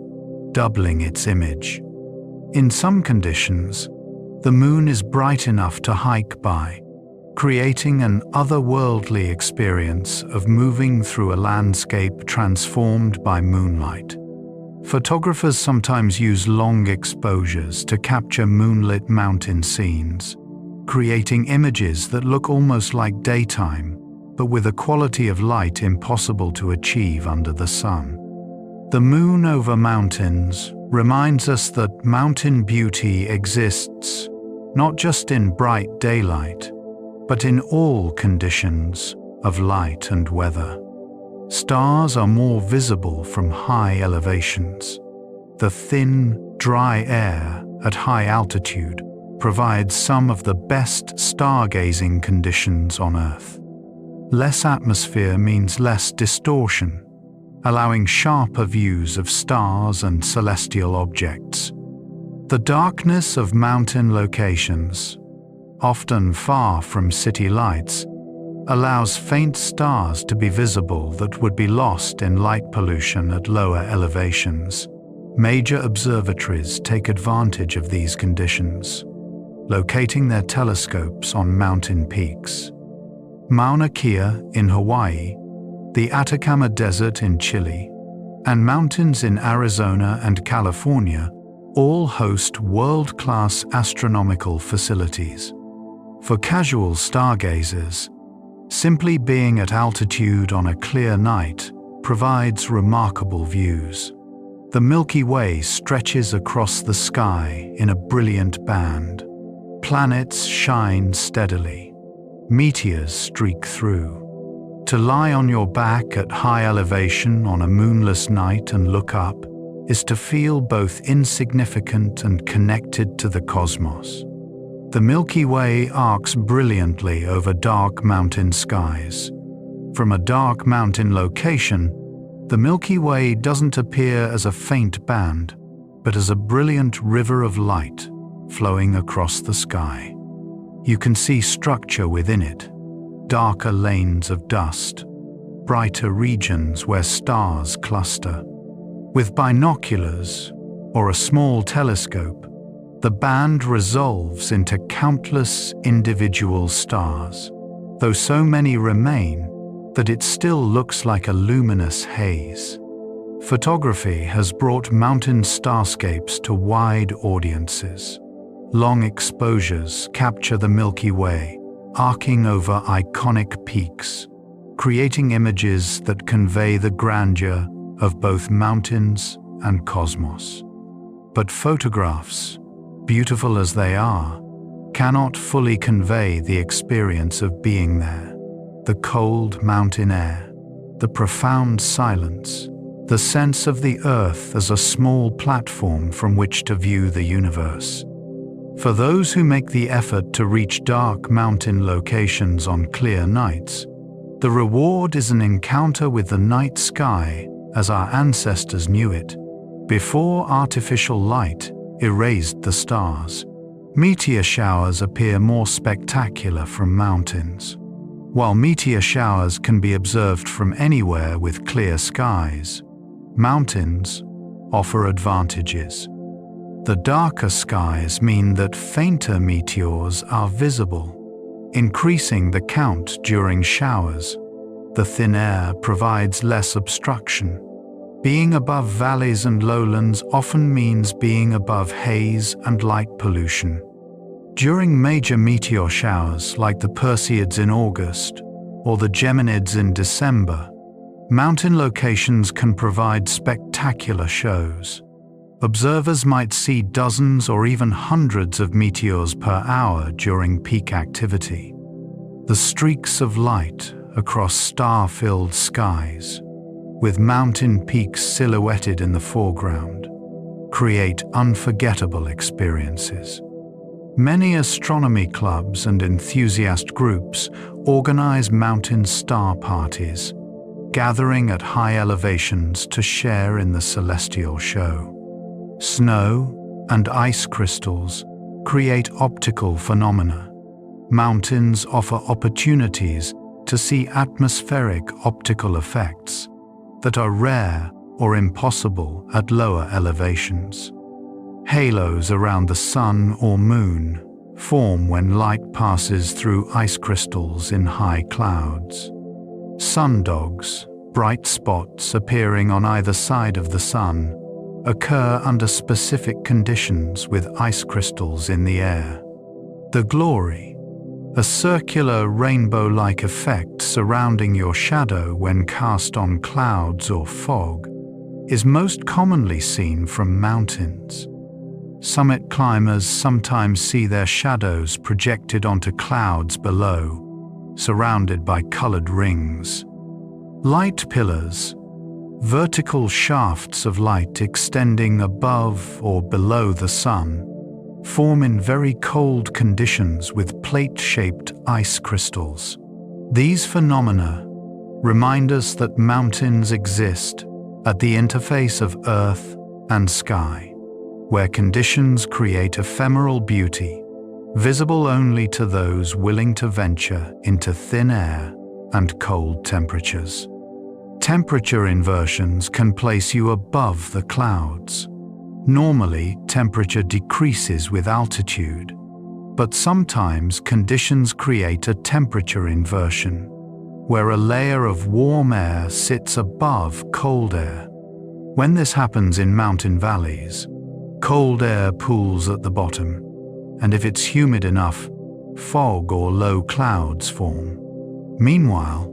doubling its image. In some conditions, the moon is bright enough to hike by, creating an otherworldly experience of moving through a landscape transformed by moonlight. Photographers sometimes use long exposures to capture moonlit mountain scenes, creating images that look almost like daytime, but with a quality of light impossible to achieve under the sun. The moon over mountains reminds us that mountain beauty exists not just in bright daylight, but in all conditions of light and weather. Stars are more visible from high elevations. The thin, dry air at high altitude provides some of the best stargazing conditions on Earth. Less atmosphere means less distortion, allowing sharper views of stars and celestial objects. The darkness of mountain locations, often far from city lights, allows faint stars to be visible that would be lost in light pollution at lower elevations. Major observatories take advantage of these conditions, locating their telescopes on mountain peaks. Mauna Kea in Hawaii, the Atacama Desert in Chile, and mountains in Arizona and California all host world-class astronomical facilities. For casual stargazers, simply being at altitude on a clear night provides remarkable views. The Milky Way stretches across the sky in a brilliant band. Planets shine steadily. Meteors streak through. To lie on your back at high elevation on a moonless night and look up is to feel both insignificant and connected to the cosmos. The Milky Way arcs brilliantly over dark mountain skies. From a dark mountain location, the Milky Way doesn't appear as a faint band, but as a brilliant river of light flowing across the sky. You can see structure within it, darker lanes of dust, brighter regions where stars cluster. With binoculars or a small telescope, the band resolves into countless individual stars, though so many remain that it still looks like a luminous haze. Photography has brought mountain starscapes to wide audiences. Long exposures capture the Milky Way, arcing over iconic peaks, creating images that convey the grandeur of both mountains and cosmos. But photographs, beautiful as they are, cannot fully convey the experience of being there. The cold mountain air, the profound silence, the sense of the Earth as a small platform from which to view the universe. For those who make the effort to reach dark mountain locations on clear nights, the reward is an encounter with the night sky as our ancestors knew it, before artificial light erased the stars. Meteor showers appear more spectacular from mountains. While meteor showers can be observed from anywhere with clear skies, mountains offer advantages. The darker skies mean that fainter meteors are visible, increasing the count during showers. The thin air provides less obstruction. Being above valleys and lowlands often means being above haze and light pollution. During major meteor showers like the Perseids in August or the Geminids in December, mountain locations can provide spectacular shows. Observers might see dozens or even hundreds of meteors per hour during peak activity. The streaks of light across star-filled skies, with mountain peaks silhouetted in the foreground, create unforgettable experiences. Many astronomy clubs and enthusiast groups organize mountain star parties, gathering at high elevations to share in the celestial show. Snow and ice crystals create optical phenomena. Mountains offer opportunities to see atmospheric optical effects that are rare or impossible at lower elevations. Halos around the sun or moon form when light passes through ice crystals in high clouds. Sundogs, bright spots appearing on either side of the sun, occur under specific conditions with ice crystals in the air. The glory, a circular rainbow-like effect surrounding your shadow when cast on clouds or fog, is most commonly seen from mountains. Summit climbers sometimes see their shadows projected onto clouds below, surrounded by colored rings. Light pillars, vertical shafts of light extending above or below the sun, form in very cold conditions with plate-shaped ice crystals. These phenomena remind us that mountains exist at the interface of earth and sky, where conditions create ephemeral beauty, visible only to those willing to venture into thin air and cold temperatures. Temperature inversions can place you above the clouds. Normally, temperature decreases with altitude, but sometimes conditions create a temperature inversion, where a layer of warm air sits above cold air. When this happens in mountain valleys, cold air pools at the bottom, and if it's humid enough, fog or low clouds form. Meanwhile,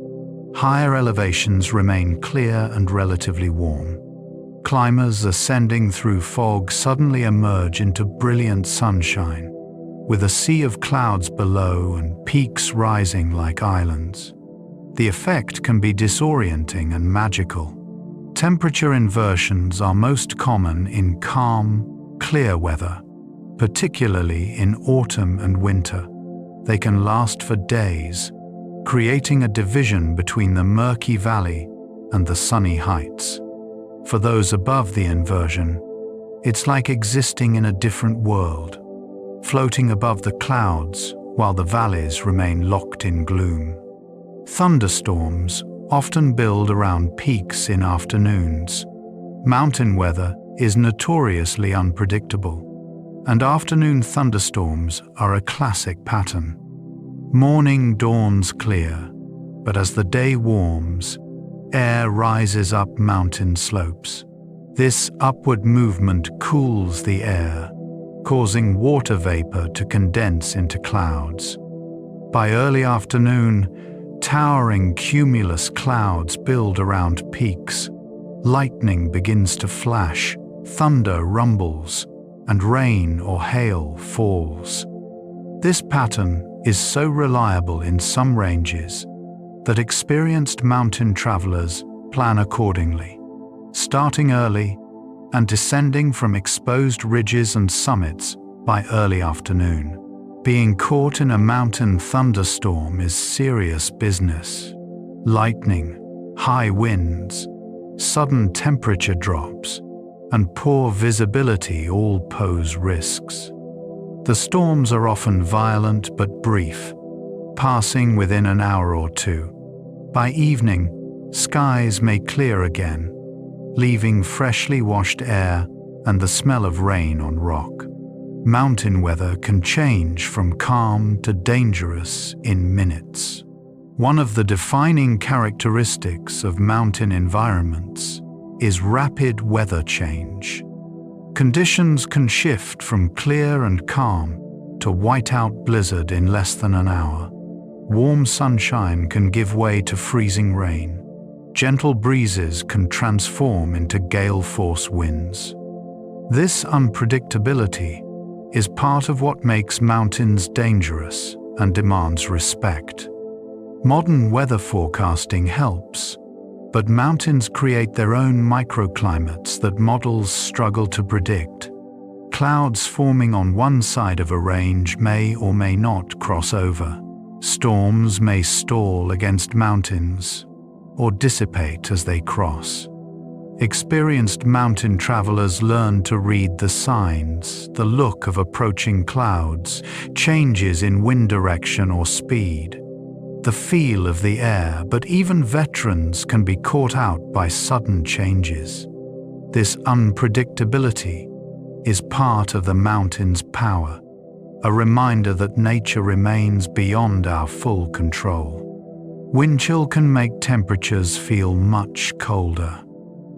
higher elevations remain clear and relatively warm. Climbers ascending through fog suddenly emerge into brilliant sunshine, with a sea of clouds below and peaks rising like islands. The effect can be disorienting and magical. Temperature inversions are most common in calm, clear weather, particularly in autumn and winter. They can last for days, creating a division between the murky valley and the sunny heights. For those above the inversion, it's like existing in a different world, floating above the clouds while the valleys remain locked in gloom. Thunderstorms often build around peaks in afternoons. Mountain weather is notoriously unpredictable, and afternoon thunderstorms are a classic pattern. Morning dawns clear, but as the day warms, air rises up mountain slopes. This upward movement cools the air, causing water vapor to condense into clouds. By early afternoon, towering cumulus clouds build around peaks. Lightning begins to flash, thunder rumbles, and rain or hail falls. This pattern is so reliable in some ranges that experienced mountain travelers plan accordingly, starting early and descending from exposed ridges and summits by early afternoon. Being caught in a mountain thunderstorm is serious business. Lightning, high winds, sudden temperature drops, and poor visibility all pose risks. The storms are often violent but brief, passing within an hour or two. By evening, skies may clear again, leaving freshly washed air and the smell of rain on rock. Mountain weather can change from calm to dangerous in minutes. One of the defining characteristics of mountain environments is rapid weather change. Conditions can shift from clear and calm to whiteout blizzard in less than an hour. Warm sunshine can give way to freezing rain. Gentle breezes can transform into gale-force winds. This unpredictability is part of what makes mountains dangerous and demands respect. Modern weather forecasting helps, But mountains create their own microclimates that models struggle to predict. Clouds forming on one side of a range may or may not cross over. Storms may stall against mountains or dissipate as they cross. Experienced mountain travelers learn to read the signs, the look of approaching clouds, changes in wind direction or speed, the feel of the air, but even veterans can be caught out by sudden changes. This unpredictability is part of the mountain's power, a reminder that nature remains beyond our full control. Wind chill can make temperatures feel much colder.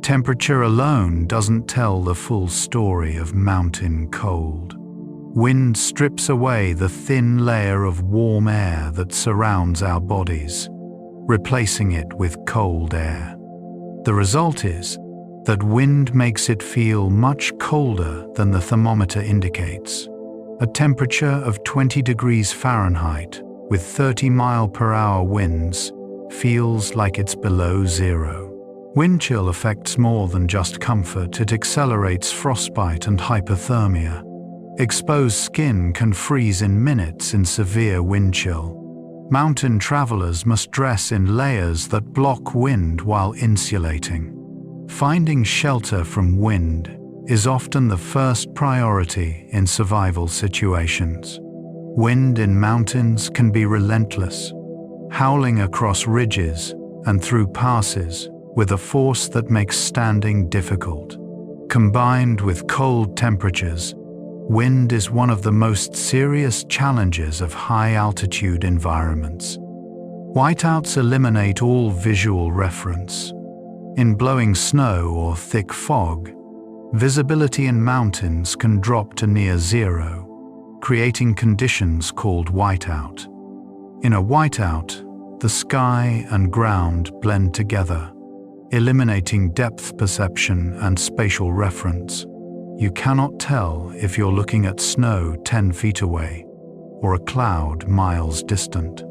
Temperature alone doesn't tell the full story of mountain cold. Wind strips away the thin layer of warm air that surrounds our bodies, replacing it with cold air. The result is that wind makes it feel much colder than the thermometer indicates. A temperature of 20 degrees Fahrenheit with 30-mile-per-hour winds feels like it's below zero. Wind chill affects more than just comfort. It accelerates frostbite and hypothermia. Exposed skin can freeze in minutes in severe wind chill. Mountain travelers must dress in layers that block wind while insulating. Finding shelter from wind is often the first priority in survival situations. Wind in mountains can be relentless, howling across ridges and through passes with a force that makes standing difficult. Combined with cold temperatures, wind is one of the most serious challenges of high-altitude environments. Whiteouts eliminate all visual reference. In blowing snow or thick fog, visibility in mountains can drop to near zero, creating conditions called whiteout. In a whiteout, the sky and ground blend together, eliminating depth perception and spatial reference. You cannot tell if you're looking at snow 10 feet away or a cloud miles distant.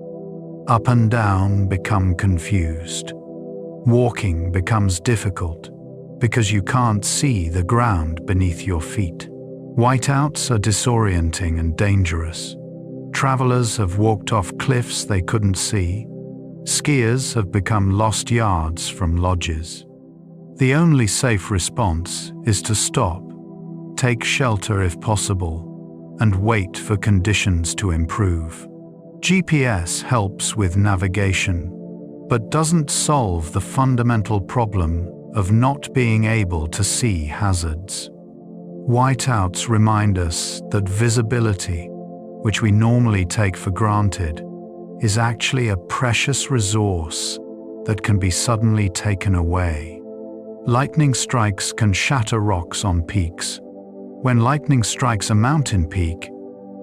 Up and down become confused. Walking becomes difficult because you can't see the ground beneath your feet. Whiteouts are disorienting and dangerous. Travelers have walked off cliffs they couldn't see. Skiers have become lost yards from lodges. The only safe response is to stop, take shelter if possible, and wait for conditions to improve. GPS helps with navigation, but doesn't solve the fundamental problem of not being able to see hazards. Whiteouts remind us that visibility, which we normally take for granted, is actually a precious resource that can be suddenly taken away. Lightning strikes can shatter rocks on peaks. When lightning strikes a mountain peak,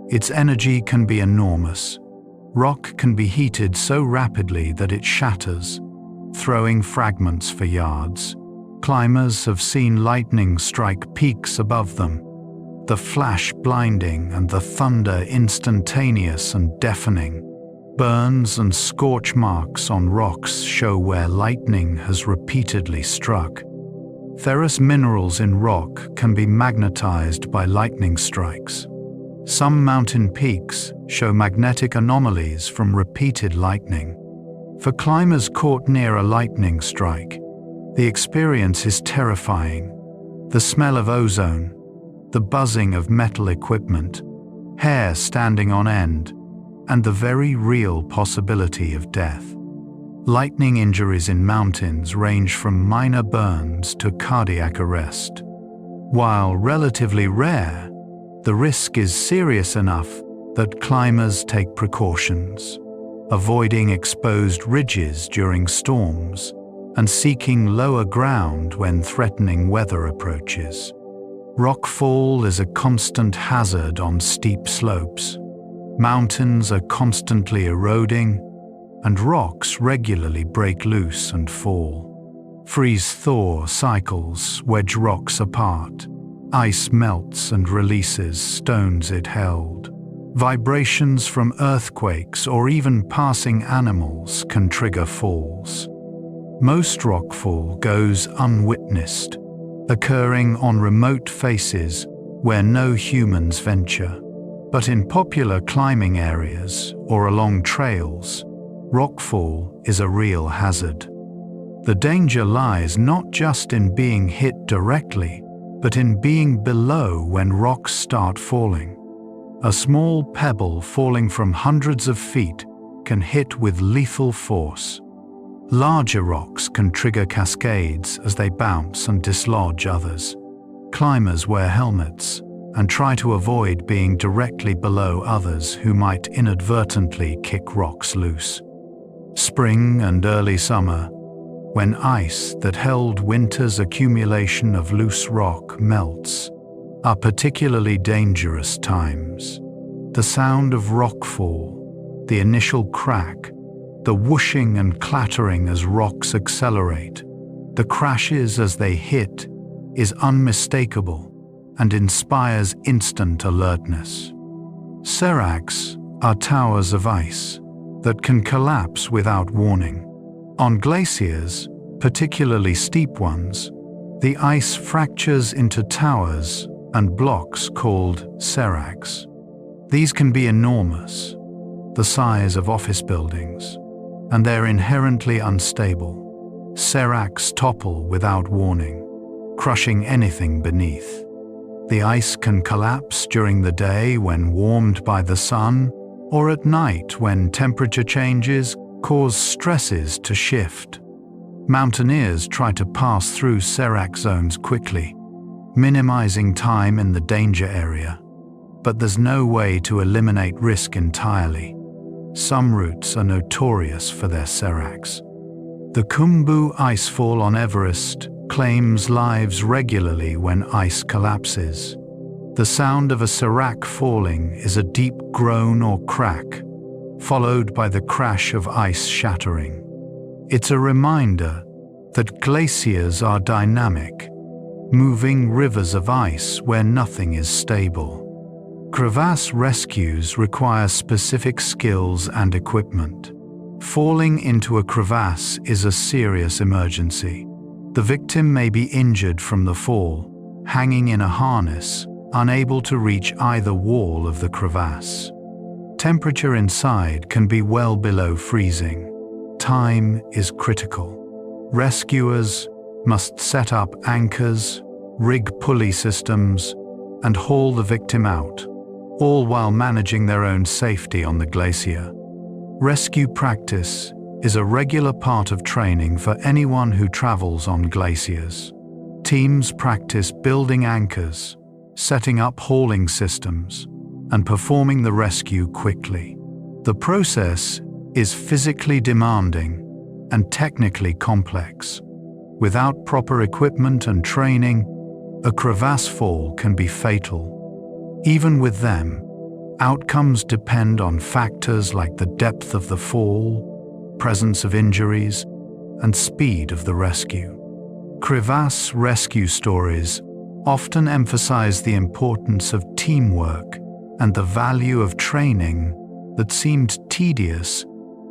its energy can be enormous. Rock can be heated so rapidly that it shatters, throwing fragments for yards. Climbers have seen lightning strike peaks above them, the flash blinding and the thunder instantaneous and deafening. Burns and scorch marks on rocks show where lightning has repeatedly struck. Ferrous minerals in rock can be magnetized by lightning strikes. Some mountain peaks show magnetic anomalies from repeated lightning. For climbers caught near a lightning strike, the experience is terrifying. The smell of ozone, the buzzing of metal equipment, hair standing on end, and the very real possibility of death. Lightning injuries in mountains range from minor burns to cardiac arrest. While relatively rare, the risk is serious enough that climbers take precautions, avoiding exposed ridges during storms and seeking lower ground when threatening weather approaches. Rockfall is a constant hazard on steep slopes. Mountains are constantly eroding, and rocks regularly break loose and fall. Freeze-thaw cycles wedge rocks apart. Ice melts and releases stones it held. Vibrations from earthquakes or even passing animals can trigger falls. Most rockfall goes unwitnessed, occurring on remote faces where no humans venture. But in popular climbing areas or along trails, rockfall is a real hazard. The danger lies not just in being hit directly, but in being below when rocks start falling. A small pebble falling from hundreds of feet can hit with lethal force. Larger rocks can trigger cascades as they bounce and dislodge others. Climbers wear helmets and try to avoid being directly below others who might inadvertently kick rocks loose. Spring and early summer, when ice that held winter's accumulation of loose rock melts, are particularly dangerous times. The sound of rockfall, the initial crack, the whooshing and clattering as rocks accelerate, the crashes as they hit, is unmistakable and inspires instant alertness. Seracs are towers of ice that can collapse without warning. On glaciers, particularly steep ones, the ice fractures into towers and blocks called seracs. These can be enormous, the size of office buildings, and they're inherently unstable. Seracs topple without warning, crushing anything beneath. The ice can collapse during the day when warmed by the sun, or at night when temperature changes cause stresses to shift. Mountaineers try to pass through serac zones quickly, minimizing time in the danger area. But there's no way to eliminate risk entirely. Some routes are notorious for their seracs. The Khumbu icefall on Everest claims lives regularly when ice collapses. The sound of a serac falling is a deep groan or crack, followed by the crash of ice shattering. It's a reminder that glaciers are dynamic, moving rivers of ice where nothing is stable. Crevasse rescues require specific skills and equipment. Falling into a crevasse is a serious emergency. The victim may be injured from the fall, hanging in a harness, unable to reach either wall of the crevasse. Temperature inside can be well below freezing. Time is critical. Rescuers must set up anchors, rig pulley systems, and haul the victim out, all while managing their own safety on the glacier. Rescue practice is a regular part of training for anyone who travels on glaciers. Teams practice building anchors, setting up hauling systems, and performing the rescue quickly. The process is physically demanding and technically complex. Without proper equipment and training, a crevasse fall can be fatal. Even with them, outcomes depend on factors like the depth of the fall, presence of injuries, and speed of the rescue. Crevasse rescue stories often emphasize the importance of teamwork and the value of training that seemed tedious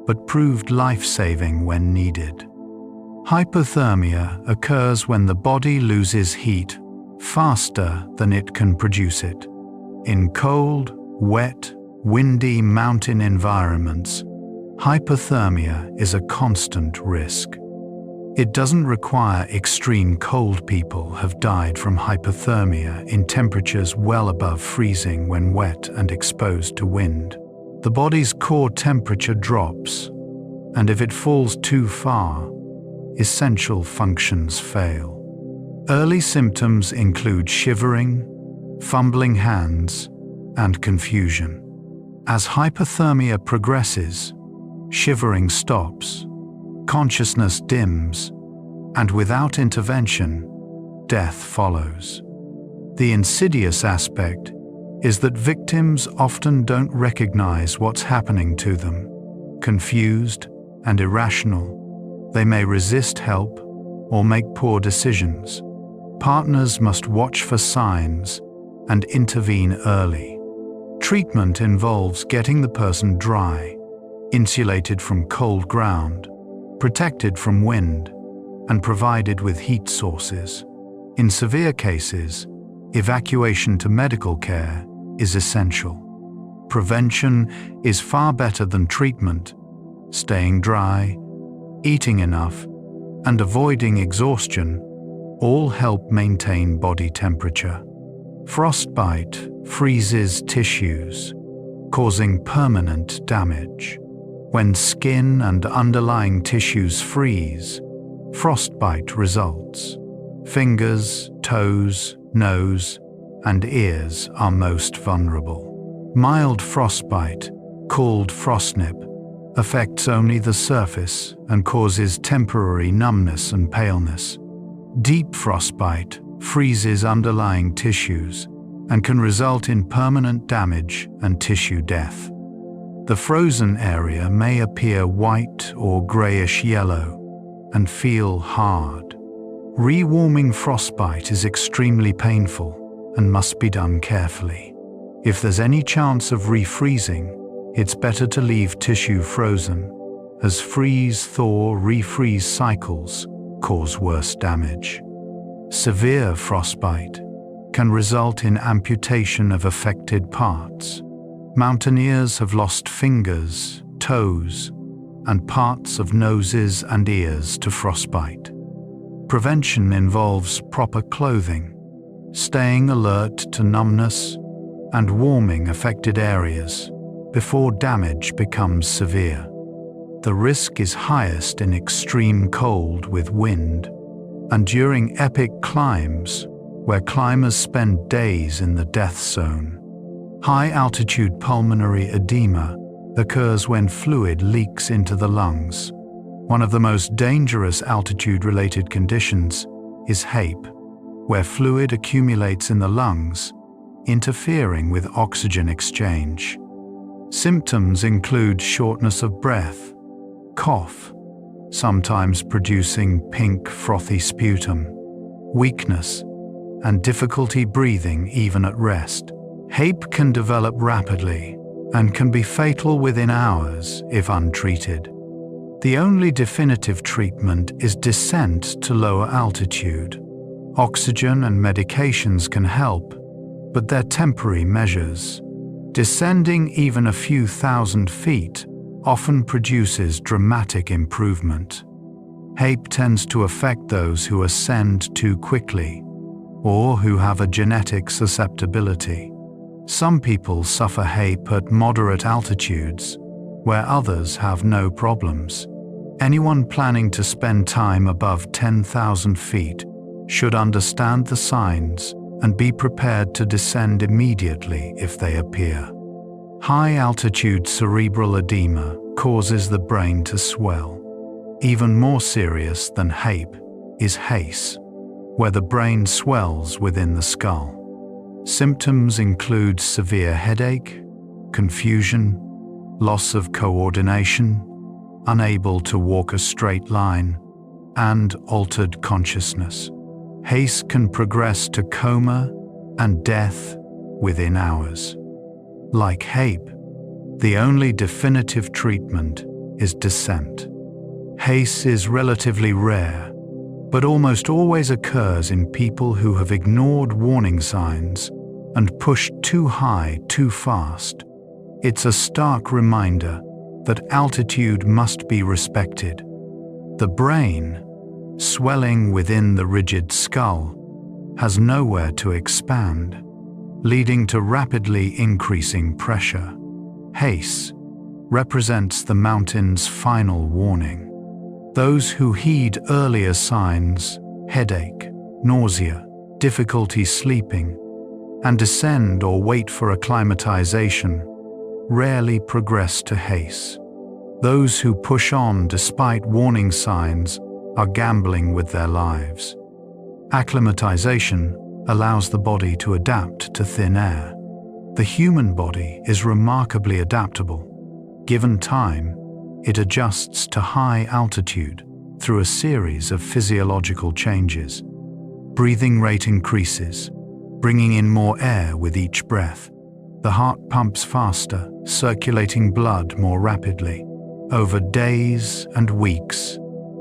but proved life-saving when needed. Hypothermia occurs when the body loses heat faster than it can produce it. In cold, wet, windy mountain environments, hypothermia is a constant risk. It doesn't require extreme cold. People have died from hypothermia in temperatures well above freezing when wet and exposed to wind. The body's core temperature drops, and if it falls too far, essential functions fail. Early symptoms include shivering, fumbling hands, and confusion. As hypothermia progresses, shivering stops, consciousness dims, and without intervention, death follows. The insidious aspect is that victims often don't recognize what's happening to them. Confused and irrational, they may resist help or make poor decisions. Partners must watch for signs and intervene early. Treatment involves getting the person dry, insulated from cold ground, protected from wind, and provided with heat sources. In severe cases, evacuation to medical care is essential. Prevention is far better than treatment. Staying dry, eating enough, and avoiding exhaustion all help maintain body temperature. Frostbite freezes tissues, causing permanent damage. When skin and underlying tissues freeze, frostbite results. Fingers, toes, nose, and ears are most vulnerable. Mild frostbite, called frostnip, affects only the surface and causes temporary numbness and paleness. Deep frostbite freezes underlying tissues and can result in permanent damage and tissue death. The frozen area may appear white or grayish-yellow and feel hard. Rewarming frostbite is extremely painful and must be done carefully. If there's any chance of refreezing, it's better to leave tissue frozen, as freeze-thaw, refreeze cycles cause worse damage. Severe frostbite can result in amputation of affected parts. Mountaineers have lost fingers, toes, and parts of noses and ears to frostbite. Prevention involves proper clothing, staying alert to numbness, and warming affected areas before damage becomes severe. The risk is highest in extreme cold with wind, and during epic climbs where climbers spend days in the death zone. High-altitude pulmonary edema occurs when fluid leaks into the lungs. One of the most dangerous altitude-related conditions is HAPE, where fluid accumulates in the lungs, interfering with oxygen exchange. Symptoms include shortness of breath, cough, sometimes producing pink frothy sputum, weakness, and difficulty breathing even at rest. HAPE can develop rapidly and can be fatal within hours if untreated. The only definitive treatment is descent to lower altitude. Oxygen and medications can help, but they're temporary measures. Descending even a few thousand feet often produces dramatic improvement. HAPE tends to affect those who ascend too quickly or who have a genetic susceptibility. Some people suffer HAPE at moderate altitudes, where others have no problems. Anyone planning to spend time above 10,000 feet should understand the signs and be prepared to descend immediately if they appear. High-altitude cerebral edema causes the brain to swell. Even more serious than HAPE is HACE, where the brain swells within the skull. Symptoms include severe headache, confusion, loss of coordination, unable to walk a straight line, and altered consciousness. HACE can progress to coma and death within hours. Like HAPE, the only definitive treatment is descent. HACE is relatively rare, but almost always occurs in people who have ignored warning signs and pushed too high too fast. It's a stark reminder that altitude must be respected. The brain, swelling within the rigid skull, has nowhere to expand, leading to rapidly increasing pressure. HACE represents the mountain's final warning. Those who heed earlier signs, headache, nausea, difficulty sleeping, and descend or wait for acclimatization, rarely progress to HACE. Those who push on despite warning signs are gambling with their lives. Acclimatization allows the body to adapt to thin air. The human body is remarkably adaptable. Given time, it adjusts to high altitude through a series of physiological changes. Breathing rate increases, bringing in more air with each breath. The heart pumps faster, circulating blood more rapidly. Over days and weeks,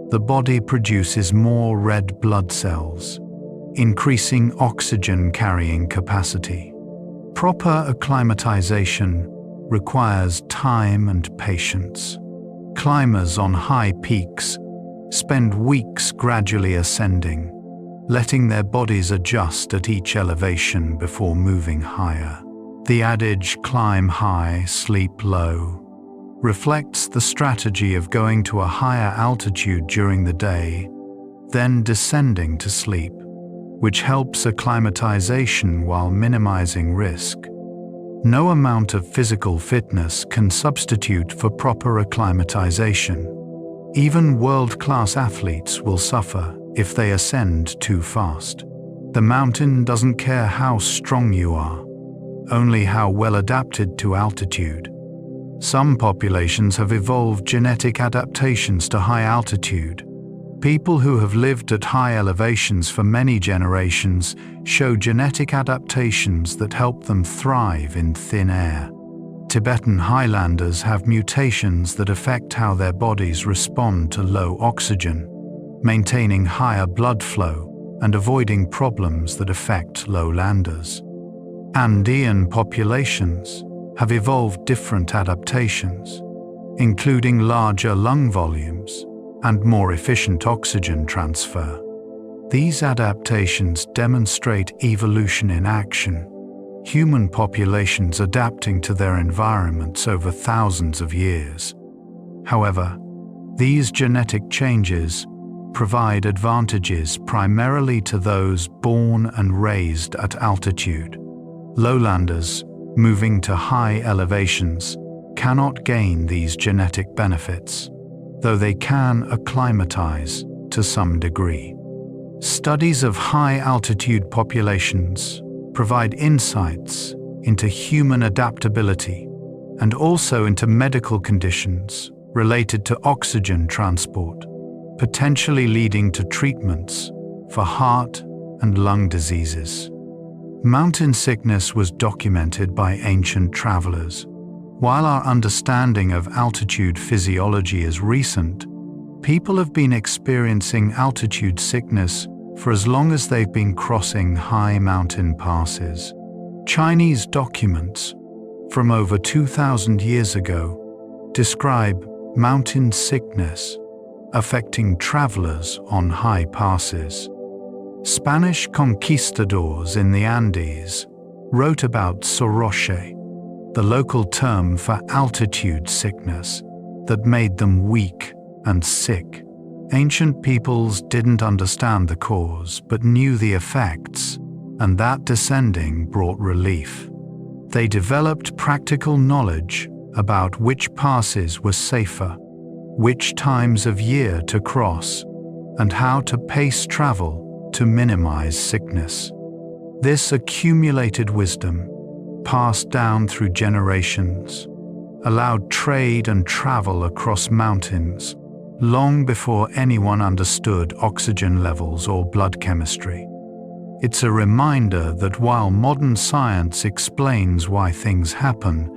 the body produces more red blood cells, increasing oxygen carrying capacity. Proper acclimatization requires time and patience. Climbers on high peaks spend weeks gradually ascending, letting their bodies adjust at each elevation before moving higher. The adage, "climb high, sleep low," reflects the strategy of going to a higher altitude during the day, then descending to sleep, which helps acclimatization while minimizing risk. No amount of physical fitness can substitute for proper acclimatization. Even world-class athletes will suffer if they ascend too fast. The mountain doesn't care how strong you are, only how well adapted to altitude. Some populations have evolved genetic adaptations to high altitude. People who have lived at high elevations for many generations show genetic adaptations that help them thrive in thin air. Tibetan highlanders have mutations that affect how their bodies respond to low oxygen, maintaining higher blood flow and avoiding problems that affect lowlanders. Andean populations have evolved different adaptations, including larger lung volumes and more efficient oxygen transfer. These adaptations demonstrate evolution in action, human populations adapting to their environments over thousands of years. However, these genetic changes provide advantages primarily to those born and raised at altitude. Lowlanders, moving to high elevations, cannot gain these genetic benefits, though they can acclimatize to some degree. Studies of high-altitude populations provide insights into human adaptability and also into medical conditions related to oxygen transport, potentially leading to treatments for heart and lung diseases. Mountain sickness was documented by ancient travelers. While our understanding of altitude physiology is recent, people have been experiencing altitude sickness for as long as they've been crossing high mountain passes. Chinese documents from over 2,000 years ago describe mountain sickness affecting travelers on high passes. Spanish conquistadors in the Andes wrote about soroche, the local term for altitude sickness that made them weak and sick. Ancient peoples didn't understand the cause but knew the effects, and that descending brought relief. They developed practical knowledge about which passes were safer, which times of year to cross, and how to pace travel to minimize sickness. This accumulated wisdom, passed down through generations, allowed trade and travel across mountains long before anyone understood oxygen levels or blood chemistry. It's a reminder that while modern science explains why things happen,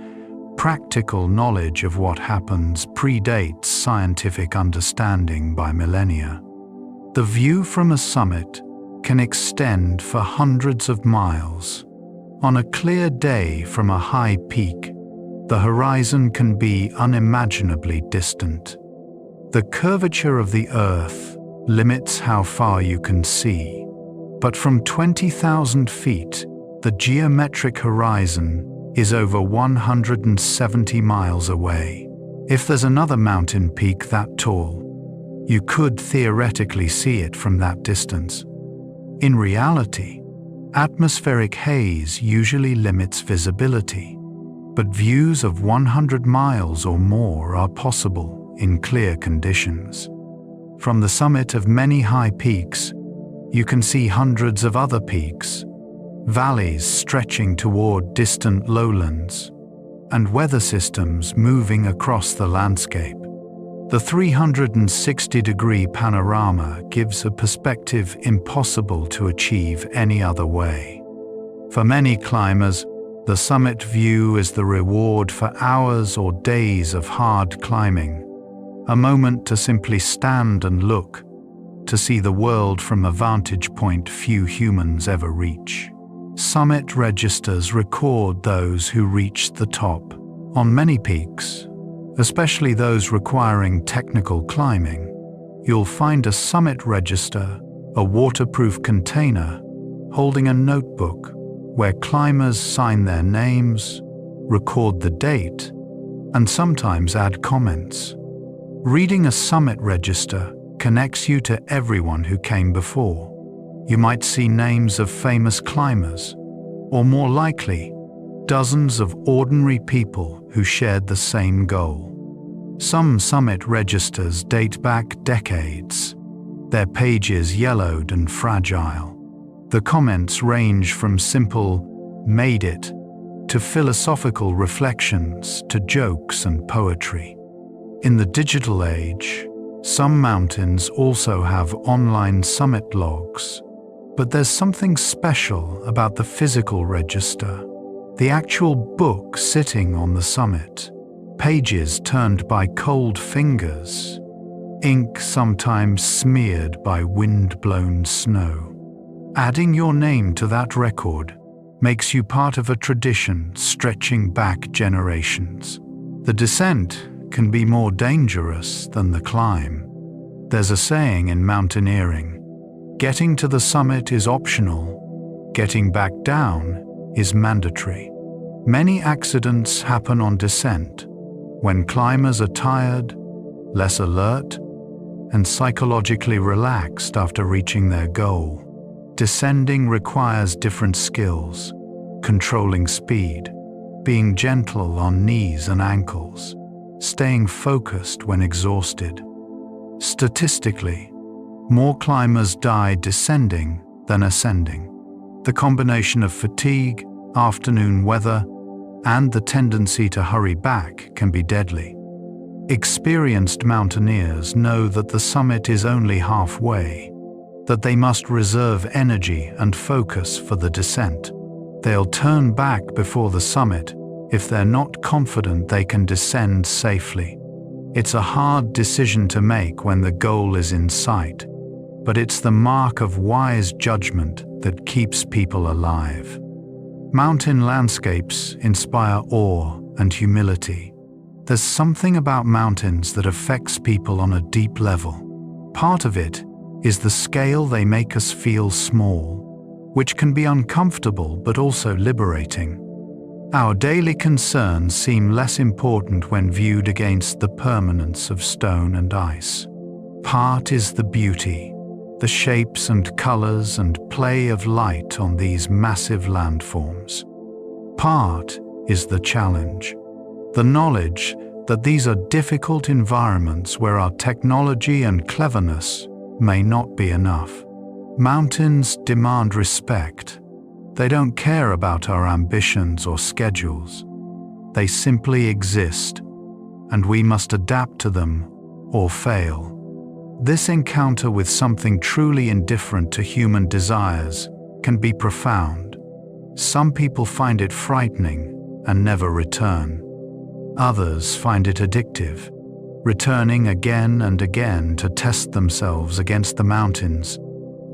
practical knowledge of what happens predates scientific understanding by millennia. The view from a summit can extend for hundreds of miles. On a clear day from a high peak, the horizon can be unimaginably distant. The curvature of the Earth limits how far you can see, but from 20,000 feet, the geometric horizon is over 170 miles away. If there's another mountain peak that tall, you could theoretically see it from that distance. In reality, atmospheric haze usually limits visibility, but views of 100 miles or more are possible in clear conditions. From the summit of many high peaks, you can see hundreds of other peaks, valleys stretching toward distant lowlands, and weather systems moving across the landscape. The 360-degree panorama gives a perspective impossible to achieve any other way. For many climbers, the summit view is the reward for hours or days of hard climbing. a moment to simply stand and look, to see the world from a vantage point few humans ever reach. Summit registers record those who reached the top. On many peaks, especially those requiring technical climbing, you'll find a summit register, a waterproof container, holding a notebook where climbers sign their names, record the date, and sometimes add comments. Reading a summit register connects you to everyone who came before. You might see names of famous climbers, or more likely, dozens of ordinary people who shared the same goal. Some summit registers date back decades, their pages yellowed and fragile. The comments range from simple, "made it," to philosophical reflections, to jokes and poetry. In the digital age, some mountains also have online summit logs, but there's something special about the physical register, the actual book sitting on the summit, pages turned by cold fingers, ink sometimes smeared by wind-blown snow. Adding your name to that record makes you part of a tradition stretching back generations. The descent can be more dangerous than the climb. There's a saying in mountaineering, getting to the summit is optional, getting back down is mandatory. Many accidents happen on descent, when climbers are tired, less alert, and psychologically relaxed after reaching their goal. Descending requires different skills, controlling speed, being gentle on knees and ankles, staying focused when exhausted. Statistically, more climbers die descending than ascending. The combination of fatigue, afternoon weather, and the tendency to hurry back can be deadly. Experienced mountaineers know that the summit is only halfway, that they must reserve energy and focus for the descent. They'll turn back before the summit if they're not confident they can descend safely. It's a hard decision to make when the goal is in sight, but it's the mark of wise judgment that keeps people alive. Mountain landscapes inspire awe and humility. There's something about mountains that affects people on a deep level. Part of it is the scale they make us feel small, which can be uncomfortable but also liberating. Our daily concerns seem less important when viewed against the permanence of stone and ice. Part is the beauty, the shapes and colors and play of light on these massive landforms. Part is the challenge, the knowledge that these are difficult environments where our technology and cleverness may not be enough. Mountains demand respect. They don't care about our ambitions or schedules. They simply exist, and we must adapt to them or fail. This encounter with something truly indifferent to human desires can be profound. Some people find it frightening and never return. Others find it addictive, returning again and again to test themselves against the mountains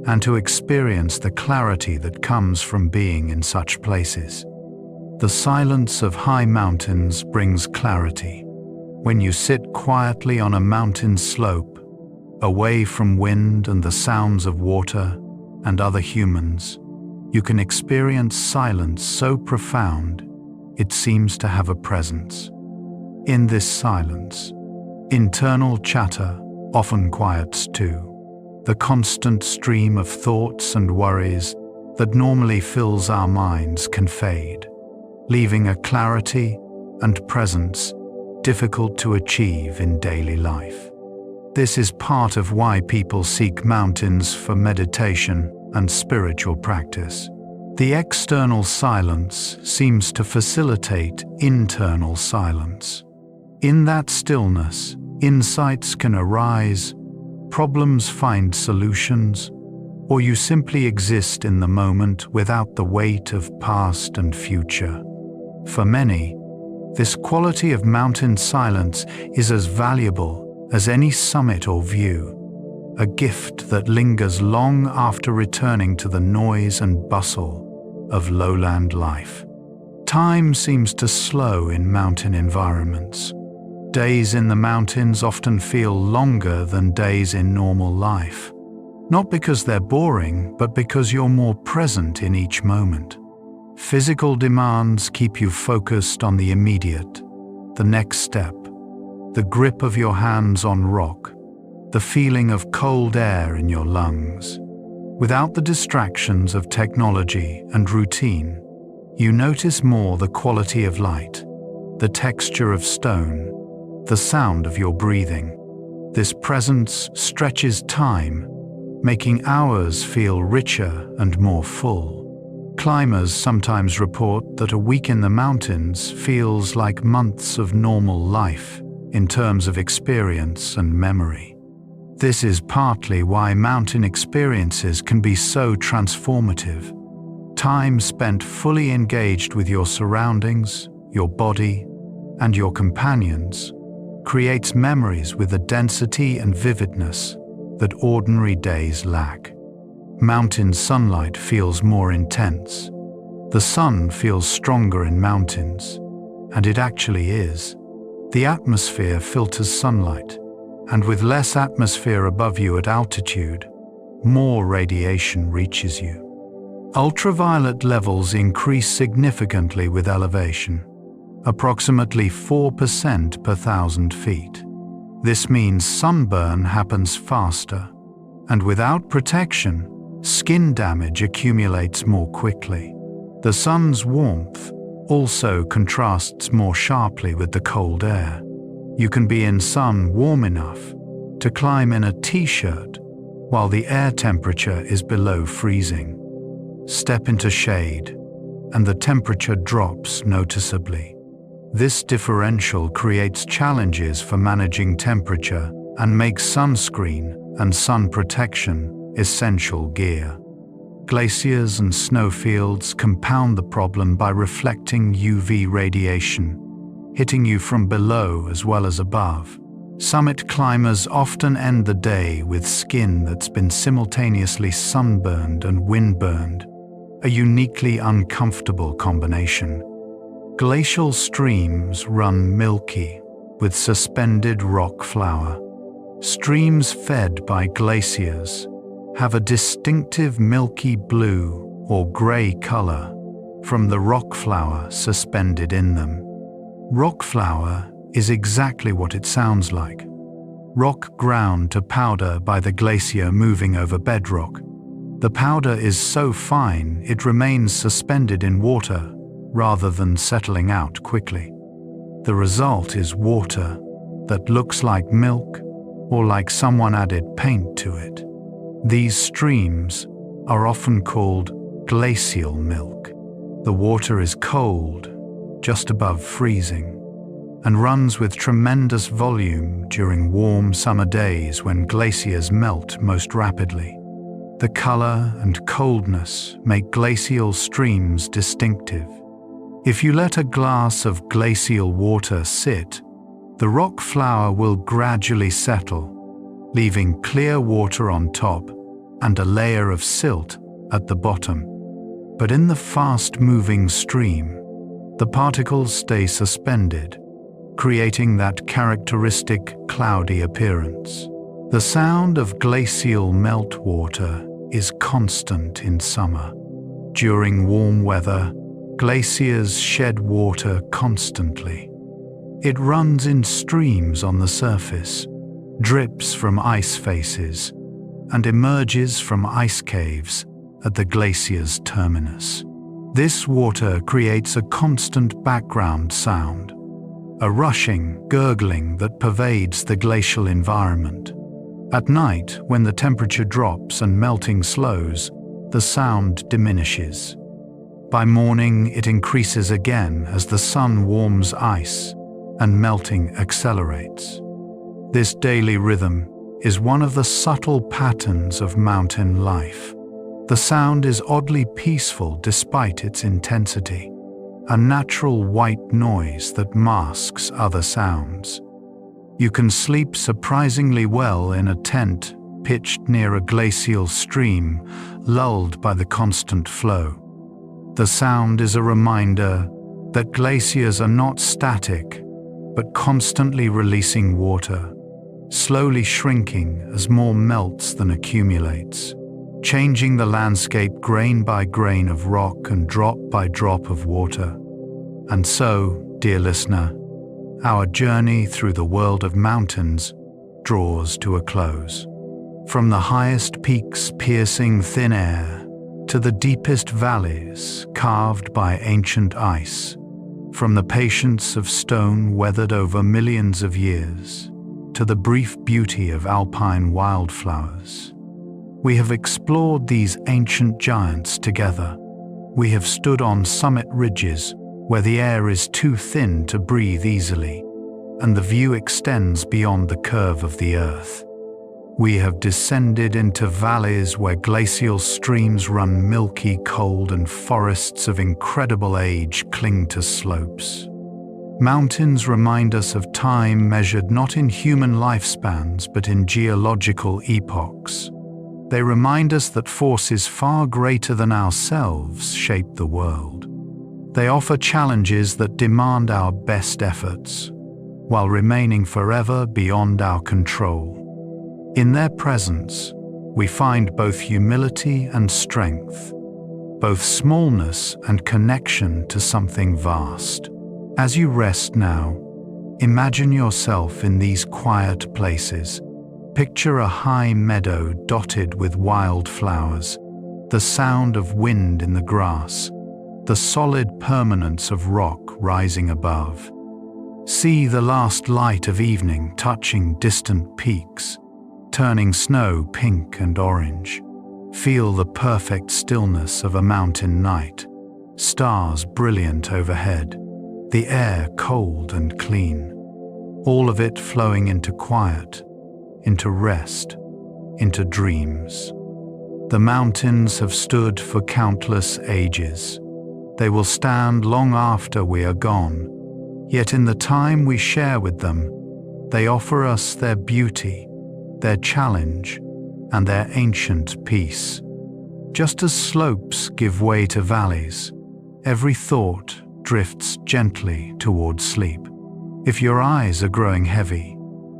and to experience the clarity that comes from being in such places. The silence of high mountains brings clarity. When you sit quietly on a mountain slope, away from wind and the sounds of water and other humans, you can experience silence so profound it seems to have a presence. In this silence, internal chatter often quiets too. The constant stream of thoughts and worries that normally fills our minds can fade, leaving a clarity and presence difficult to achieve in daily life. This is part of why people seek mountains for meditation and spiritual practice. The external silence seems to facilitate internal silence. In that stillness, insights can arise, problems find solutions, or you simply exist in the moment without the weight of past and future. For many, this quality of mountain silence is as valuable as any summit or view, a gift that lingers long after returning to the noise and bustle of lowland life. Time seems to slow in mountain environments. Days in the mountains often feel longer than days in normal life. Not because they're boring, but because you're more present in each moment. Physical demands keep you focused on the immediate, the next step, the grip of your hands on rock, the feeling of cold air in your lungs. Without the distractions of technology and routine, you notice more the quality of light, the texture of stone, the sound of your breathing. This presence stretches time, making hours feel richer and more full. Climbers sometimes report that a week in the mountains feels like months of normal life in terms of experience and memory. This is partly why mountain experiences can be so transformative. Time spent fully engaged with your surroundings, your body, and your companions creates memories with a density and vividness that ordinary days lack. Mountain sunlight feels more intense. The sun feels stronger in mountains, and it actually is. The atmosphere filters sunlight, and with less atmosphere above you at altitude, more radiation reaches you. Ultraviolet levels increase significantly with elevation, approximately 4% per 1,000 feet. This means sunburn happens faster, and without protection, skin damage accumulates more quickly. The sun's warmth also contrasts more sharply with the cold air. You can be in sun warm enough to climb in a t-shirt while the air temperature is below freezing. Step into shade, and the temperature drops noticeably. This differential creates challenges for managing temperature and makes sunscreen and sun protection essential gear. Glaciers and snowfields compound the problem by reflecting UV radiation, hitting you from below as well as above. Summit climbers often end the day with skin that's been simultaneously sunburned and windburned, a uniquely uncomfortable combination. Glacial streams run milky, with suspended rock flour. Streams fed by glaciers have a distinctive milky blue or gray color from the rock flour suspended in them. Rock flour is exactly what it sounds like. Rock ground to powder by the glacier moving over bedrock. The powder is so fine it remains suspended in water rather than settling out quickly. The result is water that looks like milk or like someone added paint to it. These streams are often called glacial milk. The water is cold, just above freezing, and runs with tremendous volume during warm summer days when glaciers melt most rapidly. The color and coldness make glacial streams distinctive. If you let a glass of glacial water sit, the rock flour will gradually settle, leaving clear water on top and a layer of silt at the bottom. But in the fast-moving stream, the particles stay suspended, creating that characteristic cloudy appearance. The sound of glacial meltwater is constant in summer. During warm weather, glaciers shed water constantly. It runs in streams on the surface, drips from ice faces, and emerges from ice caves at the glacier's terminus. This water creates a constant background sound, a rushing, gurgling that pervades the glacial environment. At night, when the temperature drops and melting slows, the sound diminishes. By morning, it increases again as the sun warms ice and melting accelerates. This daily rhythm is one of the subtle patterns of mountain life. The sound is oddly peaceful despite its intensity, a natural white noise that masks other sounds. You can sleep surprisingly well in a tent pitched near a glacial stream, lulled by the constant flow. The sound is a reminder that glaciers are not static, but constantly releasing water, slowly shrinking as more melts than accumulates, changing the landscape grain by grain of rock and drop by drop of water. And so, dear listener, our journey through the world of mountains draws to a close. From the highest peaks piercing thin air to the deepest valleys carved by ancient ice, from the patience of stone weathered over millions of years to the brief beauty of alpine wildflowers, we have explored these ancient giants together. We have stood on summit ridges where the air is too thin to breathe easily, and the view extends beyond the curve of the earth. We have descended into valleys where glacial streams run milky cold and forests of incredible age cling to slopes. Mountains remind us of time measured not in human lifespans but in geological epochs. They remind us that forces far greater than ourselves shape the world. They offer challenges that demand our best efforts, while remaining forever beyond our control. In their presence, we find both humility and strength, both smallness and connection to something vast. As you rest now, imagine yourself in these quiet places. Picture a high meadow dotted with wildflowers, the sound of wind in the grass, the solid permanence of rock rising above. See the last light of evening touching distant peaks, turning snow pink and orange. Feel the perfect stillness of a mountain night, stars brilliant overhead, the air cold and clean, all of it flowing into quiet, into rest, into dreams. The mountains have stood for countless ages. They will stand long after we are gone, yet in the time we share with them, they offer us their beauty, their challenge, and their ancient peace. Just as slopes give way to valleys, every thought drifts gently toward sleep. If your eyes are growing heavy,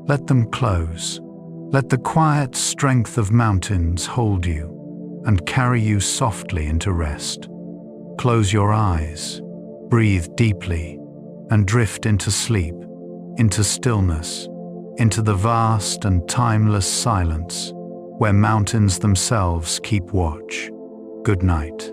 let them close. Let the quiet strength of mountains hold you and carry you softly into rest. Close your eyes, breathe deeply, and drift into sleep, into stillness, into the vast and timeless silence where mountains themselves keep watch. Good night.